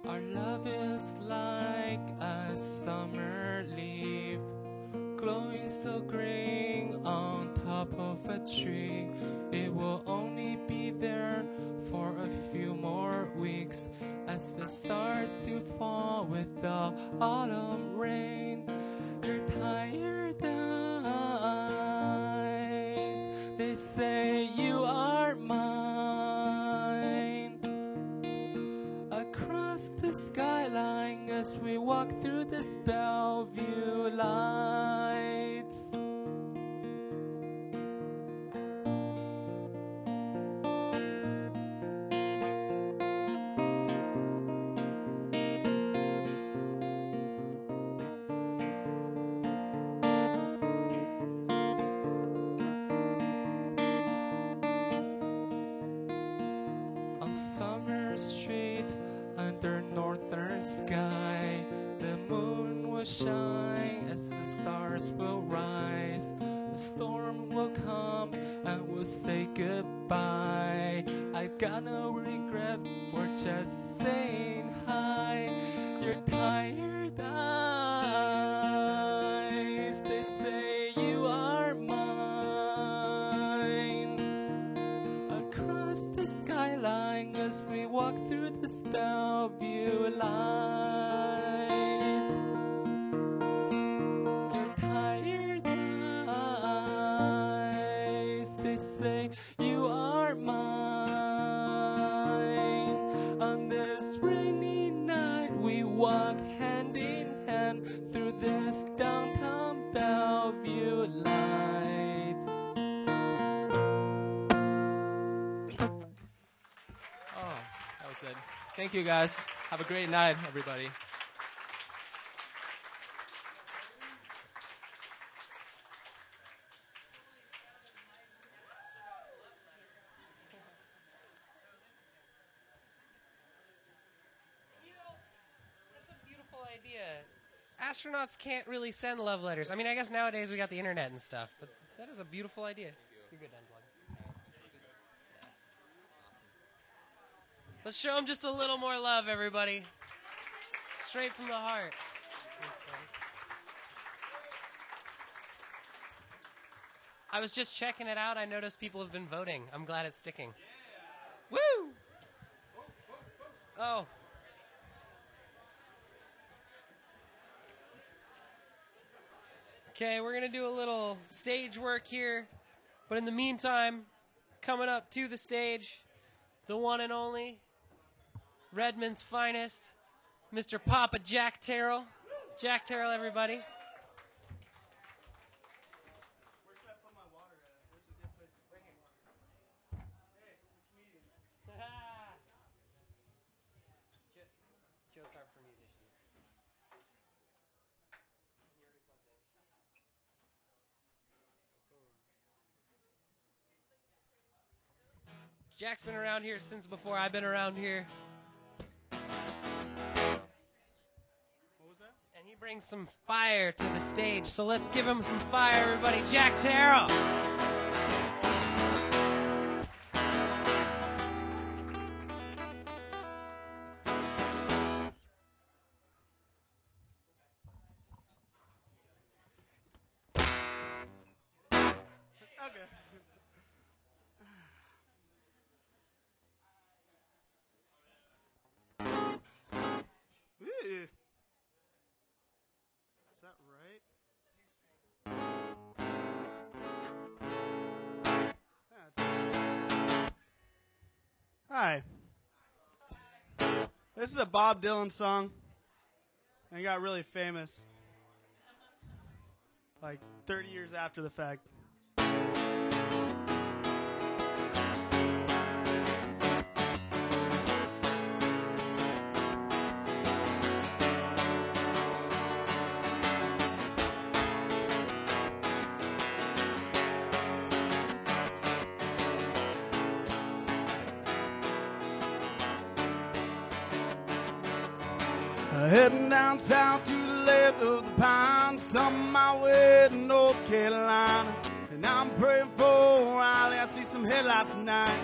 Our love is like a summer leaf, glowing so green on top of a tree. It will only be there for a few more weeks as it starts to fall with the autumn rain. Your tired eyes, they say you are mine. Across the skyline as we walk through this Bellevue lights. On Summer Street, under northern sky, the moon will shine as the stars will rise. The storm will come and we'll say goodbye. I've got no regret for just saying hi. Your tired eyes, they say you are mine. Across the skyline as we walk through this Bellevue lights. Your tired eyes, they say you are mine. On this rainy night we walk hand in hand through this downtown Bellevue lights. Oh, that was it. Thank you, guys. Have a great night, everybody. That's a beautiful idea. Astronauts can't really send love letters. I mean, I guess nowadays we got the internet and stuff, but that is a beautiful idea. You're good, Unplug. Let's show them just a little more love, everybody. Straight from the heart. Thanks, man. I was just checking it out. I noticed people have been voting. I'm glad it's sticking. Woo! Oh. Okay, we're going to do a little stage work here. But in the meantime, coming up to the stage, the one and only, Redmond's finest, Mr. Papa Jack Terrell. Jack Terrell, everybody. Where should I put my water at? Where's a good place to put my water? Hey, comedian. Jokes aren't for musicians. Jack's been around here since before I've been around here. What was that? And he Bring some fire to the stage, so let's give him some fire, everybody. Jack Terrell. Is that right? Hi. This is a Bob Dylan song. And it got really famous. Like 30 years after the fact. Heading down south to the land of the pines, thumbing my way to North Carolina. And I'm praying for Riley, I see some headlights tonight.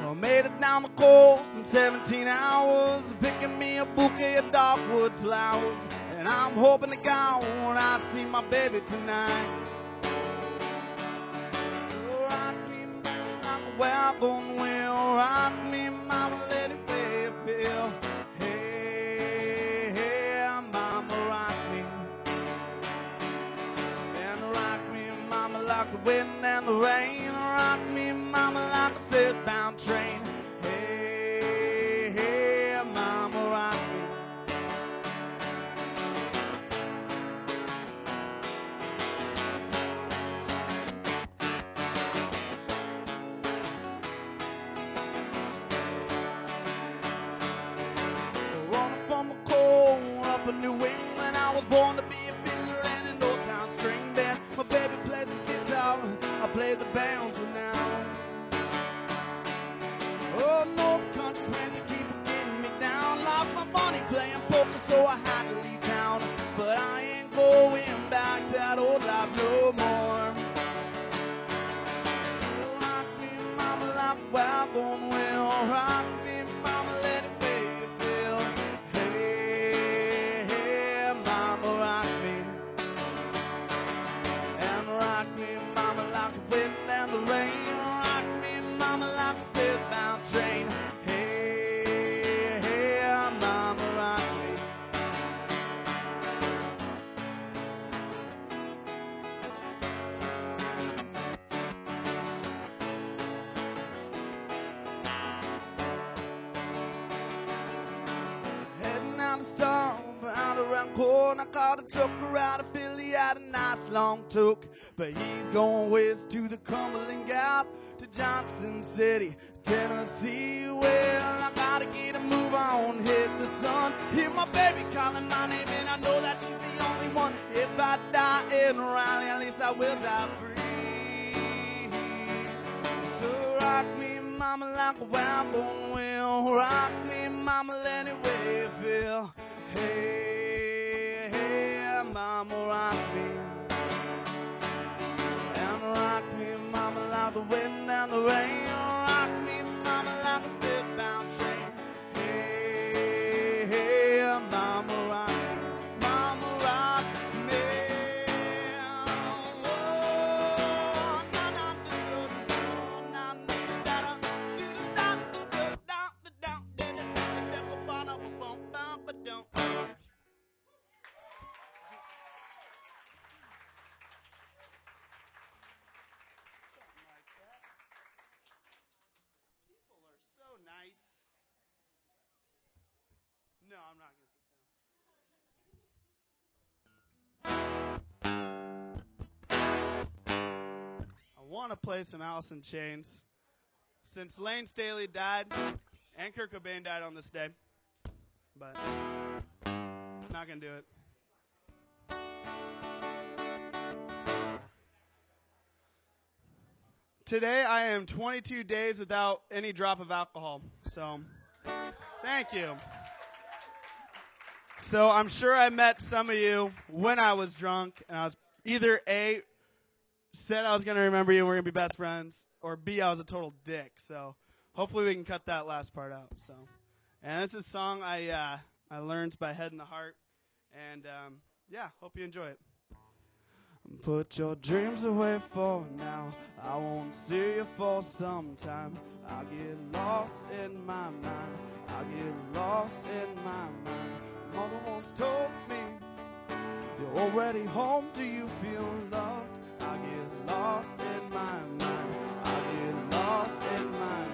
I made it down the coast in 17 hours, picking me a bouquet of dogwood flowers. And I'm hoping to God I see my baby tonight. So rock me like a wagon wheel, rock me, mama, let it feel. Hey, hey, mama, rock me. And rock me, mama, like the wind and the rain. Rock me, mama, like a southbound train. Hey, hey, mama, rock me. Running from the cold up in New England, I was born to be a fiddler and an old town string band. My baby plays the guitar, I play the banjo now. Oh, North Country transit people getting me down. Lost my money playing poker, so I had to leave town. But I ain't going back to that old life no more. So rock me, mama, like a wagon wheel. Rock me, mama, let it make you feel. Hey, hey, mama, rock me. And rock me, mama, like the wind and the rain. Rock me, mama, like a southbound train. Hey, hey, mama, rock me. Heading out to Star, out around corner, I caught a trucker out of Philly, had a nice long toke. But he's going west to the Cumberland Gap, to Johnson City, Tennessee. Well, I gotta get a move on, hit the sun. Hear my baby calling my name, and I know that she's the only one. If I die in Raleigh, at least I will die free. So rock me, mama, like a wagon wheel. Rock me, mama, let it way feel. Hey, hey, mama, rock me. And rock me, mama, like the wind and the rain. Rock me, mama, like a southbound train. Hey, hey, mama, rock me. Mama, rock me. Oh, na, na, do, do, na, na, da, da, do, da, da, da, da, da, da, da, da, ba, da, ba, bum, ba, ba, dum. People are so nice. No, I'm not going to sit down. I want to play some Alice in Chains. Since Lane Staley died and Kurt Cobain died on this day. But not going to do it. Today I am 22 days without any drop of alcohol. So, thank you. So I'm sure I met some of you when I was drunk, and I was either A, said I was going to remember you and we're going to be best friends, or B, I was a total dick. So hopefully we can cut that last part out. So, and this is a song I learned by Head and the Heart, and yeah, hope you enjoy it. Put your dreams away for now. I won't see you for some time. I'll get lost in my mind. I'll get lost in my mind. Mother once told me, you're already home. Do you feel loved? I'll get lost in my mind. I'll get lost in my mind.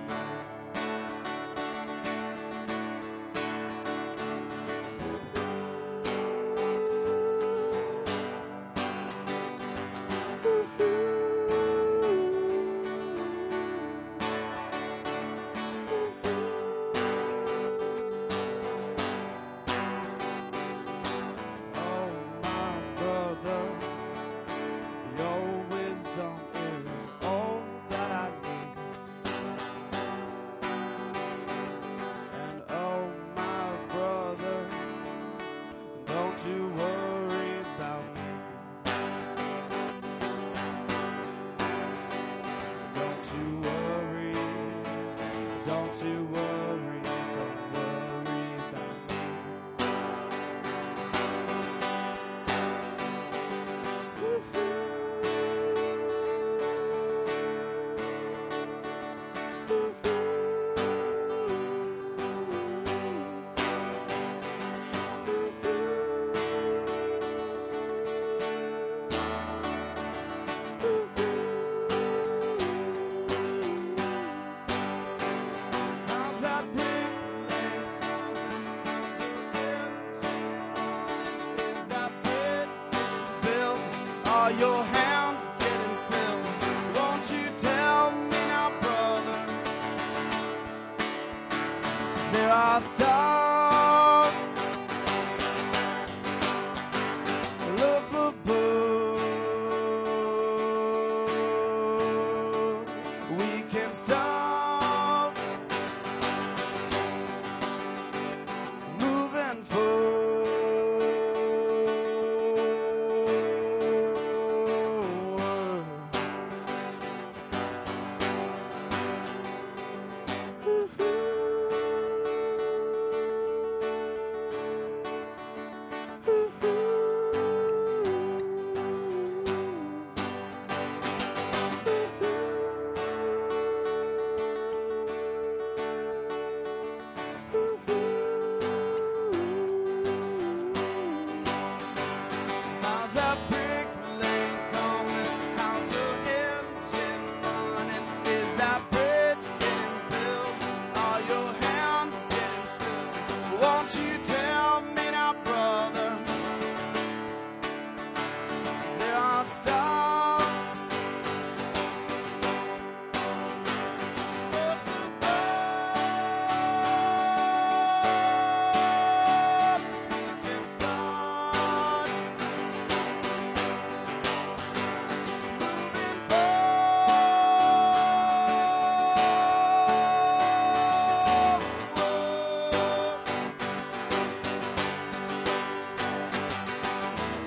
Are your hands getting filled? Won't you tell me now, brother? There are stars up above. We can stop moving forward. How's that brick lane coming? How's the engine running? Is that bridge getting built? Are your hands getting filled? Won't you tell me now, brother? 'Cause there are stars up above. We can start moving forward.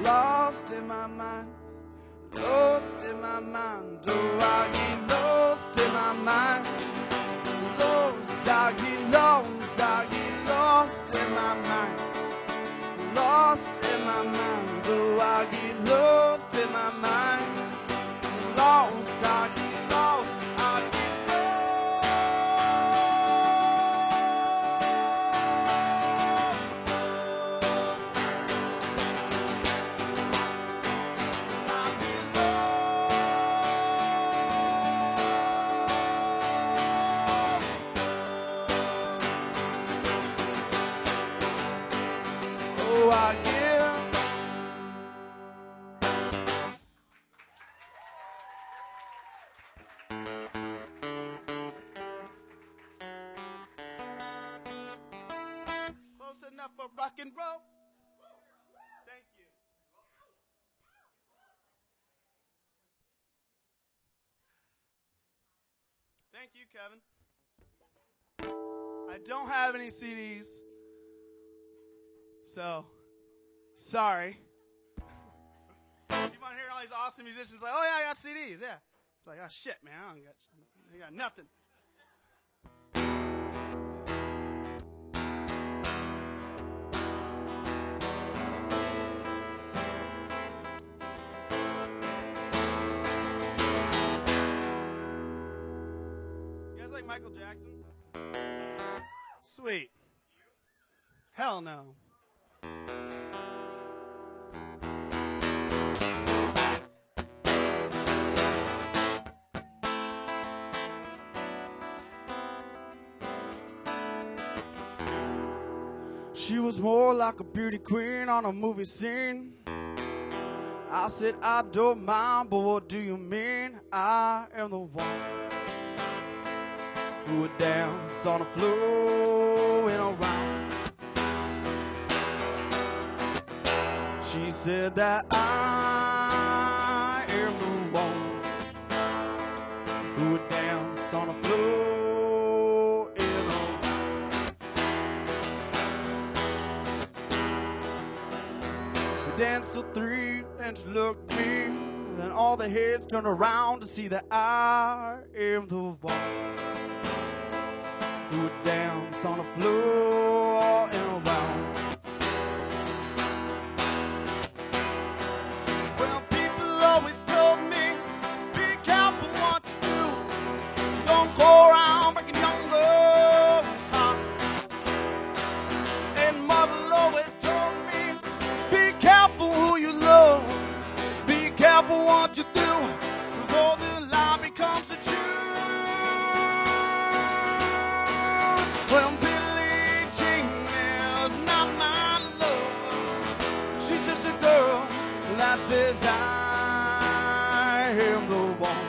Lost in my mind, lost in my mind. Oh, I get lost in my mind. Lost, I get lost, I get lost in my mind. Lost in my mind. Oh, I get lost in my mind. Lost, I get lost, I get oh, I give. Close enough for rock and roll. Thank you. Thank you, Kevin. I don't have any CDs, So, sorry. You want to hear all these awesome musicians like, oh yeah, I got CDs, yeah. It's like, oh shit, man, I got nothing. You guys like Michael Jackson? Sweet. Hell no. She was more like a beauty queen on a movie scene. I said, I don't mind, but what do you mean? I am the one who would dance on the floor and around. She said that I am the one who would dance on the floor and around. We danced till 3 and she looked at me. Then all the heads turned around to see that I am the one who would dance on the floor and around. Well, people always told me, be careful what you do. Don't go around breaking young girls' hearts. And mother always told me, be careful who you love. Be careful what you do before the lie becomes the truth. Well, Billie Jean is not my love. She's just a girl that says I am the one.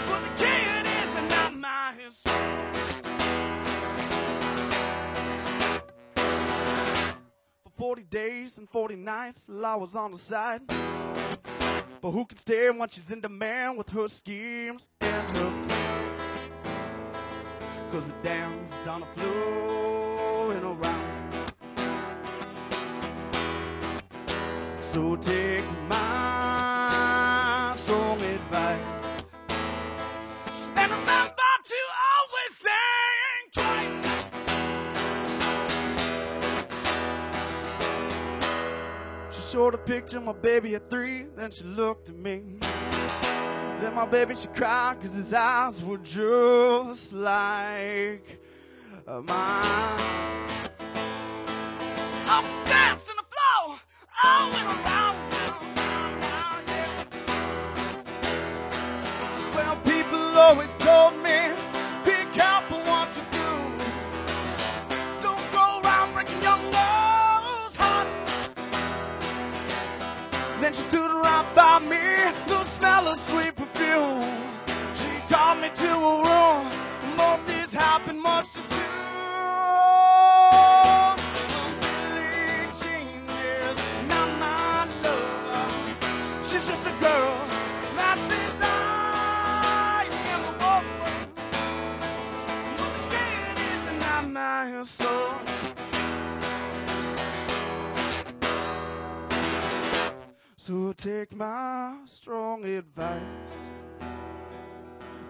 But the kid is not my For 40 days and 40 nights, I was on the side. But who can stand when she's in demand with her schemes and her plans? 'Cause we dance on the floor and around. So take my strong advice and remember to always think twice. She showed a picture of my baby at 3, then she looked at me. Then my baby, she cried 'cause his eyes were just like mine. I'm dancing the floor, all in around. Well, people always told me, be careful what you do. Don't go around breaking young girls' hearts. Then she stood right by me, the smell of sweet perfume. She called me to a room, but this happened much too soon. Billie Jean is not my love. She's just a girl that says I am a woman. But the kid is not my soul. So take my strong advice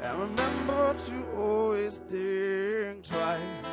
and remember to always think twice.